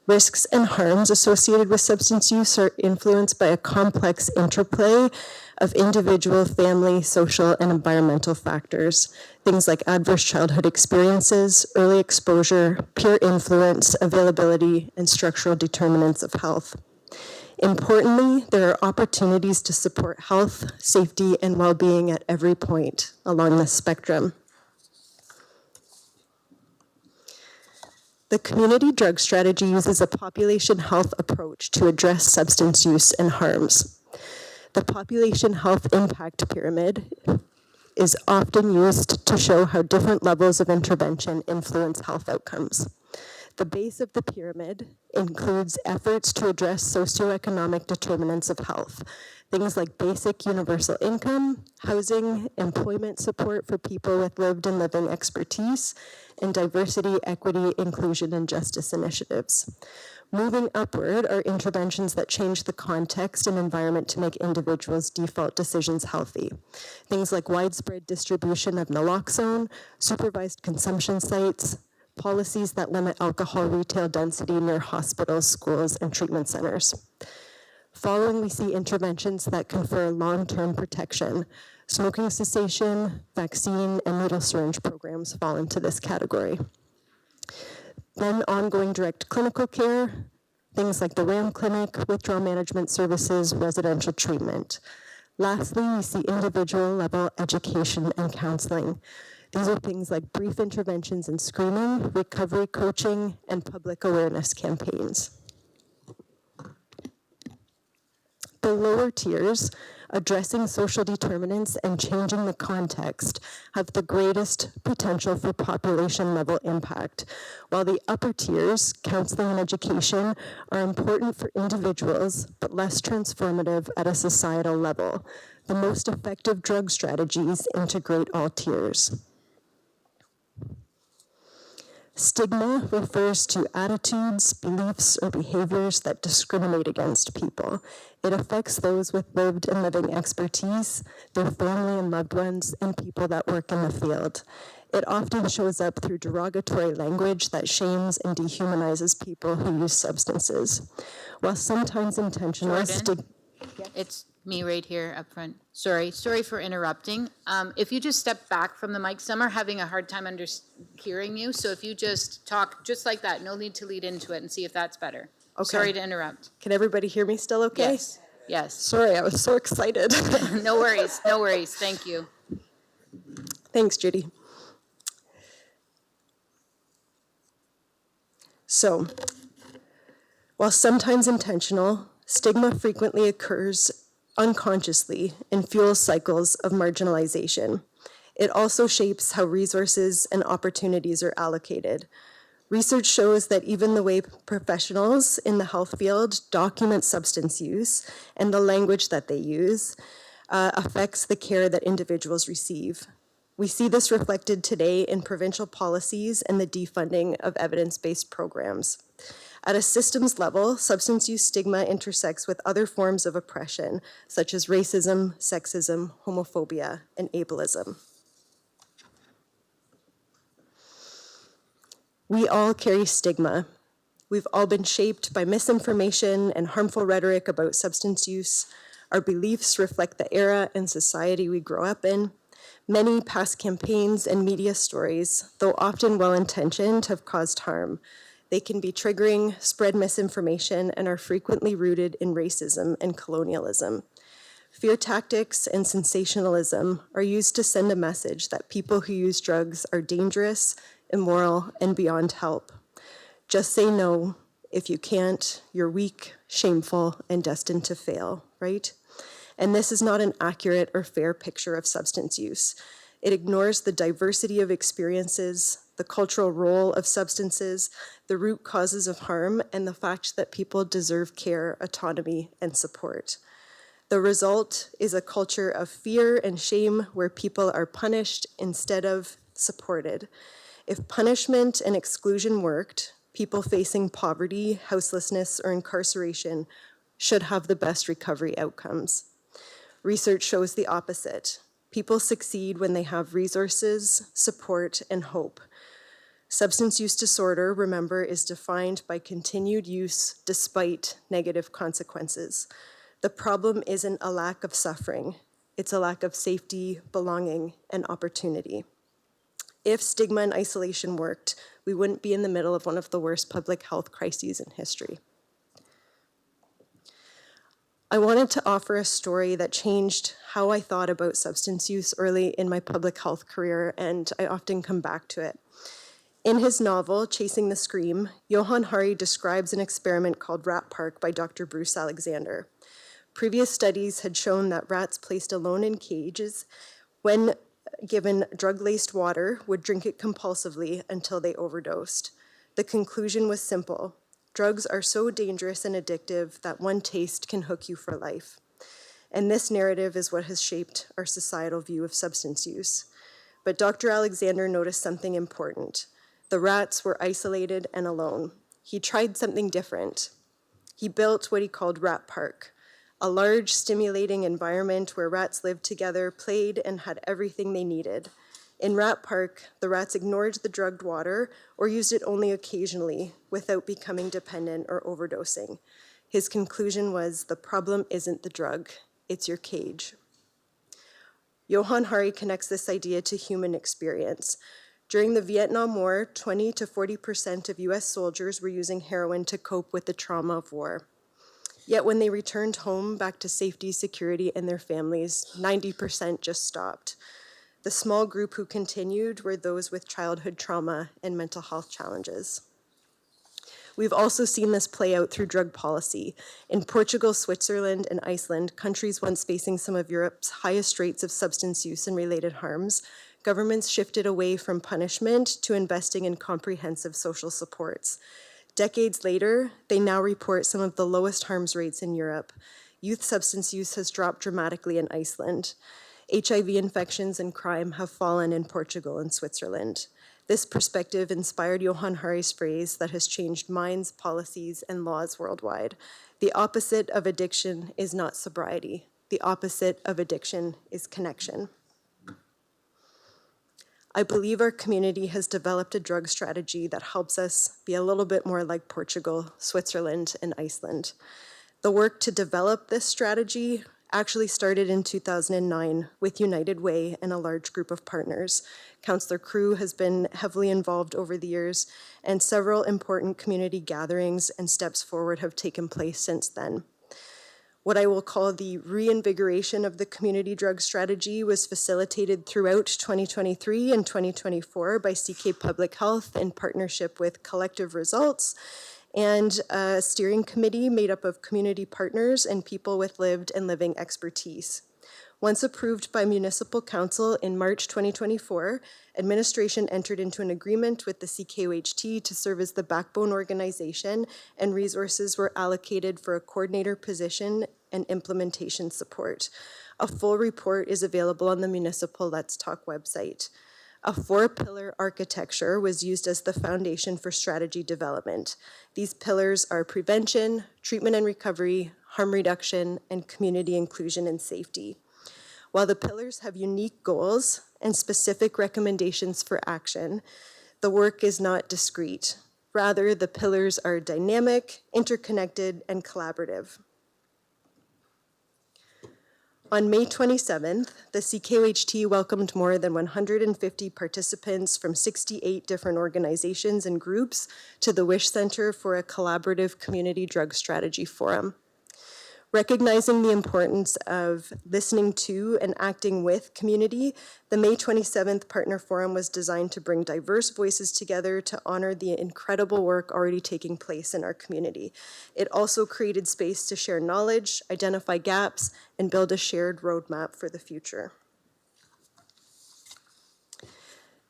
Risks and harms associated with substance use are influenced by a complex interplay of individual, family, social, and environmental factors. Things like adverse childhood experiences, early exposure, peer influence, availability, and structural determinants of health. Importantly, there are opportunities to support health, safety, and well-being at every point along the spectrum. The community drug strategy uses a population health approach to address substance use and harms. The population health impact pyramid is often used to show how different levels of intervention influence health outcomes. The base of the pyramid includes efforts to address socioeconomic determinants of health, things like basic universal income, housing, employment support for people with lived and living expertise, and diversity, equity, inclusion, and justice initiatives. Moving upward are interventions that change the context and environment to make individuals' default decisions healthy. Things like widespread distribution of naloxone, supervised consumption sites, policies that limit alcohol retail density near hospitals, schools, and treatment centers. Following, we see interventions that confer long-term protection. Smoking cessation, vaccine, and needle syringe programs fall into this category. Then ongoing direct clinical care, things like the RAM clinic, withdrawal management services, residential treatment. Lastly, we see individual level education and counseling. These are things like brief interventions in screening, recovery coaching, and public awareness campaigns. The lower tiers, addressing social determinants and changing the context, have the greatest potential for population-level impact, while the upper tiers, counseling and education, are important for individuals, but less transformative at a societal level. The most effective drug strategies integrate all tiers. Stigma refers to attitudes, beliefs, or behaviors that discriminate against people. It affects those with lived and living expertise, their family and loved ones, and people that work in the field. It often shows up through derogatory language that shames and dehumanizes people who use substances. While sometimes intentional, It's me right here up front. Sorry for interrupting. If you just step back from the mic, some are having a hard time hearing you, so if you just talk just like that, no need to lead into it, and see if that's better. Okay. Sorry to interrupt. Can everybody hear me still okay? Yes. Yes. Sorry, I was so excited. No worries, no worries. Thank you. Thanks, Judy. So, while sometimes intentional, stigma frequently occurs unconsciously and fuels cycles of marginalization. It also shapes how resources and opportunities are allocated. Research shows that even the way professionals in the health field document substance use and the language that they use affects the care that individuals receive. We see this reflected today in provincial policies and the defunding of evidence-based programs. At a systems level, substance use stigma intersects with other forms of oppression, such as racism, sexism, homophobia, and ableism. We all carry stigma. We've all been shaped by misinformation and harmful rhetoric about substance use. Our beliefs reflect the era and society we grow up in. Many past campaigns and media stories, though often well-intentioned, have caused harm. They can be triggering, spread misinformation, and are frequently rooted in racism and colonialism. Fear tactics and sensationalism are used to send a message that people who use drugs are dangerous, immoral, and beyond help. Just say no. If you can't, you're weak, shameful, and destined to fail, right? And this is not an accurate or fair picture of substance use. It ignores the diversity of experiences, the cultural role of substances, the root causes of harm, and the fact that people deserve care, autonomy, and support. The result is a culture of fear and shame where people are punished instead of supported. If punishment and exclusion worked, people facing poverty, houselessness, or incarceration should have the best recovery outcomes. Research shows the opposite. People succeed when they have resources, support, and hope. Substance use disorder, remember, is defined by continued use despite negative consequences. The problem isn't a lack of suffering. It's a lack of safety, belonging, and opportunity. If stigma and isolation worked, we wouldn't be in the middle of one of the worst public health crises in history. I wanted to offer a story that changed how I thought about substance use early in my public health career, and I often come back to it. In his novel, Chasing the Scream, Johann Hari describes an experiment called Rat Park by Dr. Bruce Alexander. Previous studies had shown that rats placed alone in cages, when given drug-laced water, would drink it compulsively until they overdosed. The conclusion was simple. Drugs are so dangerous and addictive that one taste can hook you for life. And this narrative is what has shaped our societal view of substance use. But Dr. Alexander noticed something important. The rats were isolated and alone. He tried something different. He built what he called Rat Park, a large, stimulating environment where rats lived together, played, and had everything they needed. In Rat Park, the rats ignored the drugged water or used it only occasionally without becoming dependent or overdosing. His conclusion was, the problem isn't the drug, it's your cage. Johann Hari connects this idea to human experience. During the Vietnam War, 20 to 40% of US soldiers were using heroin to cope with the trauma of war. Yet when they returned home back to safety, security, and their families, 90% just stopped. The small group who continued were those with childhood trauma and mental health challenges. We've also seen this play out through drug policy. In Portugal, Switzerland, and Iceland, countries once facing some of Europe's highest rates of substance use and related harms, governments shifted away from punishment to investing in comprehensive social supports. Decades later, they now report some of the lowest harms rates in Europe. Youth substance use has dropped dramatically in Iceland. HIV infections and crime have fallen in Portugal and Switzerland. This perspective inspired Johann Hari's phrase that has changed minds, policies, and laws worldwide. The opposite of addiction is not sobriety. The opposite of addiction is connection. I believe our community has developed a drug strategy that helps us be a little bit more like Portugal, Switzerland, and Iceland. The work to develop this strategy actually started in 2009 with United Way and a large group of partners. Councillor Crew has been heavily involved over the years, and several important community gatherings and steps forward have taken place since then. What I will call the reinvigoration of the community drug strategy was facilitated throughout 2023 and 2024 by CK Public Health in partnership with Collective Results and a steering committee made up of community partners and people with lived and living expertise. Once approved by Municipal Council in March 2024, administration entered into an agreement with the CKOHT to serve as the backbone organization, and resources were allocated for a coordinator position and implementation support. A full report is available on the Municipal Let's Talk website. A 4-pillar architecture was used as the foundation for strategy development. These pillars are prevention, treatment and recovery, harm reduction, and community inclusion and safety. While the pillars have unique goals and specific recommendations for action, the work is not discrete. Rather, the pillars are dynamic, interconnected, and collaborative. On May 27th, the CKOHT welcomed more than 150 participants from 68 different organizations and groups to the Wish Center for a collaborative community drug strategy forum. Recognizing the importance of listening to and acting with community, the May 27th Partner Forum was designed to bring diverse voices together to honor the incredible work already taking place in our community. It also created space to share knowledge, identify gaps, and build a shared roadmap for the future.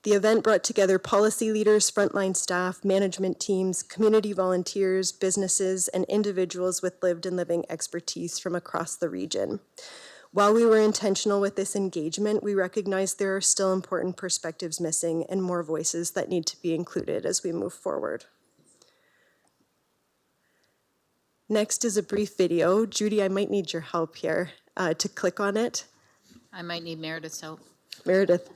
The event brought together policy leaders, frontline staff, management teams, community volunteers, businesses, and individuals with lived and living expertise from across the region. While we were intentional with this engagement, we recognize there are still important perspectives missing and more voices that need to be included as we move forward. Next is a brief video. Judy, I might need your help here to click on it. I might need Meredith's help. Meredith.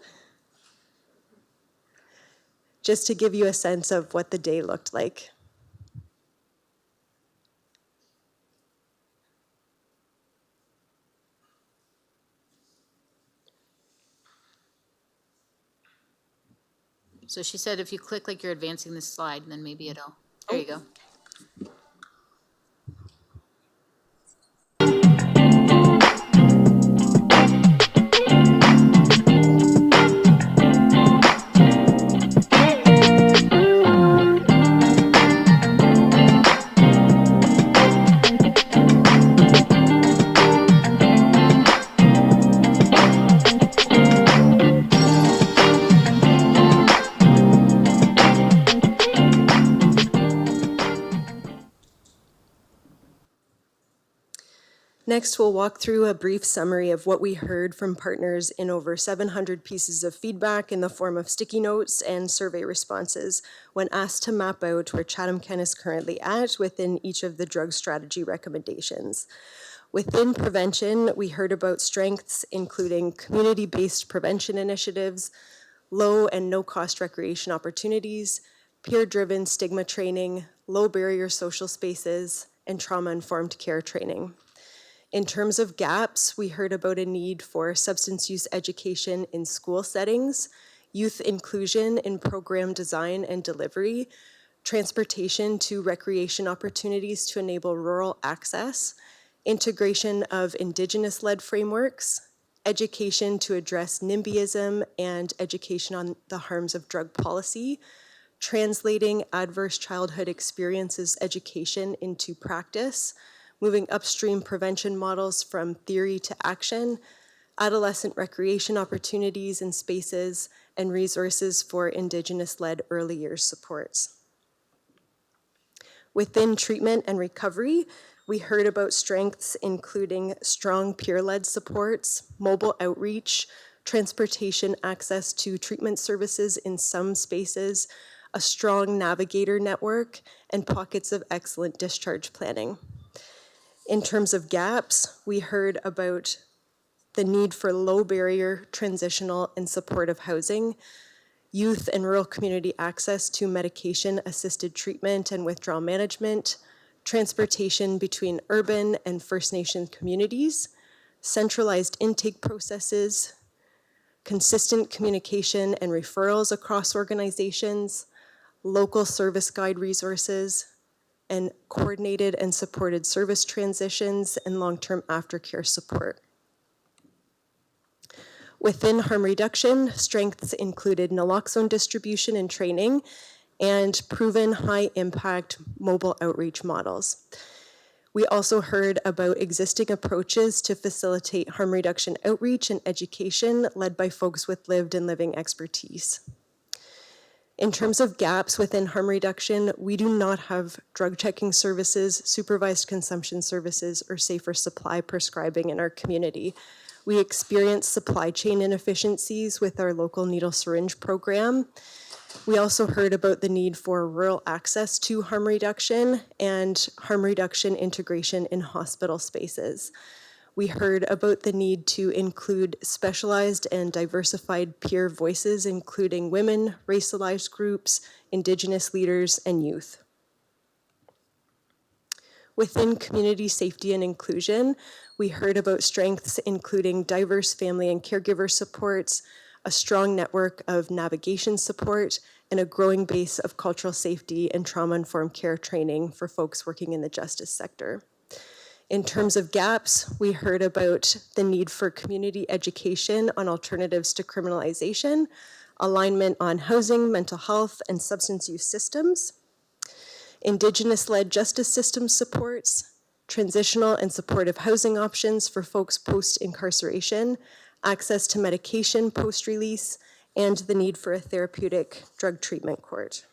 Just to give you a sense of what the day looked like. So she said if you click like you're advancing the slide, then maybe it'll, there you go. Next, we'll walk through a brief summary of what we heard from partners in over 700 pieces of feedback in the form of sticky notes and survey responses when asked to map out where Chatham-Kent is currently at within each of the drug strategy recommendations. Within prevention, we heard about strengths including community-based prevention initiatives, low and no-cost recreation opportunities, peer-driven stigma training, low-barrier social spaces, and trauma-informed care training. In terms of gaps, we heard about a need for substance use education in school settings, youth inclusion in program design and delivery, transportation to recreation opportunities to enable rural access, integration of Indigenous-led frameworks, education to address NIMBYism and education on the harms of drug policy, translating adverse childhood experiences education into practice, moving upstream prevention models from theory to action, adolescent recreation opportunities and spaces, and resources for Indigenous-led early years supports. Within treatment and recovery, we heard about strengths including strong peer-led supports, mobile outreach, transportation access to treatment services in some spaces, a strong navigator network, and pockets of excellent discharge planning. In terms of gaps, we heard about the need for low barrier, transitional, and supportive housing, youth and rural community access to medication-assisted treatment and withdrawal management, transportation between urban and First Nation communities, centralized intake processes, consistent communication and referrals across organizations, local service guide resources, and coordinated and supported service transitions and long-term aftercare support. Within harm reduction, strengths included naloxone distribution and training and proven high-impact mobile outreach models. We also heard about existing approaches to facilitate harm reduction outreach and education led by folks with lived and living expertise. In terms of gaps within harm reduction, we do not have drug checking services, supervised consumption services, or safer supply prescribing in our community. We experience supply chain inefficiencies with our local needle syringe program. We also heard about the need for rural access to harm reduction and harm reduction integration in hospital spaces. We heard about the need to include specialized and diversified peer voices, including women, racialized groups, Indigenous leaders, and youth. Within community safety and inclusion, we heard about strengths including diverse family and caregiver supports, a strong network of navigation support, and a growing base of cultural safety and trauma-informed care training for folks working in the justice sector. In terms of gaps, we heard about the need for community education on alternatives to criminalization, alignment on housing, mental health, and substance use systems, Indigenous-led justice system supports, transitional and supportive housing options for folks post-incarceration, access to medication post-release, and the need for a therapeutic drug treatment court.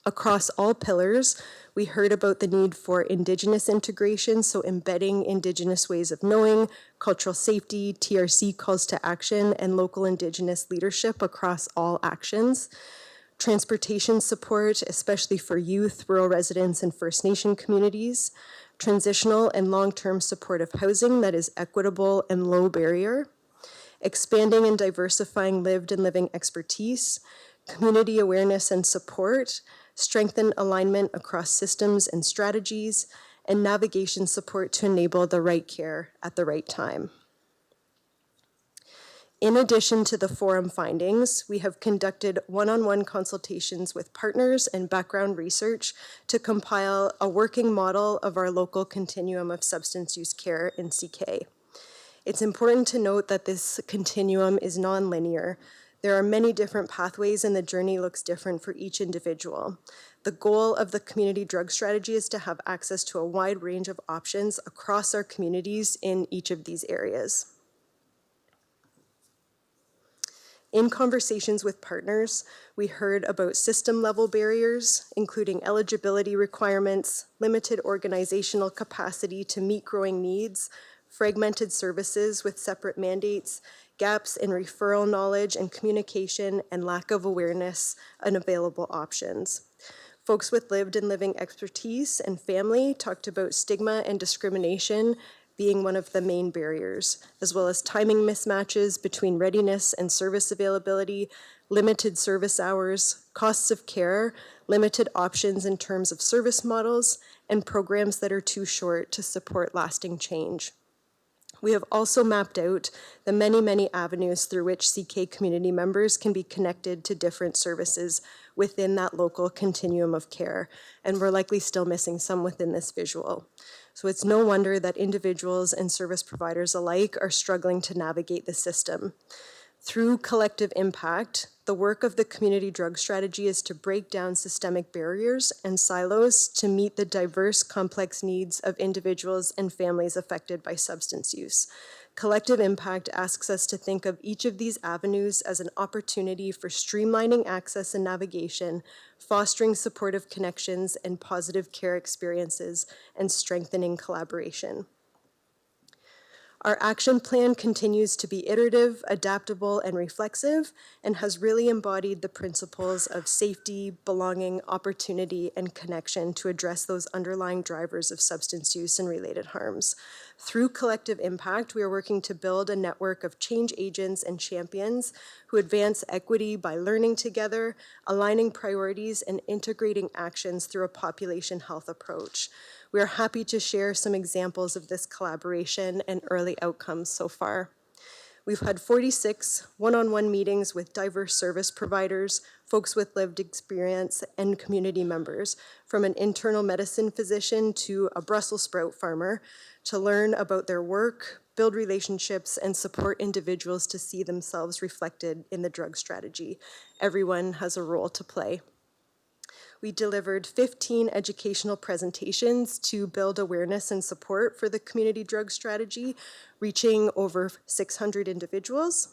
Across all pillars, we heard about the need for Indigenous integration, so embedding Indigenous ways of knowing, cultural safety, TRC calls to action, and local Indigenous leadership across all actions. Transportation support, especially for youth, rural residents, and First Nation communities. Transitional and long-term supportive housing that is equitable and low barrier. Expanding and diversifying lived and living expertise. Community awareness and support. Strengthen alignment across systems and strategies. And navigation support to enable the right care at the right time. In addition to the forum findings, we have conducted one-on-one consultations with partners and background research to compile a working model of our local continuum of substance use care in CK. It's important to note that this continuum is non-linear. There are many different pathways and the journey looks different for each individual. The goal of the community drug strategy is to have access to a wide range of options across our communities in each of these areas. In conversations with partners, we heard about system-level barriers, including eligibility requirements, limited organizational capacity to meet growing needs, fragmented services with separate mandates, gaps in referral knowledge and communication, and lack of awareness and available options. Folks with lived and living expertise and family talked about stigma and discrimination being one of the main barriers, as well as timing mismatches between readiness and service availability, limited service hours, costs of care, limited options in terms of service models, and programs that are too short to support lasting change. We have also mapped out the many avenues through which CK community members can be connected to different services within that local continuum of care, and we're likely still missing some within this visual. So it's no wonder that individuals and service providers alike are struggling to navigate the system. Through collective impact, the work of the community drug strategy is to break down systemic barriers and silos to meet the diverse, complex needs of individuals and families affected by substance use. Collective impact asks us to think of each of these avenues as an opportunity for streamlining access and navigation, fostering supportive connections and positive care experiences, and strengthening collaboration. Our action plan continues to be iterative, adaptable, and reflexive, and has really embodied the principles of safety, belonging, opportunity, and connection to address those underlying drivers of substance use and related harms. Through collective impact, we are working to build a network of change agents and champions who advance equity by learning together, aligning priorities, and integrating actions through a population health approach. We are happy to share some examples of this collaboration and early outcomes so far. We've had 46 one-on-one meetings with diverse service providers, folks with lived experience, and community members, from an internal medicine physician to a Brussels sprout farmer, to learn about their work, build relationships, and support individuals to see themselves reflected in the drug strategy. Everyone has a role to play. We delivered 15 educational presentations to build awareness and support for the community drug strategy, reaching over 600 individuals.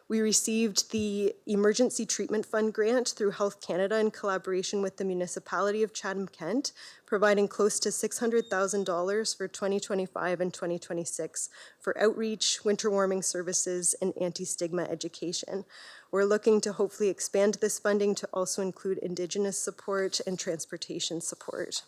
We received the Emergency Treatment Fund grant through Health Canada in collaboration with the municipality of Chatham-Kent, providing close to $600,000 for 2025 and 2026 for outreach, winter warming services, and anti-stigma education. We're looking to hopefully expand this funding to also include Indigenous support and transportation support.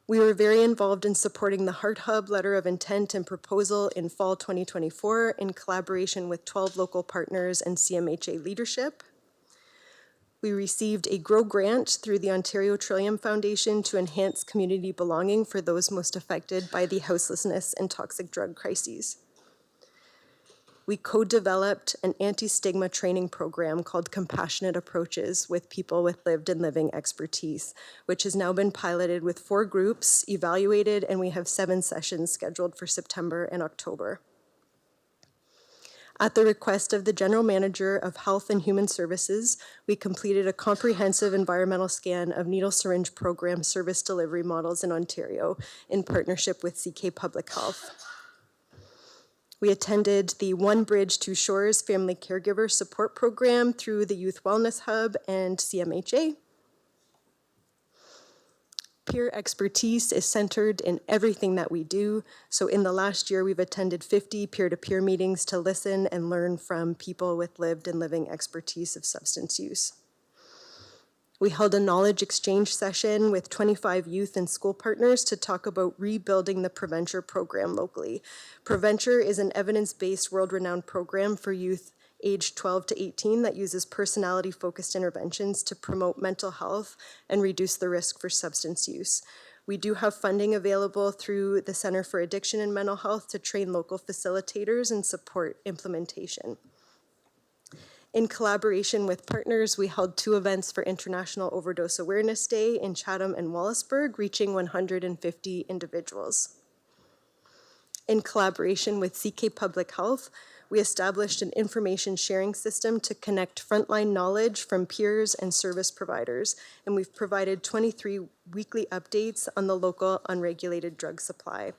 We were very involved in supporting the Heart Hub letter of intent and proposal in fall 2024 in collaboration with 12 local partners and CMHA leadership. We received a GROW grant through the Ontario Trillium Foundation to enhance community belonging for those most affected by the houselessness and toxic drug crises. We co-developed an anti-stigma training program called Compassionate Approaches with people with lived and living expertise, which has now been piloted with 4 groups, evaluated, and we have 7 sessions scheduled for September and October. At the request of the General Manager of Health and Human Services, we completed a comprehensive environmental scan of needle syringe program service delivery models in Ontario in partnership with CK Public Health. We attended the One Bridge, Two Shores Family Caregiver Support Program through the Youth Wellness Hub and CMHA. Peer expertise is centered in everything that we do. So in the last year, we've attended 50 peer-to-peer meetings to listen and learn from people with lived and living expertise of substance use. We held a knowledge exchange session with 25 youth and school partners to talk about rebuilding the Preventure program locally. Preventure is an evidence-based, world-renowned program for youth aged 12 to 18 that uses personality-focused interventions to promote mental health and reduce the risk for substance use. We do have funding available through the Center for Addiction and Mental Health to train local facilitators and support implementation. In collaboration with partners, we held 2 events for International Overdose Awareness Day in Chatham and Wallaceburg, reaching 150 individuals. In collaboration with CK Public Health, we established an information sharing system to connect frontline knowledge from peers and service providers, and we've provided 23 weekly updates on the local unregulated drug supply.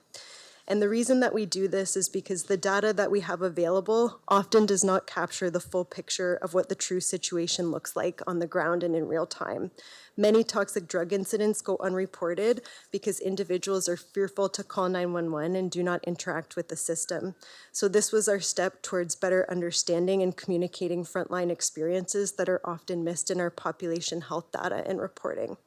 And the reason that we do this is because the data that we have available often does not capture the full picture of what the true situation looks like on the ground and in real time. Many toxic drug incidents go unreported because individuals are fearful to call 911 and do not interact with the system. So this was our step towards better understanding and communicating frontline experiences that are often missed in our population health data and reporting.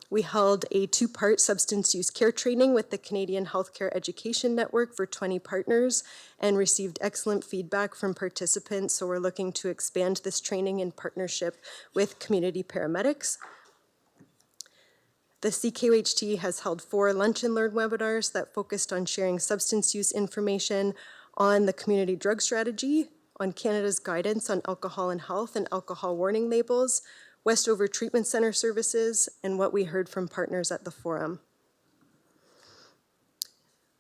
We held a 2-part substance use care training with the Canadian Healthcare Education Network for 20 partners and received excellent feedback from participants, so we're looking to expand this training in partnership with community paramedics. The CKUHT has held 4 Lunch and Learn webinars that focused on sharing substance use information on the community drug strategy, on Canada's guidance on alcohol and health and alcohol warning labels, Westover Treatment Center services, and what we heard from partners at the forum.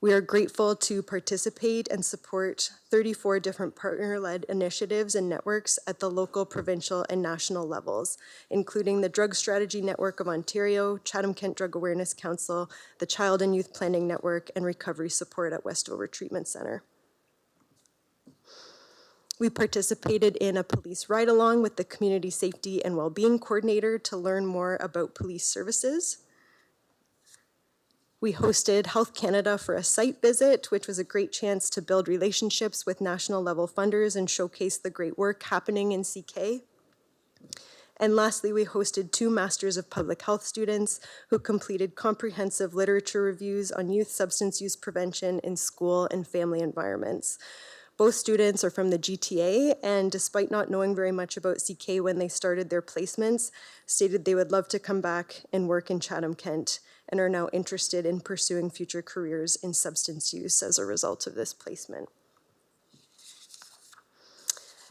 We are grateful to participate and support 34 different partner-led initiatives and networks at the local, provincial, and national levels, including the Drug Strategy Network of Ontario, Chatham-Kent Drug Awareness Council, the Child and Youth Planning Network, and recovery support at Westover Treatment Center. We participated in a police ride-along with the Community Safety and Wellbeing Coordinator to learn more about police services. We hosted Health Canada for a site visit, which was a great chance to build relationships with national level funders and showcase the great work happening in CK. And lastly, we hosted 2 Masters of Public Health students who completed comprehensive literature reviews on youth substance use prevention in school and family environments. Both students are from the GTA, and despite not knowing very much about CK when they started their placements, stated they would love to come back and work in Chatham-Kent and are now interested in pursuing future careers in substance use as a result of this placement.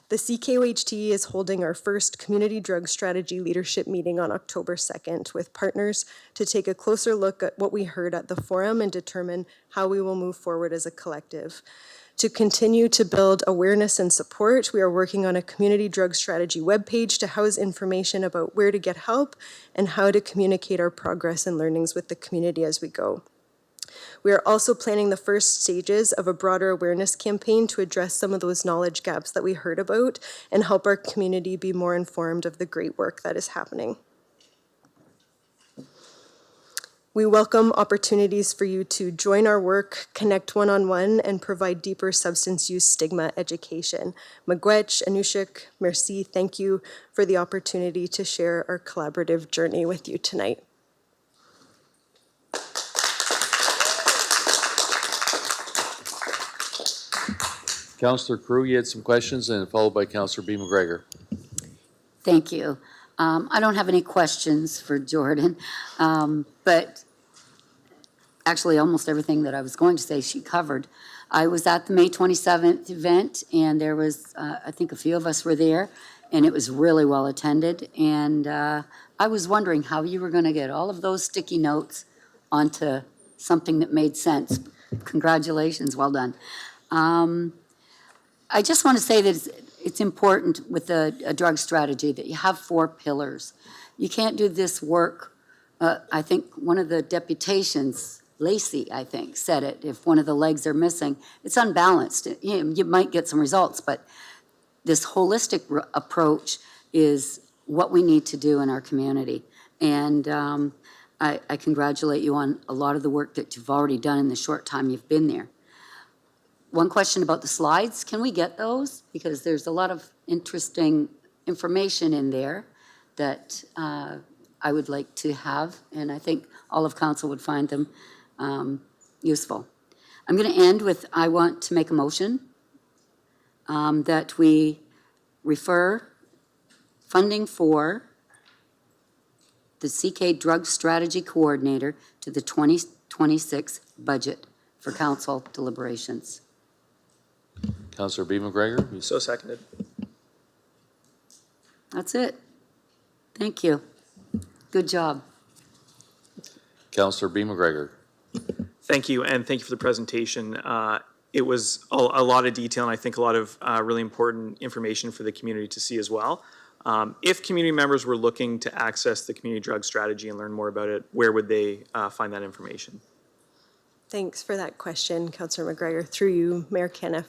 The CKOHT is holding our first Community Drug Strategy Leadership Meeting on October 2nd with partners to take a closer look at what we heard at the forum and determine how we will move forward as a collective. To continue to build awareness and support, we are working on a Community Drug Strategy webpage to house information about where to get help and how to communicate our progress and learnings with the community as we go. We are also planning the first stages of a broader awareness campaign to address some of those knowledge gaps that we heard about and help our community be more informed of the great work that is happening. We welcome opportunities for you to join our work, connect one-on-one, and provide deeper substance use stigma education. Miigwech, Anushik, merci, thank you for the opportunity to share our collaborative journey with you tonight. Councillor Crew, you had some questions, and followed by Councillor B. McGregor. Thank you. I don't have any questions for Jordan, but actually almost everything that I was going to say she covered. I was at the May 27th event, and there was, I think a few of us were there, and it was really well attended. And I was wondering how you were going to get all of those sticky notes onto something that made sense. Congratulations, well done. I just want to say that it's important with a drug strategy that you have 4 pillars. You can't do this work. I think one of the deputations, Lacey, I think, said it. If one of the legs are missing, it's unbalanced. You might get some results, but this holistic approach is what we need to do in our community. And I congratulate you on a lot of the work that you've already done in the short time you've been there. One question about the slides. Can we get those? Because there's a lot of interesting information in there that I would like to have, and I think all of council would find them useful. I'm going to end with, I want to make a motion that we refer funding for the CK Drug Strategy Coordinator to the 2026 budget for council deliberations. Councillor B. McGregor? So seconded. That's it. Thank you. Good job. Councillor B. McGregor? Thank you, and thank you for the presentation. It was a lot of detail, and I think a lot of really important information for the community to see as well. If community members were looking to access the community drug strategy and learn more about it, where would they find that information? Thanks for that question, Councillor McGregor. Through you, Mayor Caniff.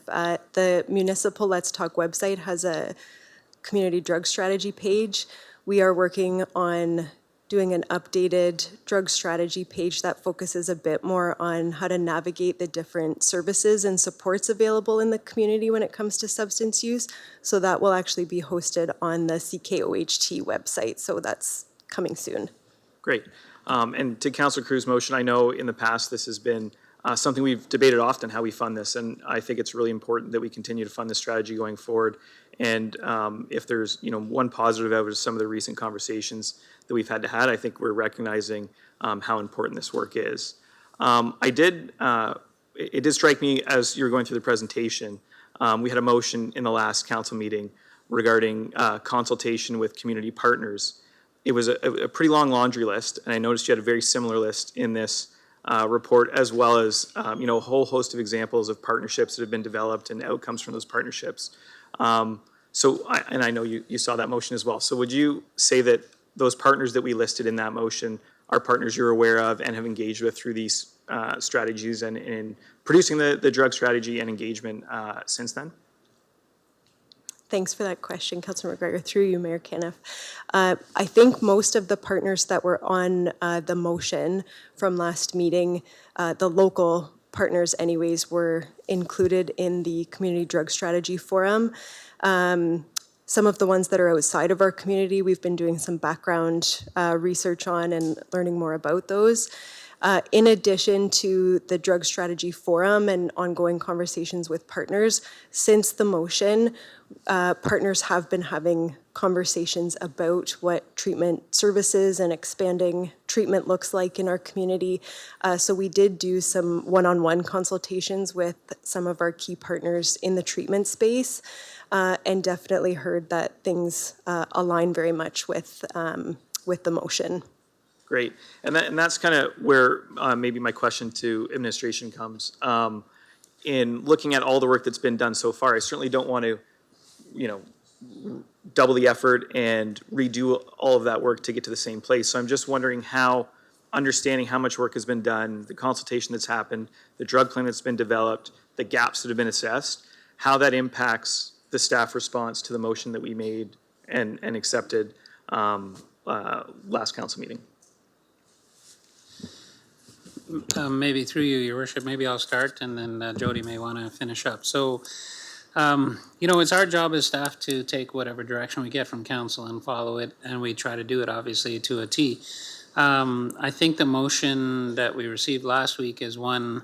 The Municipal Let's Talk website has a community drug strategy page. We are working on doing an updated drug strategy page that focuses a bit more on how to navigate the different services and supports available in the community when it comes to substance use. So that will actually be hosted on the CKOHT website. So that's coming soon. Great. And to Councillor Crew's motion, I know in the past this has been something we've debated often, how we fund this, and I think it's really important that we continue to fund this strategy going forward. And if there's one positive out of some of the recent conversations that we've had, I think we're recognizing how important this work is. It did strike me as you were going through the presentation, we had a motion in the last council meeting regarding consultation with community partners. It was a pretty long laundry list, and I noticed you had a very similar list in this report, as well as a whole host of examples of partnerships that have been developed and outcomes from those partnerships. And I know you saw that motion as well. So would you say that those partners that we listed in that motion are partners you're aware of and have engaged with through these strategies and in producing the drug strategy and engagement since then? Thanks for that question, Councillor McGregor. Through you, Mayor Caniff. I think most of the partners that were on the motion from last meeting, the local partners anyways, were included in the Community Drug Strategy Forum. Some of the ones that are outside of our community, we've been doing some background research on and learning more about those. In addition to the Drug Strategy Forum and ongoing conversations with partners, since the motion, partners have been having conversations about what treatment services and expanding treatment looks like in our community. So we did do some one-on-one consultations with some of our key partners in the treatment space, and definitely heard that things align very much with the motion. Great. And that's kind of where maybe my question to administration comes. In looking at all the work that's been done so far, I certainly don't want to, double the effort and redo all of that work to get to the same place. So I'm just wondering how, understanding how much work has been done, the consultation that's happened, the drug plan that's been developed, the gaps that have been assessed, how that impacts the staff response to the motion that we made and accepted last council meeting. Maybe through you, Your Worship, maybe I'll start and then Jody may want to finish up. So, it's our job as staff to take whatever direction we get from council and follow it, and we try to do it obviously to a T. I think the motion that we received last week is one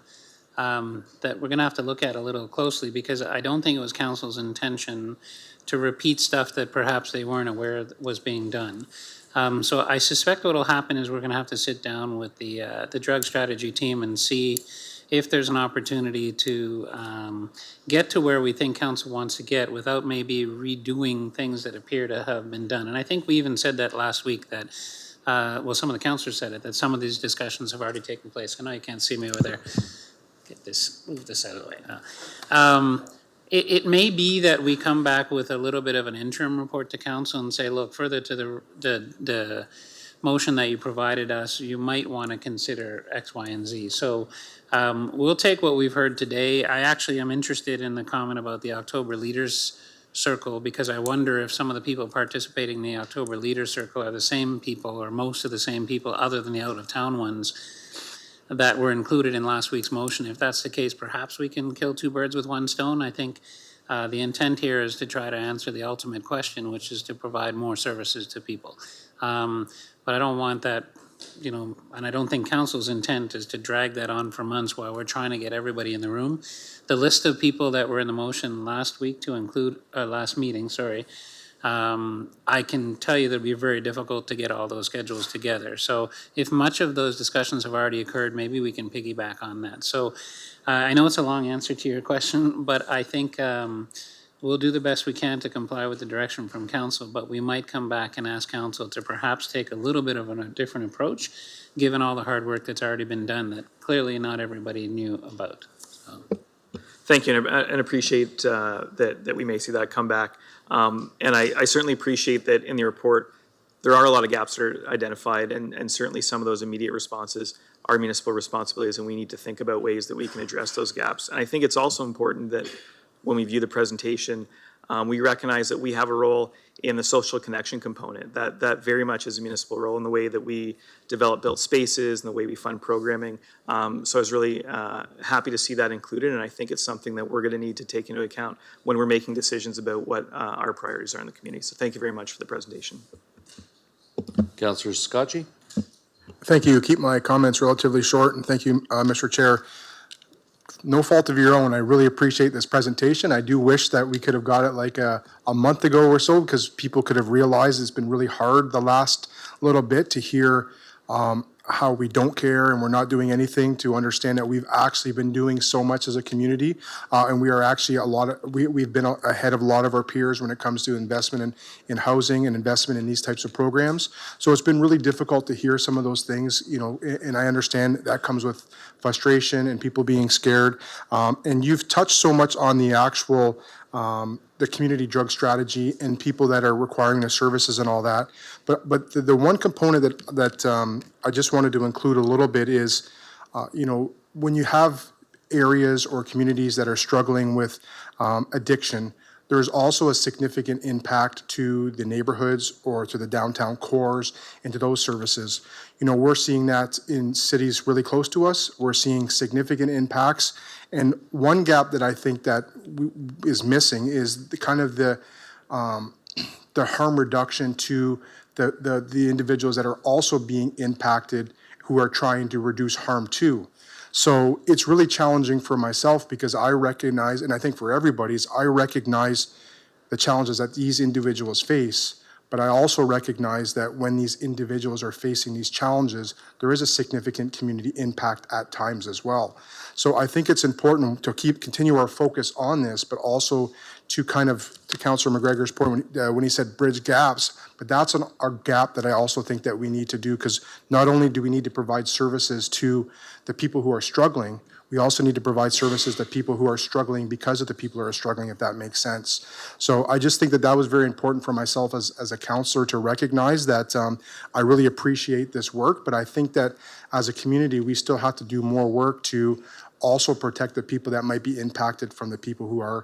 that we're going to have to look at a little closely, because I don't think it was council's intention to repeat stuff that perhaps they weren't aware was being done. So I suspect what will happen is we're going to have to sit down with the drug strategy team and see if there's an opportunity to get to where we think council wants to get without maybe redoing things that appear to have been done. And I think we even said that last week that, some of the councillors said it, that some of these discussions have already taken place. I know you can't see me over there. Move this out of the way now. It may be that we come back with a little bit of an interim report to council and say, look, further to the motion that you provided us, you might want to consider X, Y, and Z. So we'll take what we've heard today. I actually am interested in the comment about the October Leaders Circle, because I wonder if some of the people participating in the October Leaders Circle are the same people, or most of the same people other than the out-of-town ones that were included in last week's motion. If that's the case, perhaps we can kill two birds with one stone. I think the intent here is to try to answer the ultimate question, which is to provide more services to people. But I don't want that, and I don't think council's intent is to drag that on for months while we're trying to get everybody in the room. The list of people that were in the motion last week to include, last meeting, sorry, I can tell you that it'd be very difficult to get all those schedules together. So if much of those discussions have already occurred, maybe we can piggyback on that. So I know it's a long answer to your question, but I think we'll do the best we can to comply with the direction from council, but we might come back and ask council to perhaps take a little bit of a different approach, given all the hard work that's already been done that clearly not everybody knew about. So. Thank you, and appreciate that we may see that come back. And I certainly appreciate that in the report, there are a lot of gaps that are identified, and certainly some of those immediate responses are municipal responsibilities, and we need to think about ways that we can address those gaps. And I think it's also important that when we view the presentation, we recognize that we have a role in the social connection component. That very much is a municipal role in the way that we develop built spaces and the way we fund programming. So I was really happy to see that included, and I think it's something that we're going to need to take into account when we're making decisions about what our priorities are in the community. So thank you very much for the presentation. Councillor Scotchy. Thank you. Keep my comments relatively short, and thank you, Mr. Chair. No fault of your own. I really appreciate this presentation. I do wish that we could have got it like a month ago or so, because people could have realized it's been really hard the last little bit to hear how we don't care and we're not doing anything, to understand that we've actually been doing so much as a community, and we are actually we've been ahead of a lot of our peers when it comes to investment in housing and investment in these types of programs. So it's been really difficult to hear some of those things, and I understand that comes with frustration and people being scared. And you've touched so much on the actual the community drug strategy and people that are requiring the services and all that. But the one component that I just wanted to include a little bit is, when you have areas or communities that are struggling with addiction, there's also a significant impact to the neighborhoods or to the downtown cores and to those services. We're seeing that in cities really close to us. We're seeing significant impacts. And one gap that I think that is missing is the harm reduction to the individuals that are also being impacted who are trying to reduce harm to. So it's really challenging for myself because I recognize, and I think for everybody, is I recognize the challenges that these individuals face, but I also recognize that when these individuals are facing these challenges, there is a significant community impact at times as well. So I think it's important to continue our focus on this, but also to kind of, to Councillor McGregor's point when he said bridge gaps, but that's a gap that I also think that we need to do, because not only do we need to provide services to the people who are struggling, we also need to provide services to people who are struggling because of the people who are struggling, if that makes sense. So I just think that that was very important for myself as a councillor to recognize that I really appreciate this work, but I think that as a community, we still have to do more work to also protect the people that might be impacted from the people who are,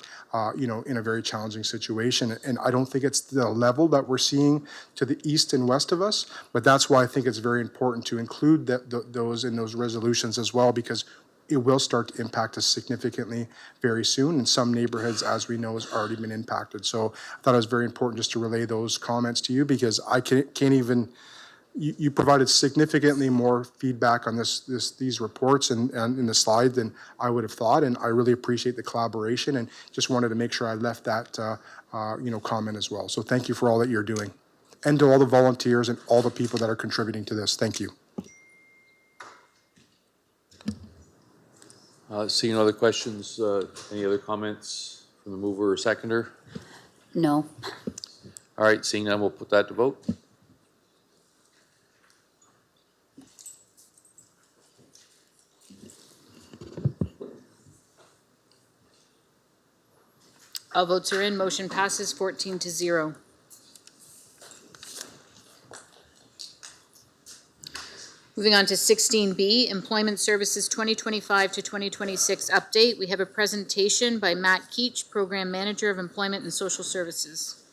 in a very challenging situation. And I don't think it's the level that we're seeing to the east and west of us, but that's why I think it's very important to include those in those resolutions as well, because it will start to impact us significantly very soon. And some neighborhoods, as we know, has already been impacted. So I thought it was very important just to relay those comments to you, because I can't even, you provided significantly more feedback on these reports and in the slide than I would have thought, and I really appreciate the collaboration and just wanted to make sure I left that comment as well. So thank you for all that you're doing, and to all the volunteers and all the people that are contributing to this. Thank you. Seeing no other questions, any other comments from the mover or seconder? No. All right, seeing none, we'll put that to vote. All votes are in. Motion passes 14-0. Moving on to 16B, Employment Services 2025 to 2026 update. We have a presentation by Matt Keach, Program Manager of Employment and Social Services.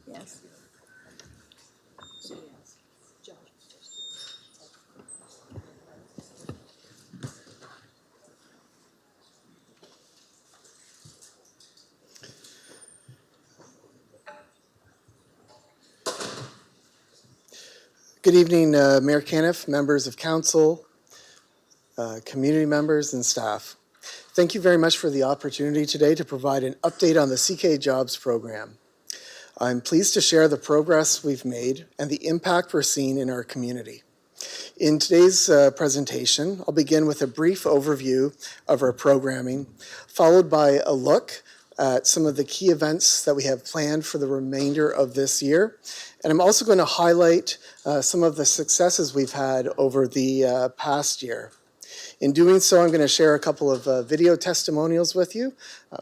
Yes. Good evening, Mayor Caniff, members of council, community members, and staff. Thank you very much for the opportunity today to provide an update on the CK Jobs program. I'm pleased to share the progress we've made and the impact we're seeing in our community. In today's presentation, I'll begin with a brief overview of our programming, followed by a look at some of the key events that we have planned for the remainder of this year. And I'm also going to highlight some of the successes we've had over the past year. In doing so, I'm going to share a couple of video testimonials with you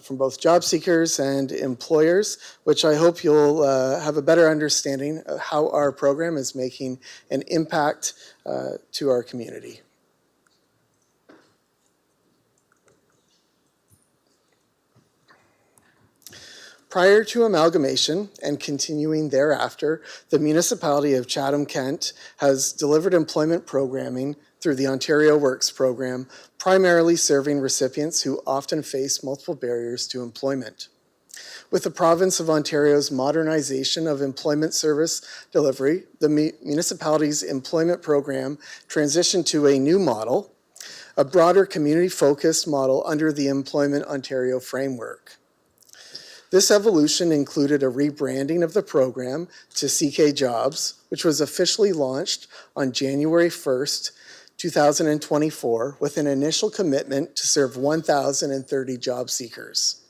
from both job seekers and employers, which I hope you'll have a better understanding of how our program is making an impact to our community. Prior to amalgamation and continuing thereafter, the municipality of Chatham-Kent has delivered employment programming through the Ontario Works program, primarily serving recipients who often face multiple barriers to employment. With the province of Ontario's modernization of employment service delivery, the municipality's employment program transitioned to a new model, a broader community-focused model under the Employment Ontario framework. This evolution included a rebranding of the program to CK Jobs, which was officially launched on January 1st, 2024, with an initial commitment to serve 1,030 job seekers.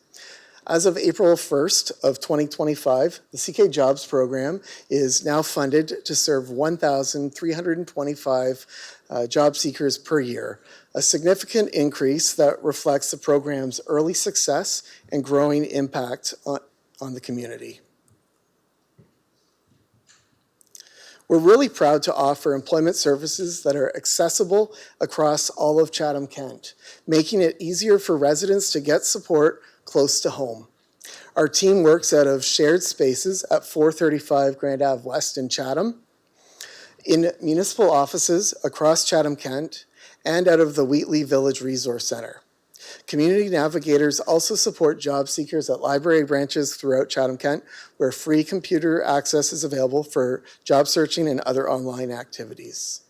As of April 1st of 2025, the CK Jobs program is now funded to serve 1,325 job seekers per year, a significant increase that reflects the program's early success and growing impact on the community. We're really proud to offer employment services that are accessible across all of Chatham-Kent, making it easier for residents to get support close to home. Our team works out of shared spaces at 435 Grand Ave West in Chatham, in municipal offices across Chatham-Kent and out of the Wheatley Village Resource Centre. Community navigators also support job seekers at library branches throughout Chatham-Kent, where free computer access is available for job searching and other online activities.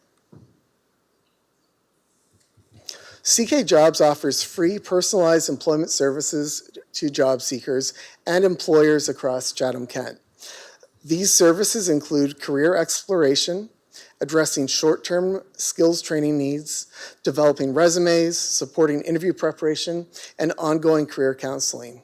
CK Jobs offers free personalized employment services to job seekers and employers across Chatham-Kent. These services include career exploration, addressing short-term skills training needs, developing resumes, supporting interview preparation, and ongoing career counseling.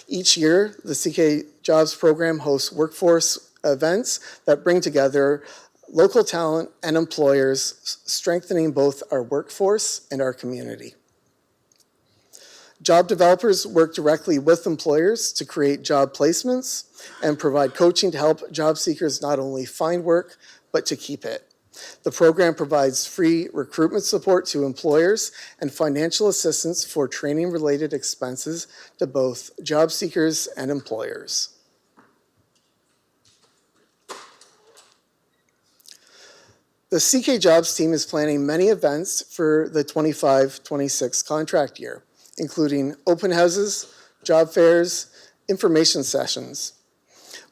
Each year, the CK Jobs program hosts workforce events that bring together local talent and employers, strengthening both our workforce and our community. Job developers work directly with employers to create job placements and provide coaching to help job seekers not only find work, but to keep it. The program provides free recruitment support to employers and financial assistance for training-related expenses to both job seekers and employers. The CK Jobs team is planning many events for the 25-26 contract year, including open houses, job fairs, information sessions.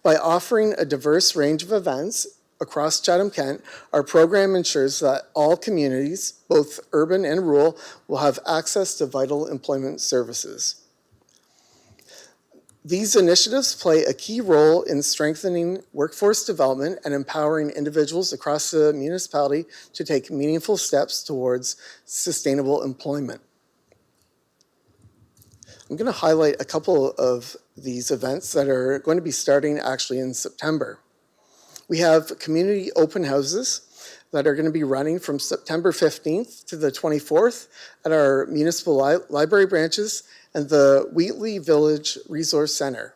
By offering a diverse range of events across Chatham-Kent, our program ensures that all communities, both urban and rural, will have access to vital employment services. These initiatives play a key role in strengthening workforce development and empowering individuals across the municipality to take meaningful steps towards sustainable employment. I'm going to highlight a couple of these events that are going to be starting actually in September. We have community open houses that are going to be running from September 15th to the 24th at our municipal library branches and the Wheatley Village Resource Centre.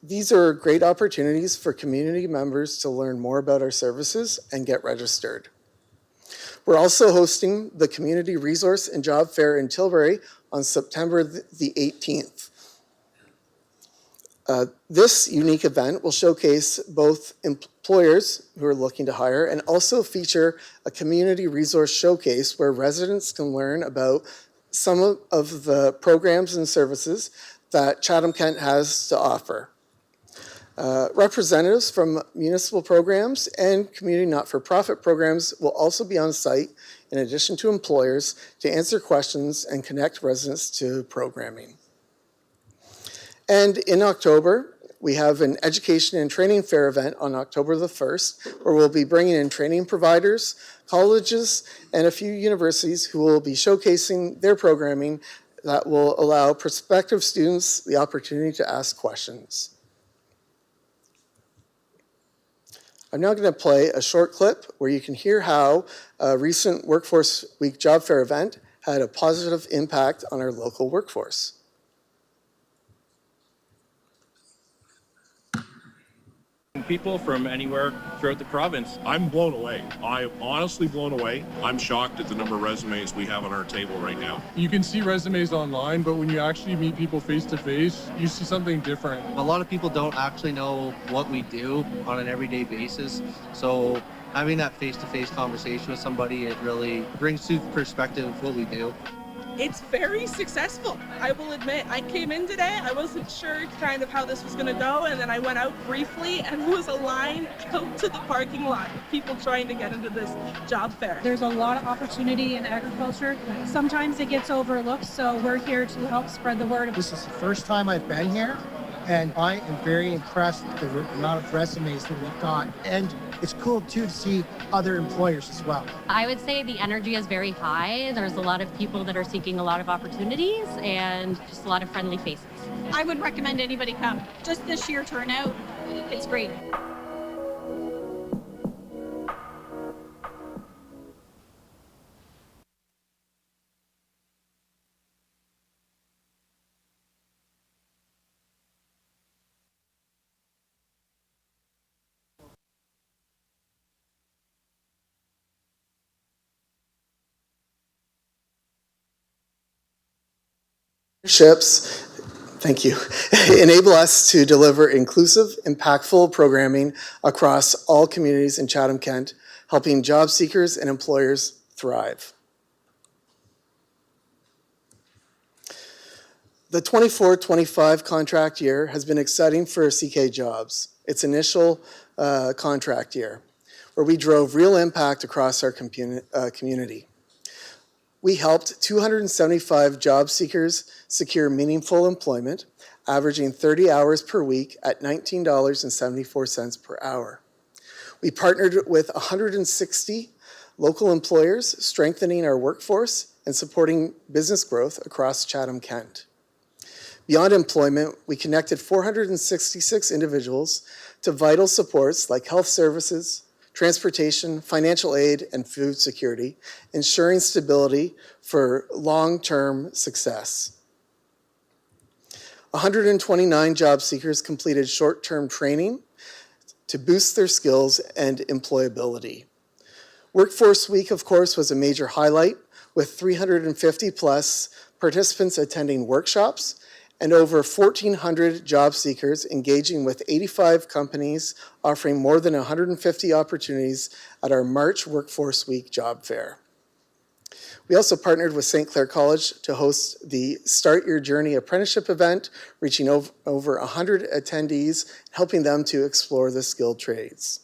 These are great opportunities for community members to learn more about our services and get registered. We're also hosting the Community Resource and Job Fair in Tilbury on September the 18th. This unique event will showcase both employers who are looking to hire and also feature a community resource showcase where residents can learn about some of the programs and services that Chatham-Kent has to offer. Representatives from municipal programs and community not-for-profit programs will also be on site in addition to employers to answer questions and connect residents to programming. And in October, we have an education and training fair event on October the 1st, where we'll be bringing in training providers, colleges, and a few universities who will be showcasing their programming that will allow prospective students the opportunity to ask questions. I'm now going to play a short clip where you can hear how a recent Workforce Week Job Fair event had a positive impact on our local workforce. People from anywhere throughout the province. I'm blown away. I'm honestly blown away. I'm shocked at the number of resumes we have on our table right now. You can see resumes online, but when you actually meet people face to face, you see something different. A lot of people don't actually know what we do on an everyday basis. So having that face-to-face conversation with somebody, it really brings to perspective what we do. It's very successful. I will admit, I came in today, I wasn't sure kind of how this was gonna go, and then I went out briefly and there was a line out to the parking lot, people trying to get into this job fair. There's a lot of opportunity in agriculture. Sometimes it gets overlooked, so we're here to help spread the word. This is the first time I've been here, and I am very impressed with the amount of resumes that we've got. And it's cool too to see other employers as well. I would say the energy is very high. There's a lot of people that are seeking a lot of opportunities and just a lot of friendly faces. I would recommend anybody come. Just the sheer turnout, it's great. Partnerships, thank you, enable us to deliver inclusive, impactful programming across all communities in Chatham-Kent helping job seekers and employers thrive. The 24-25 contract year has been exciting for CK Jobs, its initial contract year, where we drove real impact across our community. We helped 275 job seekers secure meaningful employment, averaging 30 hours per week at $19.74 per hour. We partnered with 160 local employers, strengthening our workforce and supporting business growth across Chatham-Kent. Beyond employment, we connected 466 individuals to vital supports like health services, transportation, financial aid, and food security, ensuring stability for long-term success. 129 job seekers completed short-term training to boost their skills and employability. Workforce Week, of course, was a major highlight, with 350 plus participants attending workshops and over 1,400 job seekers engaging with 85 companies, offering more than 150 opportunities at our March Workforce Week job fair. We also partnered with St. Clair College to host the Start Your Journey apprenticeship event, reaching over 100 attendees, helping them to explore the skilled trades.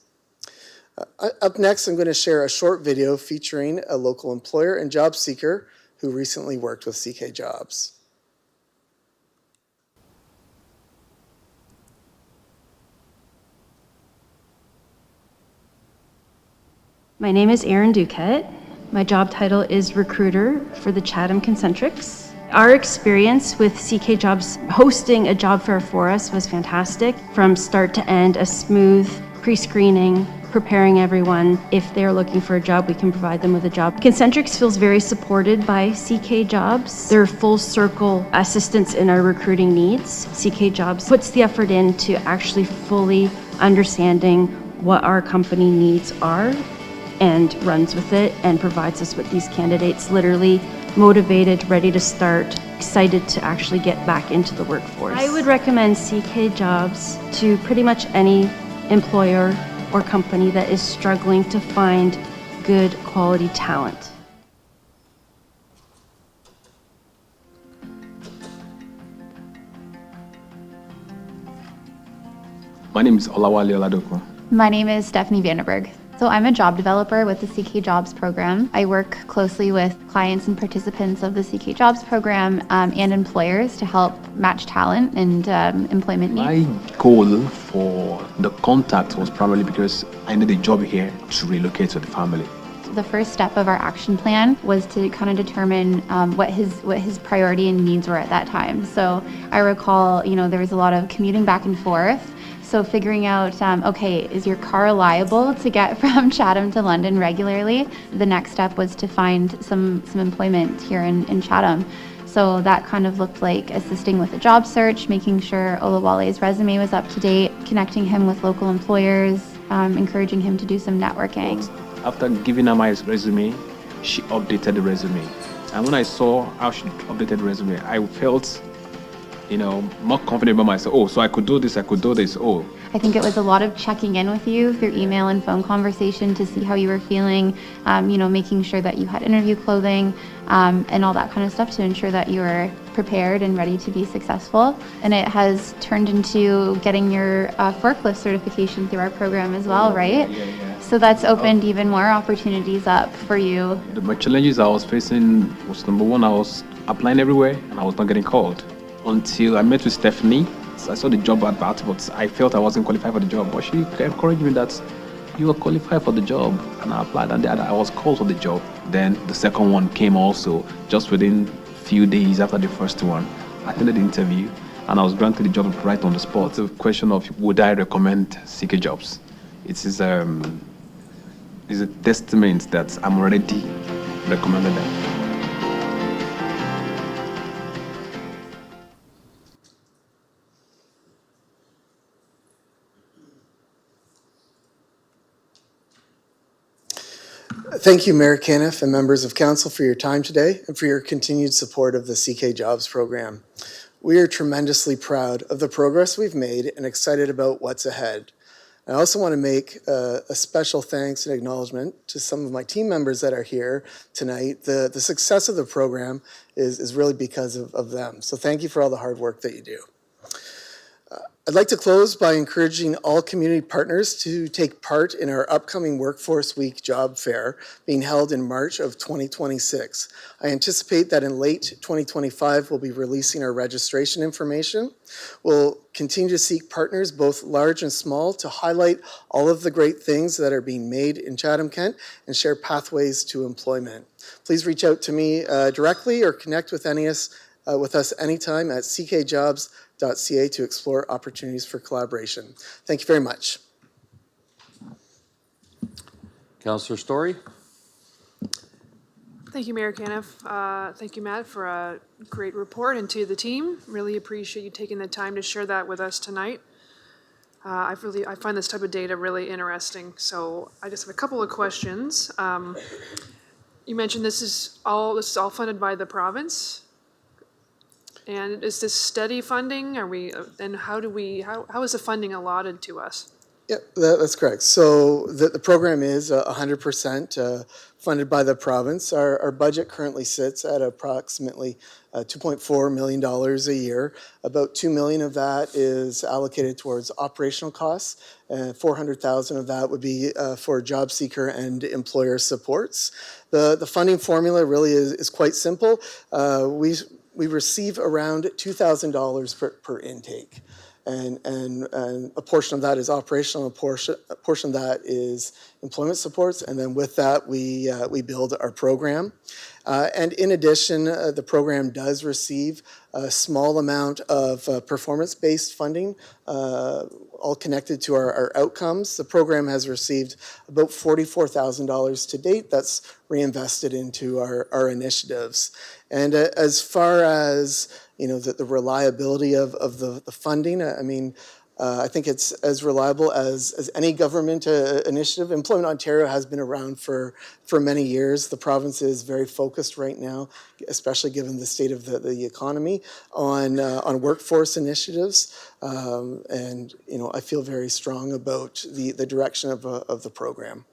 Up next, I'm going to share a short video featuring a local employer and job seeker who recently worked with CK Jobs. My name is Erin Duquette. My job title is recruiter for the Chatham Concentrics. Our experience with CK Jobs hosting a job fair for us was fantastic. From start to end, a smooth pre-screening, preparing everyone. If they're looking for a job, we can provide them with a job. Concentrics feels very supported by CK Jobs. They're full circle assistance in our recruiting needs. CK Jobs puts the effort into actually fully understanding what our company needs are and runs with it and provides us with these candidates literally motivated, ready to start, excited to actually get back into the workforce. I would recommend CK Jobs to pretty much any employer or company that is struggling to find good quality talent. My name is Olawale Oladokun. My name is Stephanie Vanderberg. So I'm a job developer with the CK Jobs program. I work closely with clients and participants of the CK Jobs program and employers to help match talent and employment needs. My goal for the contact was primarily because I need a job here to relocate to the family. The first step of our action plan was to kind of determine what his priority and needs were at that time. So I recall, there was a lot of commuting back and forth. So figuring out, okay, is your car reliable to get from Chatham to London regularly? The next step was to find some employment here in Chatham. So that kind of looked like assisting with a job search, making sure Olawale's resume was up to date, connecting him with local employers, encouraging him to do some networking. After giving her my resume, she updated the resume. And when I saw how she updated the resume, I felt more confident about myself. Oh, so I could do this, oh. I think it was a lot of checking in with you through email and phone conversation to see how you were feeling, making sure that you had interview clothing and all that kind of stuff to ensure that you were prepared and ready to be successful. And it has turned into getting your forklift certification through our program as well, right? Yeah. So that's opened even more opportunities up for you. The challenges I was facing was, number one, I was applying everywhere and I was not getting called. Until I met with Stephanie. I saw the job advert, but I felt I wasn't qualified for the job. But she encouraged me that you are qualified for the job, and I applied, and I was called for the job. Then the second one came also, just within a few days after the first one. I attended the interview, and I was granted the job right on the spot. The question of would I recommend CK Jobs? It is a testament that I'm already recommending them. Thank you, Mayor Caniff and members of council for your time today and for your continued support of the CK Jobs program. We are tremendously proud of the progress we've made and excited about what's ahead. I also want to make a special thanks and acknowledgement to some of my team members that are here tonight. The success of the program is really because of them. So thank you for all the hard work that you do. I'd like to close by encouraging all community partners to take part in our upcoming Workforce Week job fair being held in March of 2026. I anticipate that in late 2025, we'll be releasing our registration information. We'll continue to seek partners, both large and small, to highlight all of the great things that are being made in Chatham-Kent and share pathways to employment. Please reach out to me directly or connect with us anytime at ckjobs.ca to explore opportunities for collaboration. Thank you very much. Councillor Story? Thank you, Mayor Caniff. Thank you, Matt, for a great report, and to the team. Really appreciate you taking the time to share that with us tonight. I find this type of data really interesting. So I just have a couple of questions. You mentioned this is all funded by the province. And is this steady funding? And how is the funding allotted to us? Yeah, that's correct. So the program is 100% funded by the province. Our budget currently sits at approximately $2.4 million a year. About $2 million of that is allocated towards operational costs, and $400,000 of that would be for job seeker and employer supports. The funding formula really is quite simple. We receive around $2,000 per intake. And a portion of that is operational, a portion of that is employment supports, and then with that we build our program. And in addition, the program does receive a small amount of performance-based funding, all connected to our outcomes. The program has received about $44,000 to date. That's reinvested into our initiatives. And as far as the reliability of the funding, I think it's as reliable as any government initiative. Employment Ontario has been around for many years. The province is very focused right now, especially given the state of the economy, on workforce initiatives. And I feel very strong about the direction of the program.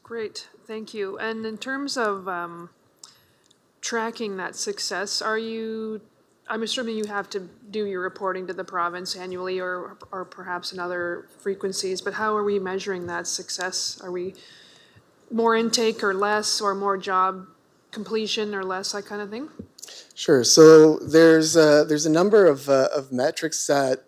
Great, thank you. And in terms of tracking that success, I'm assuming you have to do your reporting to the province annually or perhaps in other frequencies, but how are we measuring that success? Are we more intake or less, or more job completion or less, that kind of thing? Sure. So there's a number of metrics that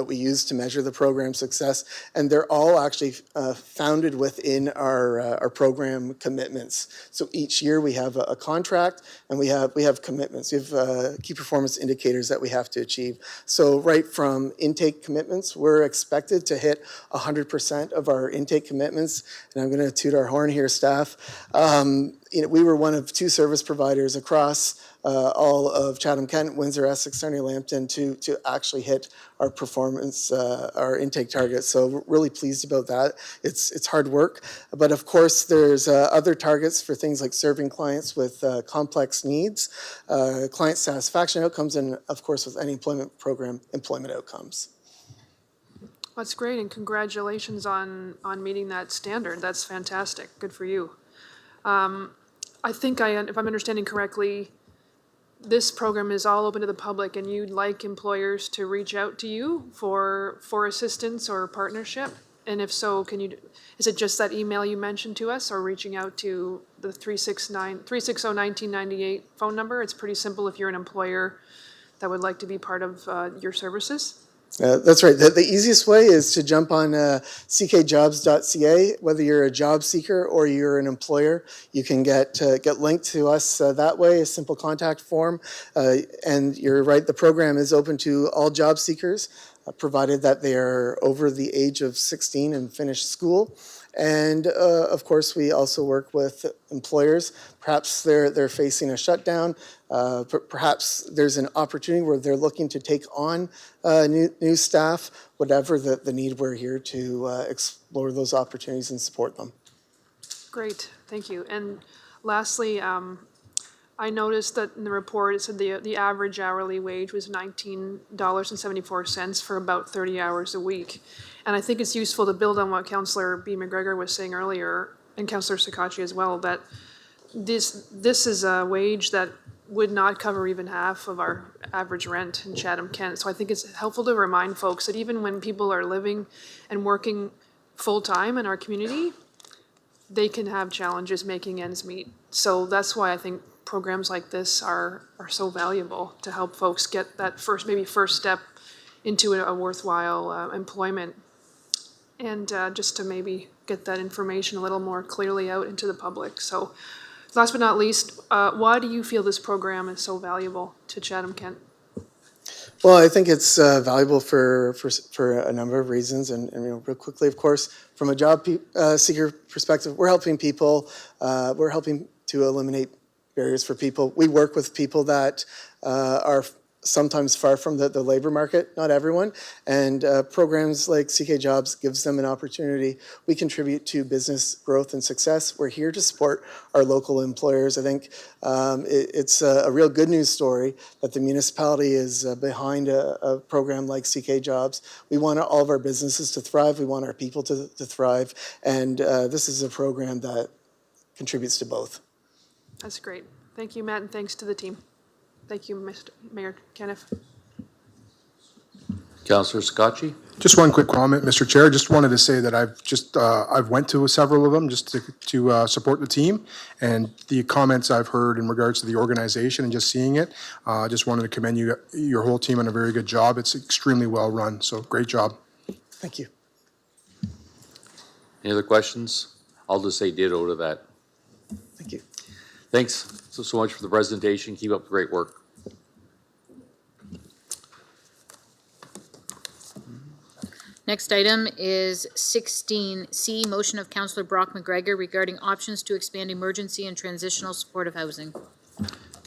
we use to measure the program success, and they're all actually founded within our program commitments. So each year we have a contract, and we have commitments. We have key performance indicators that we have to achieve. So right from intake commitments, we're expected to hit 100% of our intake commitments. And I'm going to toot our horn here, staff. We were one of 2 service providers across all of Chatham-Kent, Windsor, Essex, Sarnia, Lambton to actually hit our performance, our intake targets. So we're really pleased about that. It's hard work, but of course there's other targets for things like serving clients with complex needs, client satisfaction outcomes, and of course with any employment program, employment outcomes. That's great, and congratulations on meeting that standard. That's fantastic. Good for you. I think if I'm understanding correctly, this program is all open to the public, and you'd like employers to reach out to you for assistance or partnership? And if so, is it just that email you mentioned to us, or reaching out to the 360-1998 phone number? It's pretty simple if you're an employer that would like to be part of your services. That's right. The easiest way is to jump on ckjobs.ca. Whether you're a job seeker or you're an employer, you can get linked to us that way, a simple contact form. And you're right, the program is open to all job seekers, provided that they are over the age of 16 and finished school. And of course, we also work with employers. Perhaps they're facing a shutdown. Perhaps there's an opportunity where they're looking to take on new staff. Whatever the need, we're here to explore those opportunities and support them. Great, thank you. And lastly, I noticed that in the report, it said the average hourly wage was $19.74 for about 30 hours a week. And I think it's useful to build on what Councillor B. McGregor was saying earlier, and Councillor Sakachi as well, that this is a wage that would not cover even half of our average rent in Chatham-Kent. So I think it's helpful to remind folks that even when people are living and working full-time in our community, they can have challenges making ends meet. So that's why I think programs like this are so valuable to help folks get that first step into a worthwhile employment. And just to maybe get that information a little more clearly out into the public. So last but not least, why do you feel this program is so valuable to Chatham-Kent? Well, I think it's valuable for a number of reasons, and real quickly, of course, from a job seeker perspective, we're helping people. We're helping to eliminate barriers for people. We work with people that are sometimes far from the labor market, not everyone, and programs like CK Jobs gives them an opportunity. We contribute to business growth and success. We're here to support our local employers. I think it's a real good news story that the municipality is behind a program like CK Jobs. We want all of our businesses to thrive. We want our people to thrive, and this is a program that contributes to both. That's great. Thank you, Matt, and thanks to the team. Thank you, Mr. Mayor Kenneth. Councillor Scotchy? Just one quick comment, Mr. Chair. Just wanted to say that I've went to several of them just to support the team, and the comments I've heard in regards to the organization and just seeing it, just wanted to commend your whole team on a very good job. It's extremely well run, so great job. Thank you. Any other questions? I'll just say ditto to that. Thank you. Thanks so much for the presentation. Keep up the great work. Next item is 16C, motion of Councillor Brock McGregor regarding options to expand emergency and transitional supportive housing.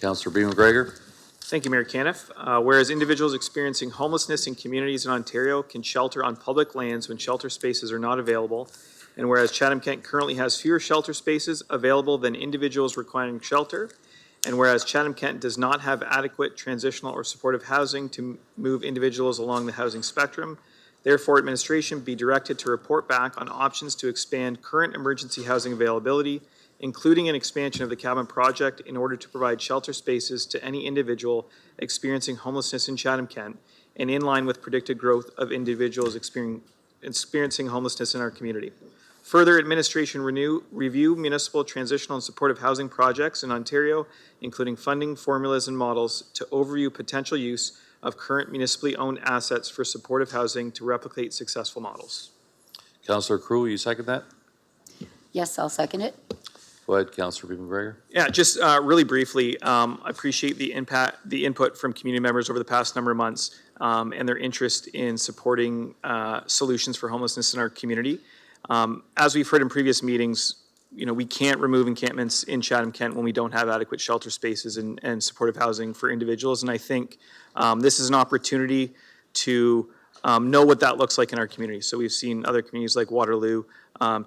Councillor B. McGregor. Thank you, Mayor Caniff. Whereas individuals experiencing homelessness in communities in Ontario can shelter on public lands when shelter spaces are not available, and whereas Chatham-Kent currently has fewer shelter spaces available than individuals requiring shelter, and whereas Chatham-Kent does not have adequate transitional or supportive housing to move individuals along the housing spectrum, therefore administration be directed to report back on options to expand current emergency housing availability, including an expansion of the cabin project in order to provide shelter spaces to any individual experiencing homelessness in Chatham-Kent, and in line with predicted growth of individuals experiencing homelessness in our community. Further, administration review municipal transitional and supportive housing projects in Ontario, including funding formulas and models, to overview potential use of current municipally owned assets for supportive housing to replicate successful models. Councillor Crew, will you second that? Yes, I'll second it. Go ahead, Councillor B. McGregor. Yeah, just really briefly, I appreciate the input from community members over the past number of months and their interest in supporting solutions for homelessness in our community. As we've heard in previous meetings, we can't remove encampments in Chatham-Kent when we don't have adequate shelter spaces and supportive housing for individuals. And I think this is an opportunity to know what that looks like in our community. So we've seen other communities like Waterloo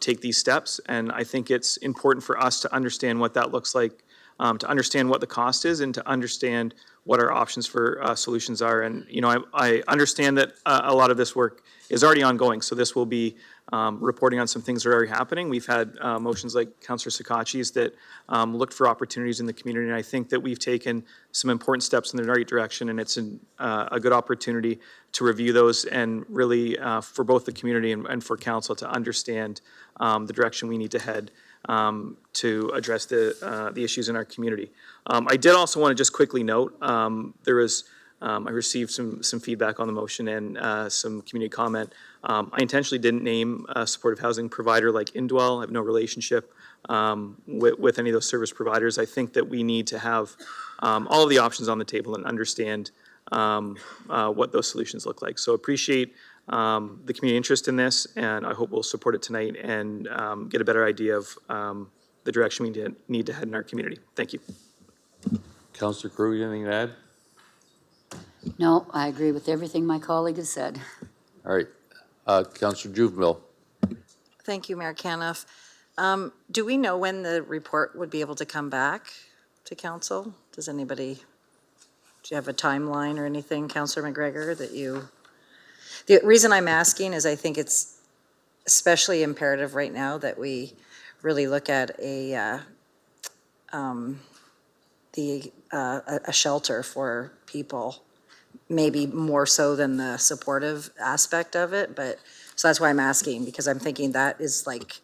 take these steps, and I think it's important for us to understand what that looks like, to understand what the cost is, and to understand what our options for solutions are. And I understand that a lot of this work is already ongoing, so this will be reporting on some things that are already happening. We've had motions like Councillor Sakachi's that looked for opportunities in the community, and I think that we've taken some important steps in the right direction, and it's a good opportunity to review those and really for both the community and for council to understand the direction we need to head to address the issues in our community. I did also want to just quickly note, I received some feedback on the motion and some community comment. I intentionally didn't name a supportive housing provider like Indwell. I have no relationship with any of those service providers. I think that we need to have all of the options on the table and understand what those solutions look like. So appreciate the community interest in this, and I hope we'll support it tonight and get a better idea of the direction we need to head in our community. Thank you. Councillor Crew, you have anything to add? No, I agree with everything my colleague has said. All right. Councillor Juvemil. Thank you, Mayor Caniff. Do we know when the report would be able to come back? to council? Does anybody, do you have a timeline or anything, Councillor McGregor, that you, the reason I'm asking is I think it's especially imperative right now that we really look at a shelter for people, maybe more so than the supportive aspect of it, but, so that's why I'm asking, because I'm thinking that is like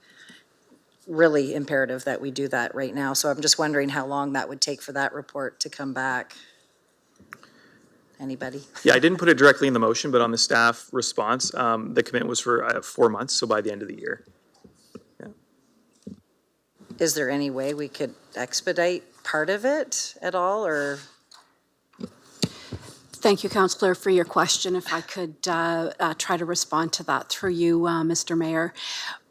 really imperative that we do that right now. So I'm just wondering how long that would take for that report to come back. Anybody? Yeah, I didn't put it directly in the motion, but on the staff response, the commitment was for 4 months, so by the end of the year. Is there any way we could expedite part of it at all, or? Thank you, Councillor, for your question. If I could try to respond to that through you, Mr. Mayor.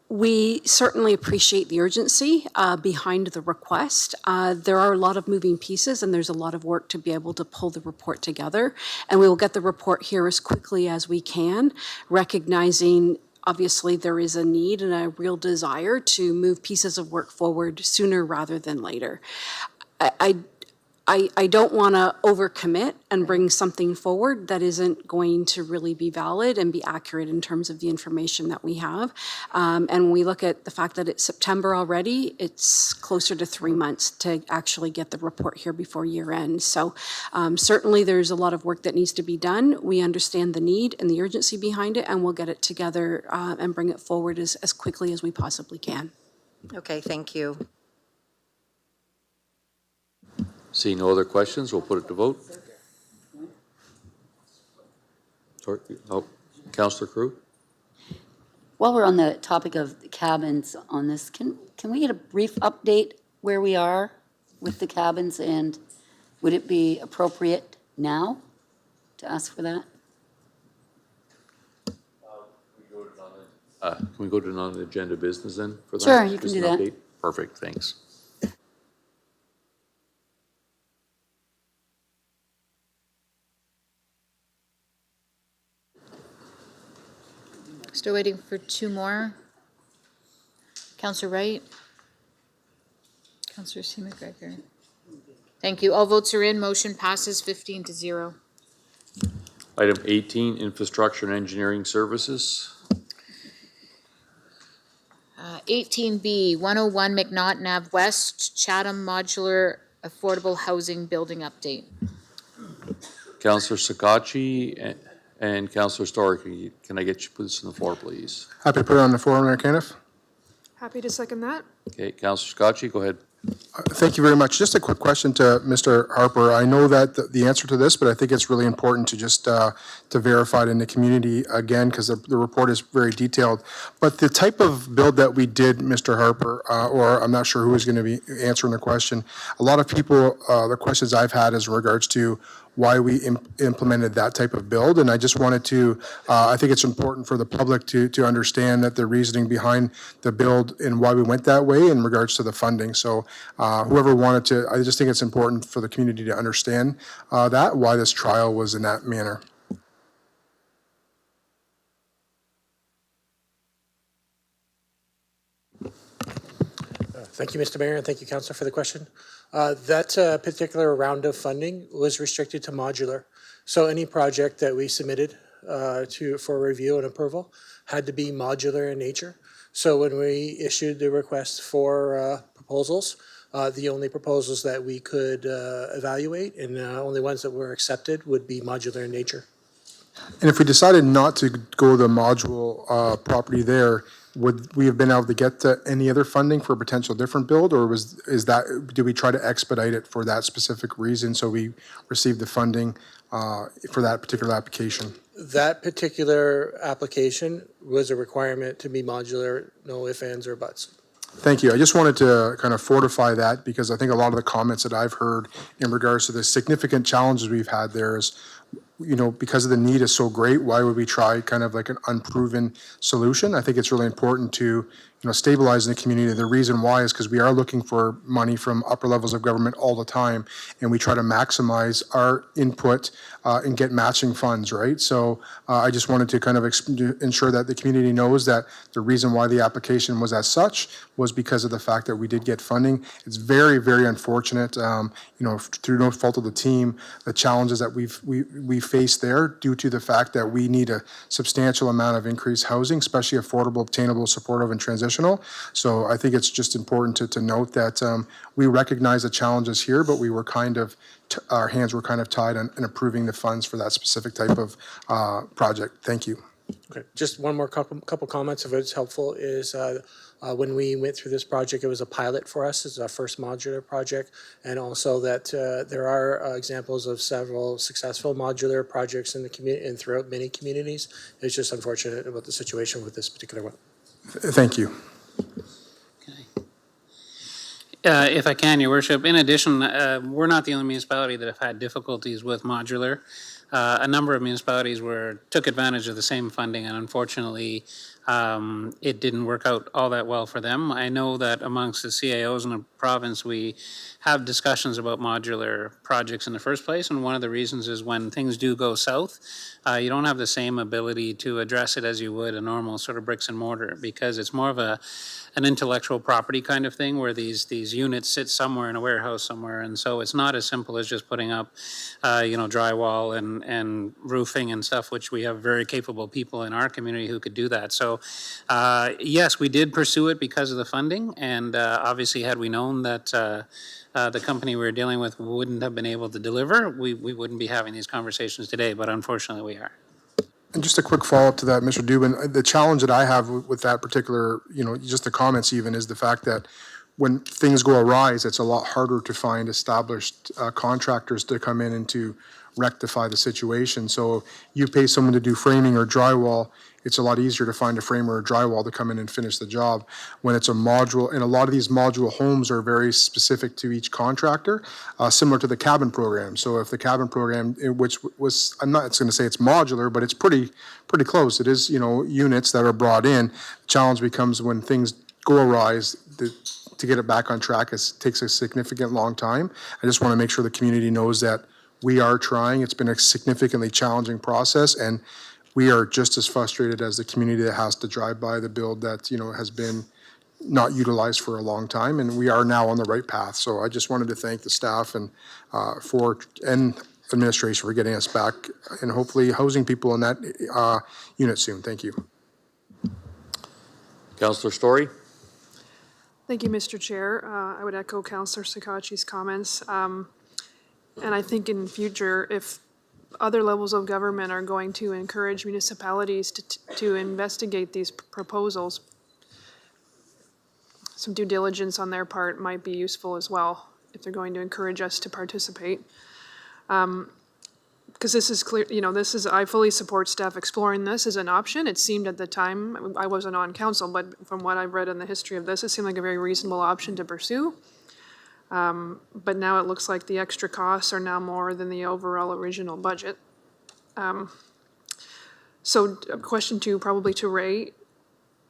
We certainly appreciate the urgency behind the request. There are a lot of moving pieces and there's a lot of work to be able to pull the report together. And we will get the report here as quickly as we can, recognizing obviously there is a need and a real desire to move pieces of work forward sooner rather than later. I don't want to overcommit and bring something forward that isn't going to really be valid and be accurate in terms of the information that we have. And when we look at the fact that it's September already, it's closer to 3 months to actually get the report here before year end. So certainly there's a lot of work that needs to be done. We understand the need and the urgency behind it, and we'll get it together and bring it forward as quickly as we possibly can. Okay, thank you. Seeing no other questions, we'll put it to vote. Oh, Councillor Crew? While we're on the topic of the cabins on this, can we get a brief update where we are with the cabins, and would it be appropriate now to ask for that? Can we go to non-agenda business then for that? Sure, you can Just do an that. update? Perfect, thanks. Still waiting for 2 more. Councillor Wright. Councillor C. McGregor. Thank you. All votes are in. Motion passes 15-0. Item 18, infrastructure and engineering services. 18B, 101 McNaughton Ave West, Chatham Modular Affordable Housing Building Update. Councillor Sakachi and Councillor Story, can I get you to put this on the floor, please? Happy to put it on the floor, Mayor Caniff. Happy to second that. Okay, Councillor Sakachi, go ahead. Thank you very much. Just a quick question to Mr. Harper. I know that the answer to this, but I think it's really important to just to verify it in the community again, because the report is very detailed. But the type of build that we did, Mr. Harper, or I'm not sure who is going to be answering the question. A lot of people, the questions I've had is in regards to why we implemented that type of build. And I just wanted to, I think it's important for the public to understand that the reasoning behind the build and why we went that way in regards to the funding. So whoever wanted to, I just think it's important for the community to understand that, why this trial was in that manner. Thank you, Mr. Mayor, and thank you, Councillor, for the question. That particular round of funding was restricted to modular. So any project that we submitted for review and approval had to be modular in nature. So when we issued the request for proposals, the only proposals that we could evaluate and the only ones that were accepted would be modular in nature. And if we decided not to go the module property there, would we have been able to get any other funding for a potential different build, or did we try to expedite it for that specific reason so we received the funding for that particular application? That particular application was a requirement to be modular, no ifs, ands, or buts. Thank you. I just wanted to kind of fortify that, because I think a lot of the comments that I've heard in regards to the significant challenges we've had there is, you know, because the need is so great, why would we try kind of like an unproven solution? I think it's really important to, stabilizing the community. The reason why is because we are looking for money from upper levels of government all the time, and we try to maximize our input and get matching funds, right? So I just wanted to kind of ensure that the community knows that the reason why the application was as such was because of the fact that we did get funding. It's very, very unfortunate, through no fault of the team, the challenges that we faced there due to the fact that we need a substantial amount of increased housing, especially affordable, obtainable, supportive, and transitional. So I think it's just important to note that we recognize the challenges here, but we were kind of, our hands were kind of tied in approving the funds for that specific type of project. Thank you. Okay, just one more couple comments, if it's helpful, is when we went through this project, it was a pilot for us. It's our first modular project, and also that there are examples of several successful modular projects in the community and throughout many communities. It's just unfortunate about the situation with this particular one. Thank you. If I can, Your Worship, in addition, we're not the only municipality that have had difficulties with modular. A number of municipalities took advantage of the same funding, and unfortunately, it didn't work out all that well for them. I know that amongst the CAOs in the province, we have discussions about modular projects in the first place, and one of the reasons is when things do go south, you don't have the same ability to address it as you would a normal sort of bricks and mortar, because it's more of an intellectual property kind of thing where these units sit somewhere in a warehouse somewhere, and so it's not as simple as just putting up drywall and roofing and stuff, which we have very capable people in our community who could do that. So yes, we did pursue it because of the funding, and obviously had we known that the company we were dealing with wouldn't have been able to deliver, we wouldn't be having these conversations today, but unfortunately we are. And just a quick follow-up to that, Mr. Dubin, the challenge that I have with that particular, just the comments even, is the fact that when things go awry, it's a lot harder to find established contractors to come in and to rectify the situation. So you pay someone to do framing or drywall, it's a lot easier to find a framer or drywall to come in and finish the job. When it's a module, and a lot of these module homes are very specific to each contractor, similar to the cabin program. So if the cabin program, which was, I'm not going to say it's modular, but it's pretty close. It is, units that are brought in. The challenge becomes when things go awry, to get it back on track takes a significant long time. I just want to make sure the community knows that we are trying. It's been a significantly challenging process, and we are just as frustrated as the community that has to drive by the build that, has been not utilized for a long time, and we are now on the right path. So I just wanted to thank the staff and administration for getting us back and hopefully housing people in that unit soon. Thank you. Councillor Story. Thank you, Mr. Chair. I would echo Councillor Sakachi's comments. And I think in future, if other levels of government are going to encourage municipalities to investigate these proposals, some due diligence on their part might be useful as well, if they're going to encourage us to participate. Because this is clear, I fully support staff exploring this as an option. It seemed at the time, I wasn't on council, but from what I've read in the history of this, it seemed like a very reasonable option to pursue. But now it looks like the extra costs are now more than the overall original budget. So question two, probably to Ray.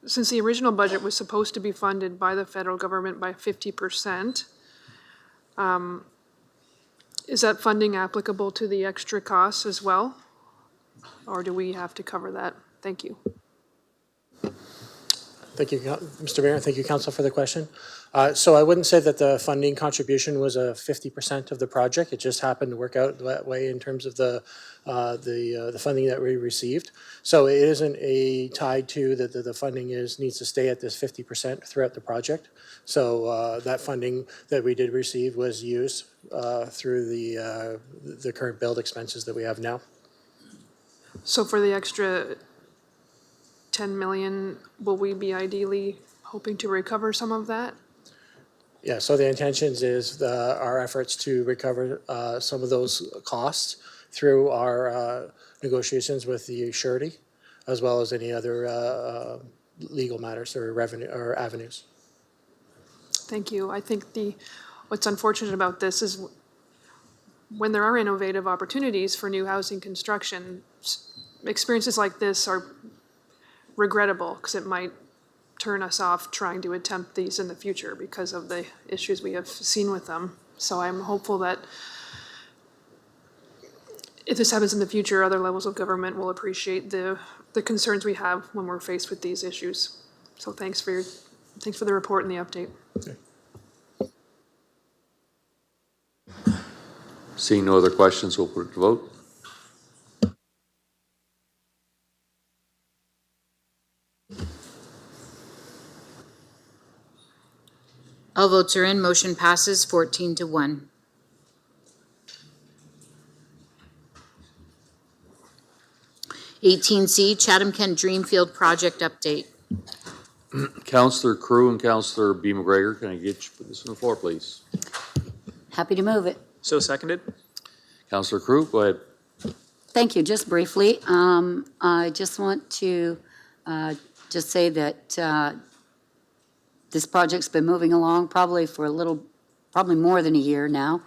Since the original budget was supposed to be funded by the federal government by 50%, is that funding applicable to the extra costs as well? Or do we have to cover that? Thank you. Thank you, Mr. Mayor. Thank you, Council, for the question. So I wouldn't say that the funding contribution was a 50% of the project. It just happened to work out that way in terms of the funding that we received. So it isn't tied to that the funding needs to stay at this 50% throughout the project. So that funding that we did receive was used through the current build expenses that we have now. So for the extra 10 million, will we be ideally hoping to recover some of that? Yeah, so the intentions is our efforts to recover some of those costs through our negotiations with the surety, as well as any other legal matters or revenue or avenues. Thank you. I think what's unfortunate about this is when there are innovative opportunities for new housing construction, experiences like this are regrettable because it might turn us off trying to attempt these in the future because of the issues we have seen with them. So I'm hopeful that if this happens in the future, other levels of government will appreciate the concerns we have when we're faced with these issues. So thanks for the report and the update. Seeing no other questions, we'll put it to vote. All votes are in. Motion passes 14-1. C, Chatham-Kent Dreamfield project update. Councillor Crew and Councillor B. McGregor, can I get you put this on the floor, please? Happy to move it. So seconded? Councillor Crew, go ahead. Thank you. Just briefly, I just want to just say that this project's been moving along probably more than a year now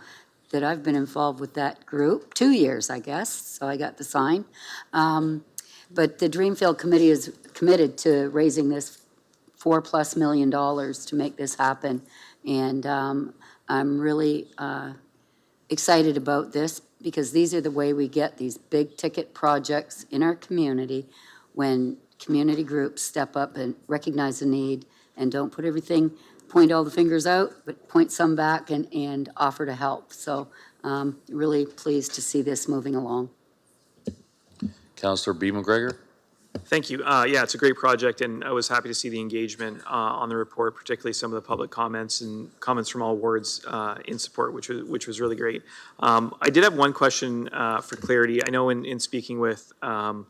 that I've been involved with that group. 2 years, I guess, so I got the sign. But the Dreamfield Committee is committed to raising this $4+ million to make this happen. And I'm really excited about this because these are the way we get these big ticket projects in our community when community groups step up and recognize the need and don't point all the fingers out, but point some back and offer to help. So really pleased to see this moving along. Councillor B. McGregor. Thank you. Yeah, it's a great project, and I was happy to see the engagement on the report, particularly some of the public comments and comments from all wards in support, which was really great. I did have one question for clarity. I know in speaking with some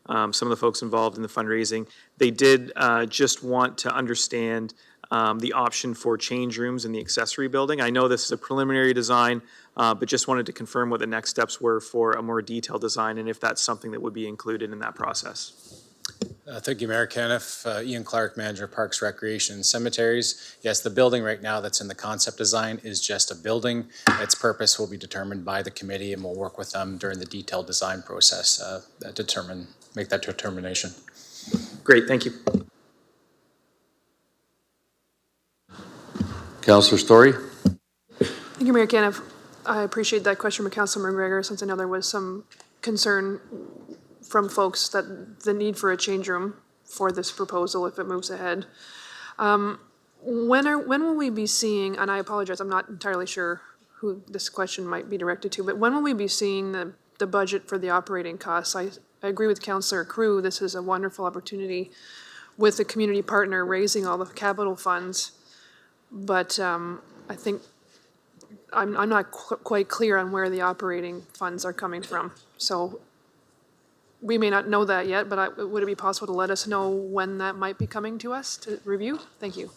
of the folks involved in the fundraising, they did just want to understand the option for change rooms in the accessory building. I know this is a preliminary design, but just wanted to confirm what the next steps were for a more detailed design and if that's something that would be included in that process. Thank you, Mayor Caniff. Ian Clark, Manager of Parks, Recreation, and Cemeteries. Yes, the building right now that's in the concept design is just a building. Its purpose will be determined by the committee, and we'll work with them during the detailed design process make that determination. Great, thank you. Councillor Story. Thank you, Mayor Caniff. I appreciate that question from Councillor McGregor, since I know there was some concern from folks that the need for a change room for this proposal if it moves ahead. When will we be seeing, and I apologize, I'm not entirely sure who this question might be directed to, but when will we be seeing the budget for the operating costs? I agree with Councillor Crew, this is a wonderful opportunity with the community partner raising all the capital funds, but I think I'm not quite clear on where the operating funds are coming from. So we may not know that yet, but would it be possible to let us know when that might be coming to us to review? Thank you.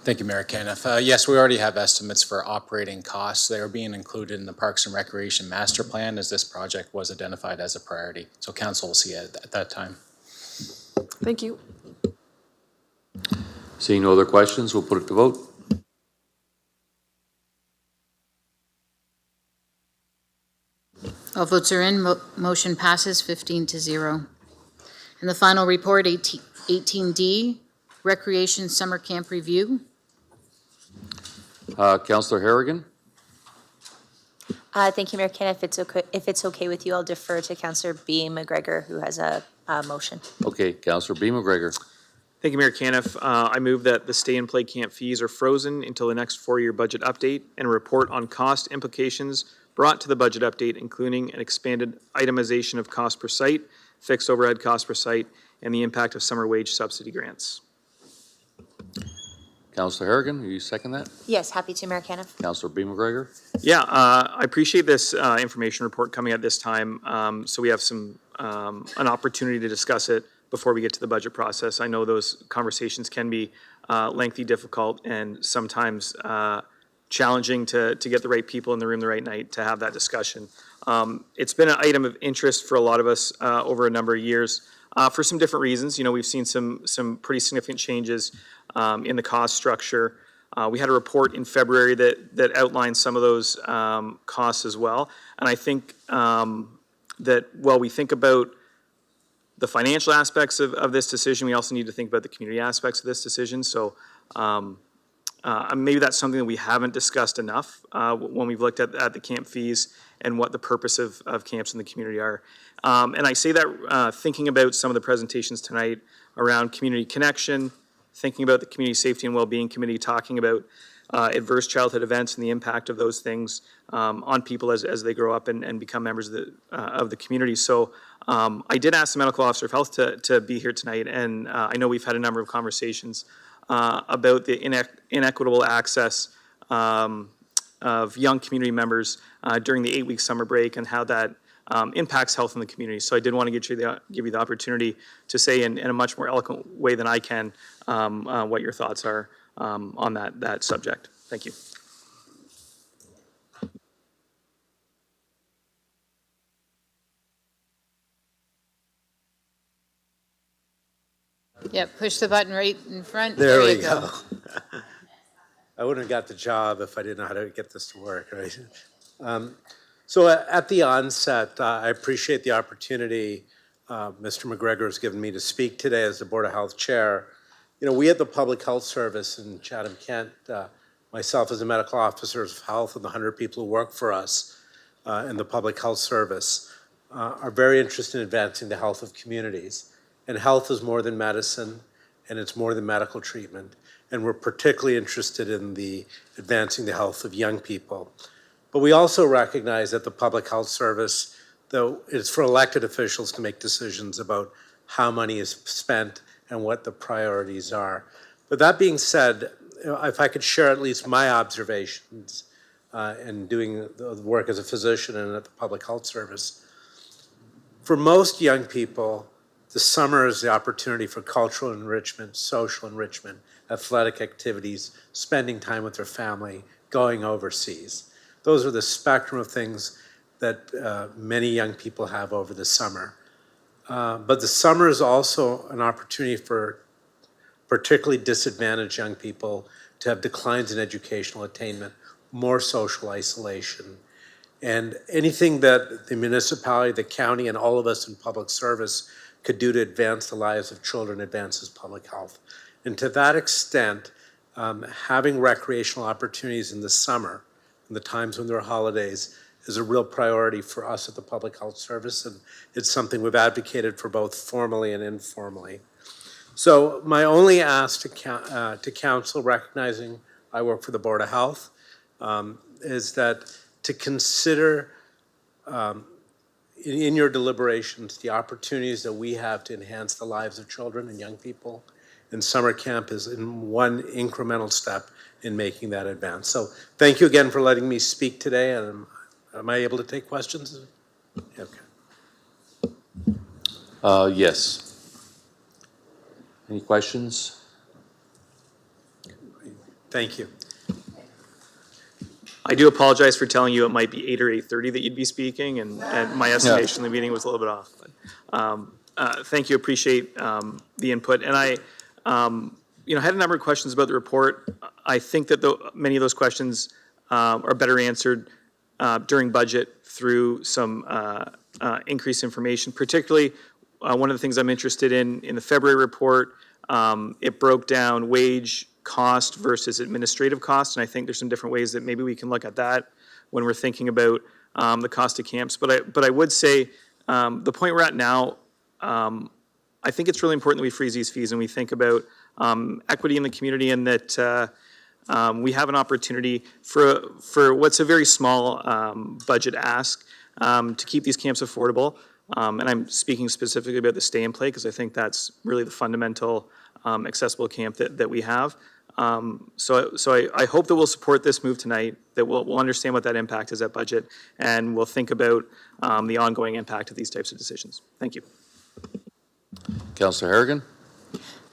Thank you, Mayor Caniff. Yes, we already have estimates for operating costs. They are being included in the Parks and Recreation Master Plan as this project was identified as a priority. So council will see it at that time. Thank you. Seeing no other questions, we'll put it to vote. All votes are in. Motion passes 15-0. And the final report, 18D, Recreation Summer Camp Review. Councillor Harrigan. Thank you, Mayor Ken. If it's okay with you, I'll defer to Councillor B. McGregor, who has a motion. Okay, Councillor B. McGregor. Thank you, Mayor Caniff. I move that the stay and play camp fees are frozen until the next 4-year budget update and a report on cost implications brought to the budget update, including an expanded itemization of cost per site, fixed overhead cost per site, and the impact of summer wage subsidy grants. Councillor Harrigan, will you second that? Yes, happy to, Mayor Caniff. Councillor B. McGregor. Yeah, I appreciate this information report coming at this time, so we have an opportunity to discuss it before we get to the budget process. I know those conversations can be lengthy, difficult, and sometimes challenging to get the right people in the room the right night to have that discussion. It's been an item of interest for a lot of us over a number of years for some different reasons. You know, we've seen some pretty significant changes in the cost structure. We had a report in February that outlined some of those costs as well. And I think that while we think about the financial aspects of this decision. We also need to think about the community aspects of this decision. So maybe that's something that we haven't discussed enough when we've looked at the camp fees and what the purpose of camps in the community are. And I say that thinking about some of the presentations tonight around community connection, thinking about the Community Safety and Wellbeing Committee, talking about adverse childhood events and the impact of those things on people as they grow up and become members of the community. So I did ask the Medical Officer of Health to be here tonight, and I know we've had a number of conversations about the inequitable access of young community members during the 8-week summer break and how that impacts health in the community. So I did want to give you the opportunity to say in a much more eloquent way than I can what your thoughts are on that subject. Thank you. Yep, push the button right in front. There we you go. I wouldn't have got the job if I didn't know how to get this to work, right? So at the onset, I appreciate the opportunity Mr. McGregor has given me to speak today as the Board of Health Chair. You know, we at the Public Health Service in Chatham-Kent, myself as a medical officer of health and the 100 people who work for us in the Public Health Service are very interested in advancing the health of communities. And health is more than medicine, and it's more than medical treatment. And we're particularly interested in advancing the health of young people. But we also recognize that the Public Health Service, though it's for elected officials to make decisions about how money is spent and what the priorities are. But that being said, if I could share at least my observations in doing the work as a physician and at the Public Health Service, for most young people, the summer is the opportunity for cultural enrichment, social enrichment, athletic activities, spending time with their family, going overseas. Those are the spectrum of things that many young people have over the summer. But the summer is also an opportunity for particularly disadvantaged young people to have declines in educational attainment, more social isolation. And anything that the municipality, the county, and all of us in public service could do to advance the lives of children advances public health. And to that extent, having recreational opportunities in the summer, in the times when there are holidays, is a real priority for us at the Public Health Service, and it's something we've advocated for both formally and informally. So my only ask to council, recognizing I work for the Board of Health, is that to consider in your deliberations the opportunities that we have to enhance the lives of children and young people, and summer camp is in one incremental step in making that advance. So thank you again for letting me speak today, and am I able to take questions? Okay. Yes. Any questions? Thank you. I do apologize for telling you it might be 8 or 8:30 that you'd be speaking, and my estimation of the meeting was a little bit off. But, thank you, appreciate the input. And I had a number of questions about the report. I think that many of those questions are better answered during budget through some increased information. Particularly, one of the things I'm interested in the February report, it broke down wage cost versus administrative cost, and I think there's some different ways that maybe we can look at that when we're thinking about the cost of camps. But I would say the point we're at now, I think it's really important that we freeze these fees and we think about equity in the community, and that we have an opportunity for what's a very small budget ask to keep these camps affordable. And I'm speaking specifically about the stay and play, because I think that's really the fundamental accessible camp that we have. So I hope that we'll support this move tonight, that we'll understand what that impact is at budget, and we'll think about the ongoing impact of these types of decisions. Thank you. Councillor Harrigan?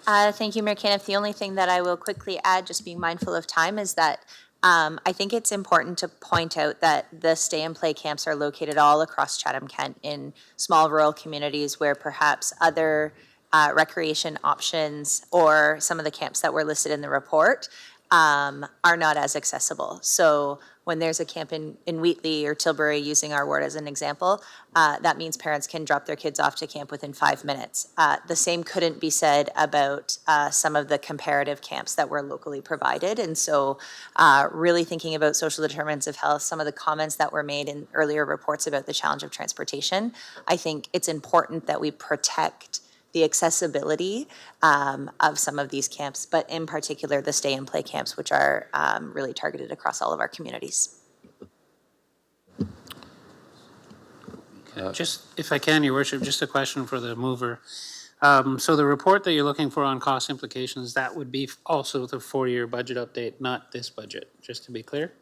Thank you, Mayor Caniff. The only thing that I will quickly add, just being mindful of time, is that I think it's important to point out that the stay and play camps are located all across Chatham-Kent in small rural communities where perhaps other recreation options or some of the camps that were listed in the report are not as accessible. So when there's a camp in Wheatley or Tilbury, using our ward as an example, that means parents can drop their kids off to camp within 5 minutes. The same couldn't be said about some of the comparative camps that were locally provided. And so really thinking about social determinants of health, some of the comments that were made in earlier reports about the challenge of transportation, I think it's important that we protect the accessibility of some of these camps, but in particular the stay and play camps, which are really targeted across all of our communities. Just, if I can, Your Worship, just a question for the mover. So the report that you're looking for on cost implications, that would be also the 4-year budget update, not this budget, just to be clear?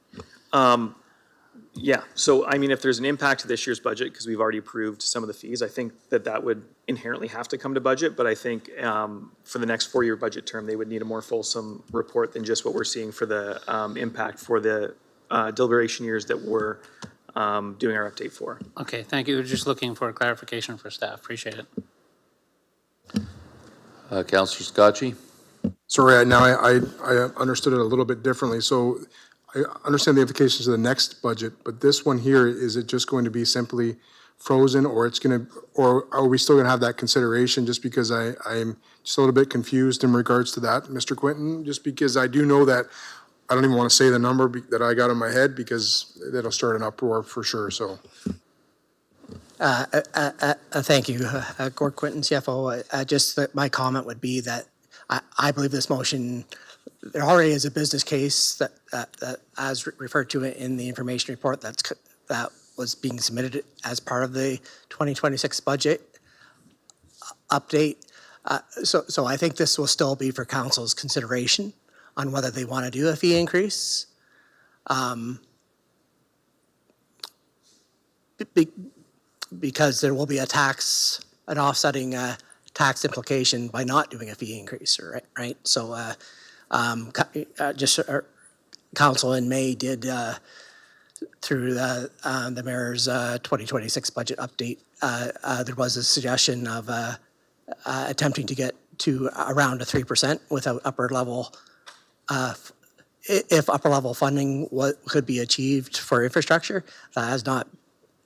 Yeah, so I mean, if there's an impact to this year's budget, because we've already approved some of the fees, I think that would inherently have to come to budget, but I think for the next 4-year budget term, they would need a more fulsome report than just what we're seeing for the impact for the deliberation years that we're doing our update for. Okay, thank you. We're just looking for a clarification for staff. Appreciate it. Councillor Scotchy? Sorry, now I understood it a little bit differently. So I understand the implications of the next budget, but this one here, is it just going to be simply frozen, or or are we still going to have that consideration? Just because I'm just a little bit confused in regards to that, Mr. Quinton, just because I do know that I don't even want to say the number that I got in my head, because that'll start an uproar for sure, so. Thank you, Gord Quinton, CFO. Just my comment would be that I believe this motion, there already is a business case that as referred to in the information report that was being submitted as part of the 2026 budget update. So I think this will still be for council's consideration on whether they want to do a fee increase. Because there will be an offsetting tax implication by not doing a fee increase, right? So council in May did, through the mayor's 2026 budget update, there was a suggestion of attempting to get to around a 3% without upper level, if upper level funding could be achieved for infrastructure.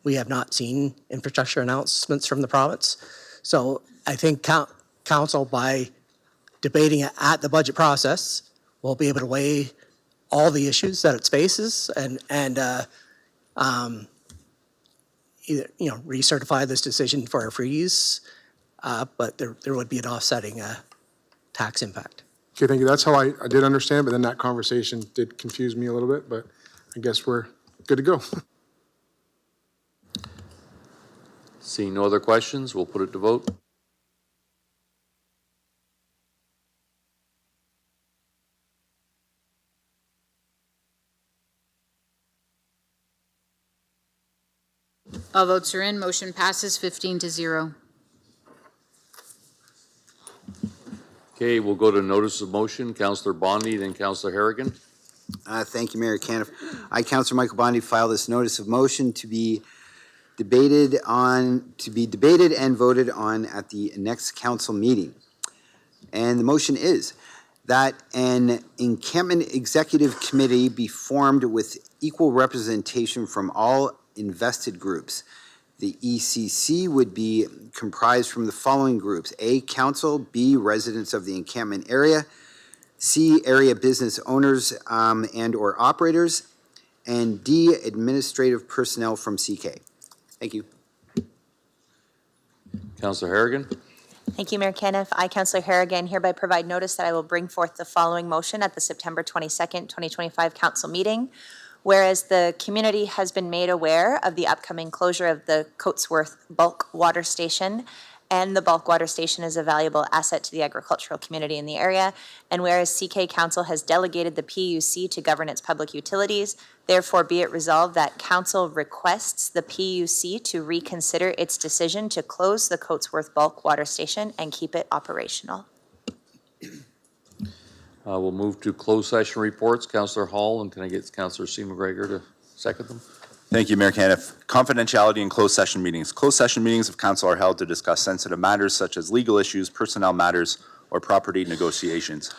We have not seen infrastructure announcements from the province. So I think council, by debating it at the budget process, will be able to weigh all the issues that it faces and either, recertify this decision for a freeze, but there would be an offsetting tax impact. Okay, thank you. That's how I did understand, but then that conversation did confuse me a little bit, but I guess we're good to go. Seeing no other questions, we'll put it to vote. All votes are in. Motion passes 15-0. Okay, we'll go to notice of motion. Councillor Bondi, then Councillor Harrigan. Thank you, Mayor Caniff. I, Councillor Michael Bondi, file this notice of motion to be debated and voted on at the next council meeting. And the motion is that an encampment executive committee be formed with equal representation from all invested groups. The ECC would be comprised from the following groups: A, council; B, residents of the encampment area; C, area business owners and or operators; and D, administrative personnel from CK. Thank you. Councillor Harrigan. Thank you, Mayor Caniff. I, Councillor Harrigan, hereby provide notice that I will bring forth the following motion at the September 22nd, 2025 council meeting. Whereas the community has been made aware of the upcoming closure of the Coatsworth bulk water station, and the bulk water station is a valuable asset to the agricultural community in the area, and whereas CK Council has delegated the PUC to govern its public utilities, therefore be it resolved that Council requests the PUC to reconsider its decision to close the Coatsworth bulk water station and keep it operational. We'll move to closed session reports. Councillor Hall, and can I get Councillor C. McGregor to second them? Thank you, Mayor Caniff. Confidentiality in closed session meetings. Closed session meetings of council are held to discuss sensitive matters such as legal issues, personnel matters, or property negotiations.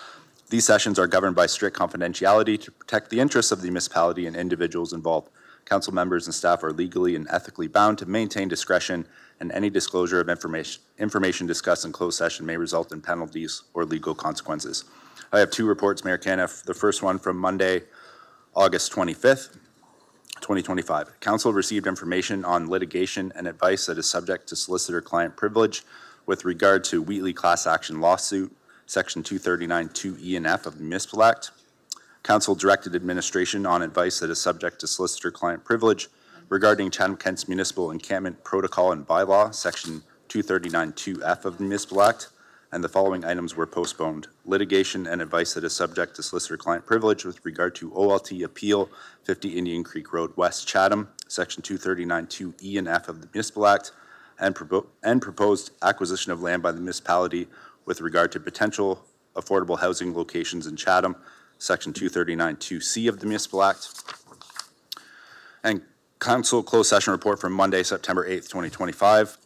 These sessions are governed by strict confidentiality to protect the interests of the municipality and individuals involved. Council members and staff are legally and ethically bound to maintain discretion, and any disclosure of information discussed in closed session may result in penalties or legal consequences. I have two reports, Mayor Caniff. The first one from Monday, August 25th, 2025. Council received information on litigation and advice that is subject to solicitor-client privilege with regard to Wheatley class action lawsuit, Section 239 2E and F of the Municipal Act. Council directed administration on advice that is subject to solicitor-client privilege regarding Chatham-Kent's municipal encampment protocol and bylaw, Section 239 2F of the Municipal Act, and the following items were postponed. Litigation and advice that is subject to solicitor-client privilege with regard to OLT Appeal 50 Indian Creek Road, West Chatham, Section 239 2E and F of the Municipal Act, and proposed acquisition of land by the municipality with regard to potential affordable housing locations in Chatham, Section 239 2C of the Municipal Act. And Council closed session report from Monday, September 8th, 2025.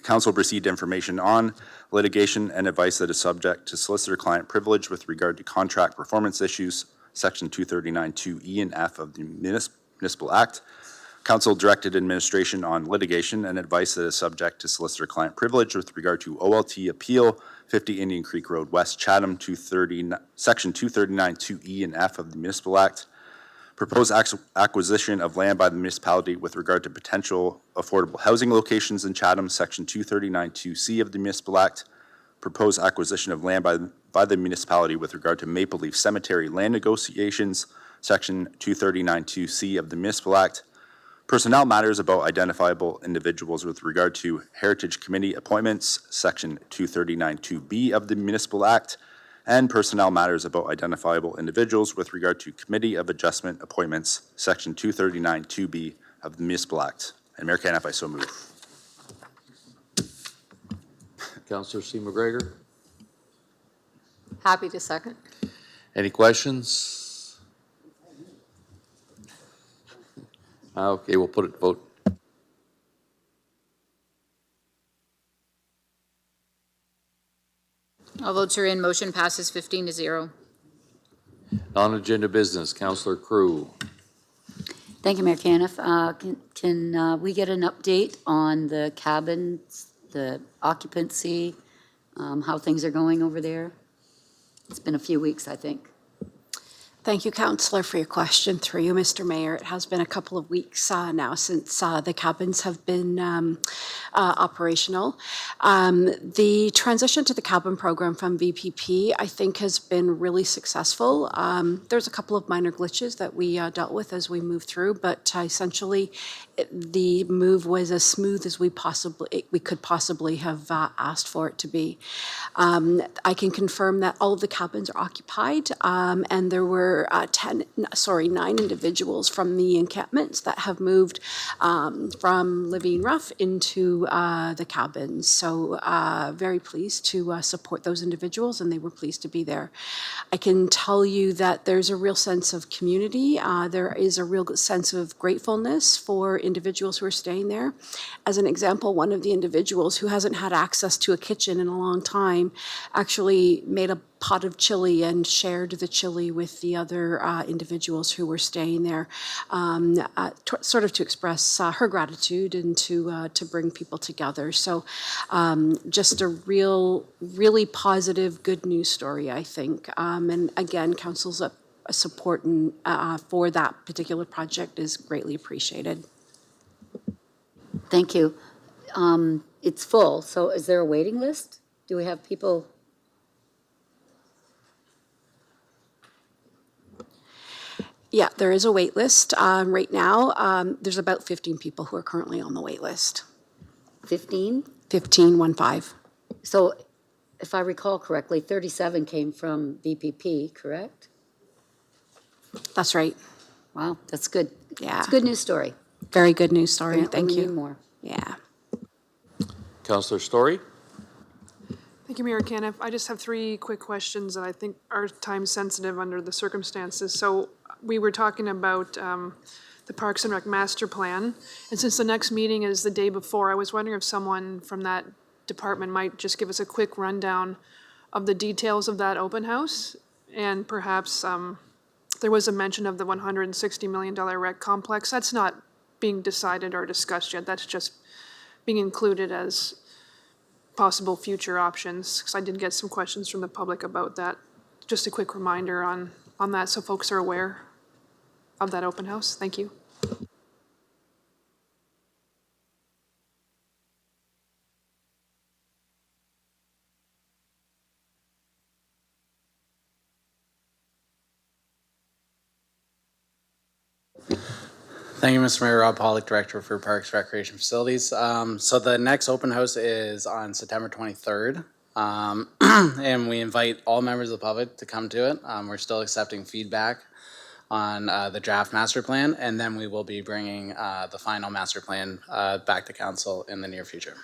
Council received information on litigation and advice that is subject to solicitor-client privilege with regard to contract performance issues, Section 239 2E and F of the Municipal Act. Council directed administration on litigation and advice that is subject to solicitor-client privilege with regard to OLT Appeal 50 Indian Creek Road, West Chatham, Section 239 2E and F of the Municipal Act. Proposed acquisition of land by the municipality with regard to potential affordable housing locations in Chatham, Section 239 2C of the Municipal Act. Proposed acquisition of land by the municipality with regard to Maple Leaf Cemetery land negotiations, Section 239 2C of the Municipal Act. Personnel matters about identifiable individuals with regard to Heritage Committee appointments, Section 239 2B of the Municipal Act, and personnel matters about identifiable individuals with regard to Committee of Adjustment appointments, Section 239 2B of the Municipal Act. And Mayor Caniff, I so move. Councillor C. McGregor. Happy to second. Any questions? Okay, we'll put it to vote. All votes are in. Motion passes 15-0. Non-agenda business, Councillor Crew. Thank you, Mayor Caniff. Can we get an update on the cabins, the occupancy, how things are going over there? It's been a few weeks, I think. Thank you, Councillor, for your question. Through you, Mr. Mayor. It has been a couple of weeks now since the cabins have been operational. The transition to the cabin program from VPP, I think, has been really successful. There's a couple of minor glitches that we dealt with as we moved through, but essentially the move was as smooth as we could possibly have asked for it to be. I can confirm that all of the cabins are occupied, and there were 9 individuals from the encampments that have moved from living rough into the cabins. So very pleased to support those individuals, and they were pleased to be there. I can tell you that there's a real sense of community. There is a real sense of gratefulness for individuals who are staying there. As an example, one of the individuals who hasn't had access to a kitchen in a long time actually made a pot of chili and shared the chili with the other individuals who were staying there, sort of to express her gratitude and to bring people together. So just a really positive, good news story, I think. And again, council's support for that particular project is greatly appreciated. Thank you. It's full, so is there a waiting list? Do we have people? Yeah, there is a wait list. Right now, there's about 15 people who are currently on the wait list. 15? 15. So if I recall correctly, 37 came from VPP, correct? That's right. Wow, that's good. Yeah. It's a good news story. Very good news story. Thank We you. need more. Yeah. Councillor Story. Thank you, Mayor Caniff. I just have 3 quick questions that I think are time sensitive under the circumstances. So we were talking about the Parks and Rec Master Plan, and since the next meeting is the day before, I was wondering if someone from that department might just give us a quick rundown of the details of that open house And perhaps there was a mention of the $160 million rec complex. That's not being decided or discussed yet. That's just being included as possible future options, because I did get some questions from the public about that. Just a quick reminder on that, so folks are aware of that open house. Thank you. Thank you, Mr. Mayor. Rob Pollock, Director for Parks, Recreation Facilities. So the next open house is on September 23rd. And we invite all members of the public to come to it. We're still accepting feedback on the draft master plan, and then we will be bringing the final master plan back to council in the near future.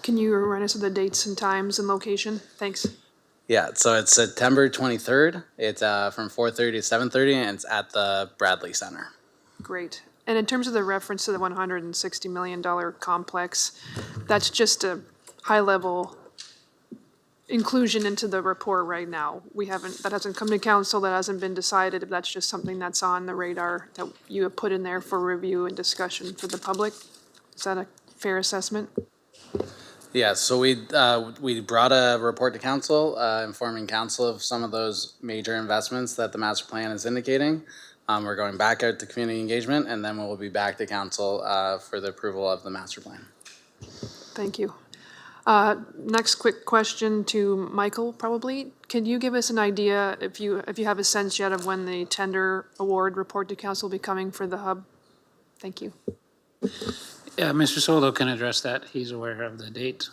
Can you run us through the dates and times and location? Thanks. Yeah, so it's September 23rd. It's from 4:30 to 7:30, and it's at the Bradley Center. Great. And in terms of the reference to the $160 million complex, that's just a high-level inclusion into the report right now. That hasn't come to council, that hasn't been decided, if that's just something that's on the radar that you have put in there for review and discussion for the public. Is that a fair assessment? Yeah, so we brought a report to council, informing council of some of those major investments that the master plan is indicating. We're going back out to community engagement, and then we'll be back to council for the approval of the master plan. Thank you. Next quick question to Michael, probably. Can you give us an idea, if you have a sense yet, of when the tender award report to council will be coming for the hub? Thank you. Yeah, Mr. Solo can address that. He's aware of the date.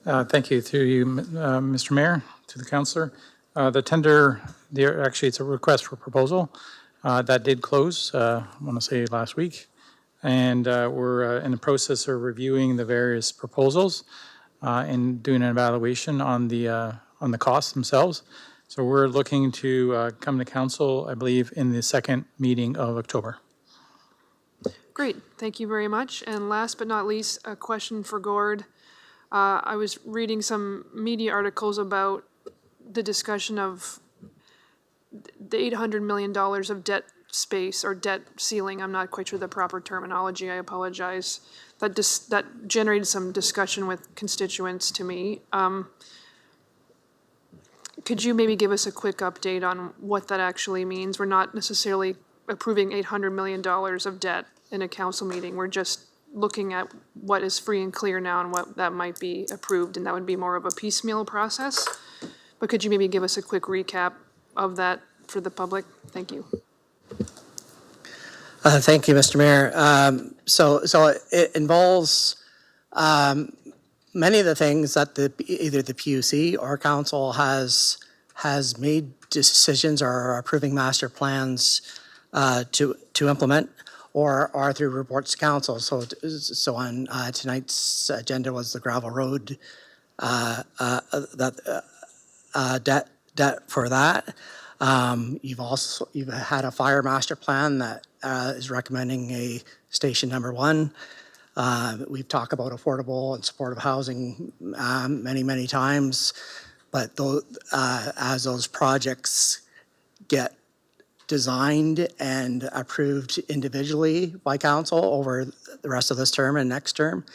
Thank you. Through you, Mr. Mayor, to the councillor. The tender, actually, it's a request for proposal. That did close, I want to say last week. And we're in the process of reviewing the various proposals and doing an evaluation on the costs themselves. So we're looking to come to council, I believe, in the second meeting of October. Great, thank you very much. And last but not least, a question for Gord. I was reading some media articles about the discussion of the $800 million of debt space or debt ceiling. I'm not quite sure the proper terminology, I apologize. That generated some discussion with constituents to me. Could you maybe give us a quick update on what that actually means? We're not necessarily approving $800 million of debt in a council meeting. We're just looking at what is free and clear now and what that might be approved, and that would be more of a piecemeal process. But could you maybe give us a quick recap of that for the public? Thank you. Thank you, Mr. Mayor. So it involves many of the things that either the PUC or council has made decisions or are approving master plans to implement, or through reports to council. So on tonight's agenda was the gravel road debt for that. You've had a fire master plan that is recommending a station number 1. We've talked about affordable and supportive housing many times, but as those projects get designed and approved individually by council over the rest of this term and next term,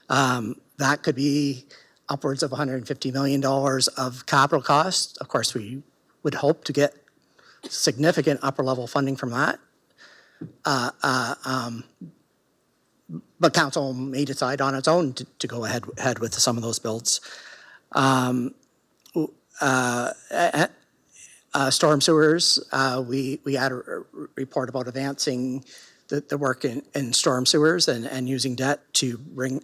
that could be upwards of $150 million of capital costs. Of course, we would hope to get significant upper level funding from that. But council may decide on its own to go ahead with some of those builds. Storm sewers, we had a report about advancing the work in storm sewers and using debt to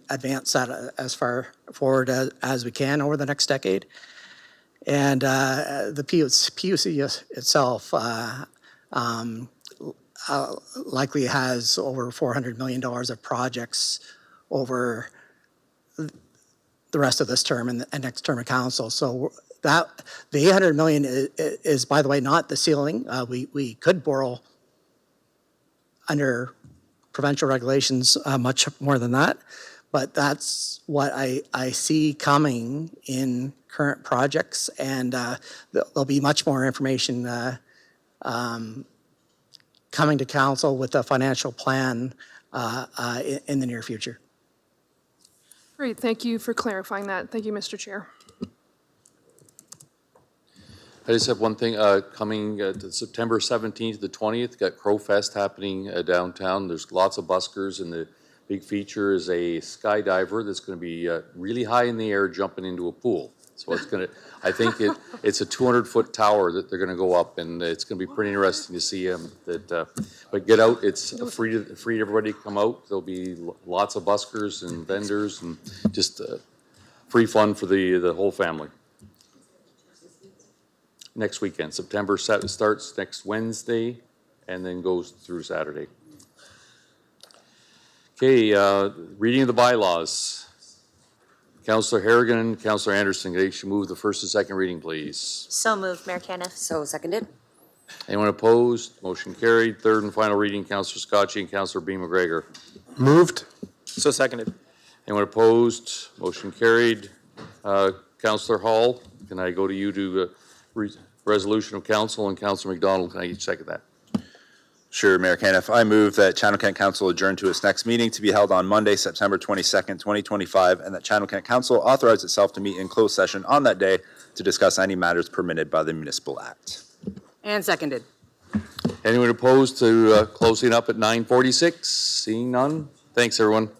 advance that as far forward as we can over the next decade. And the PUC itself likely has over $400 million of projects over the rest of this term and next term of council. So that the $800 million is, by the way, not the ceiling. We could borrow under provincial regulations much more than that, but that's what I see coming in current projects, and there'll be much more information coming to council with a financial plan in the near future. Great, thank you for clarifying that. Thank you, Mr. Chair. I just have one thing, coming to September 17th to the 20th, got Crow Fest happening downtown. There's lots of buskers, and the big feature is a skydiver that's going to be really high in the air jumping into a pool. So it's going to, I think it's a 200-foot tower that they're going to go up, and it's going to be pretty interesting to see but get out, it's free to everybody to come out. There'll be lots of buskers and vendors and just free fun for the whole family. Next weekend, September 7th, starts next Wednesday and then goes through Saturday. Okay, reading of the bylaws. Councillor Harrigan and Councillor Anderson, they should move the first and second reading, please. So moved, Mayor Caniff. So seconded. Anyone opposed? Motion carried. Third and final reading, Councillor Scotchy and Councillor B. McGregor. Moved. So seconded. Anyone opposed? Motion carried. Councillor Hall, can I go to you to resolution of council, and Councillor McDonald, can I each second that? Sure, Mayor Caniff. I move that Chatham-Kent Council adjourn to its next meeting to be held on Monday, September 22nd, 2025, and that Chatham-Kent Council authorize itself to meet in closed session on that day to discuss any matters permitted by the Municipal Act. And seconded. Anyone opposed to closing up at 9:46? Seeing none? Thanks, everyone.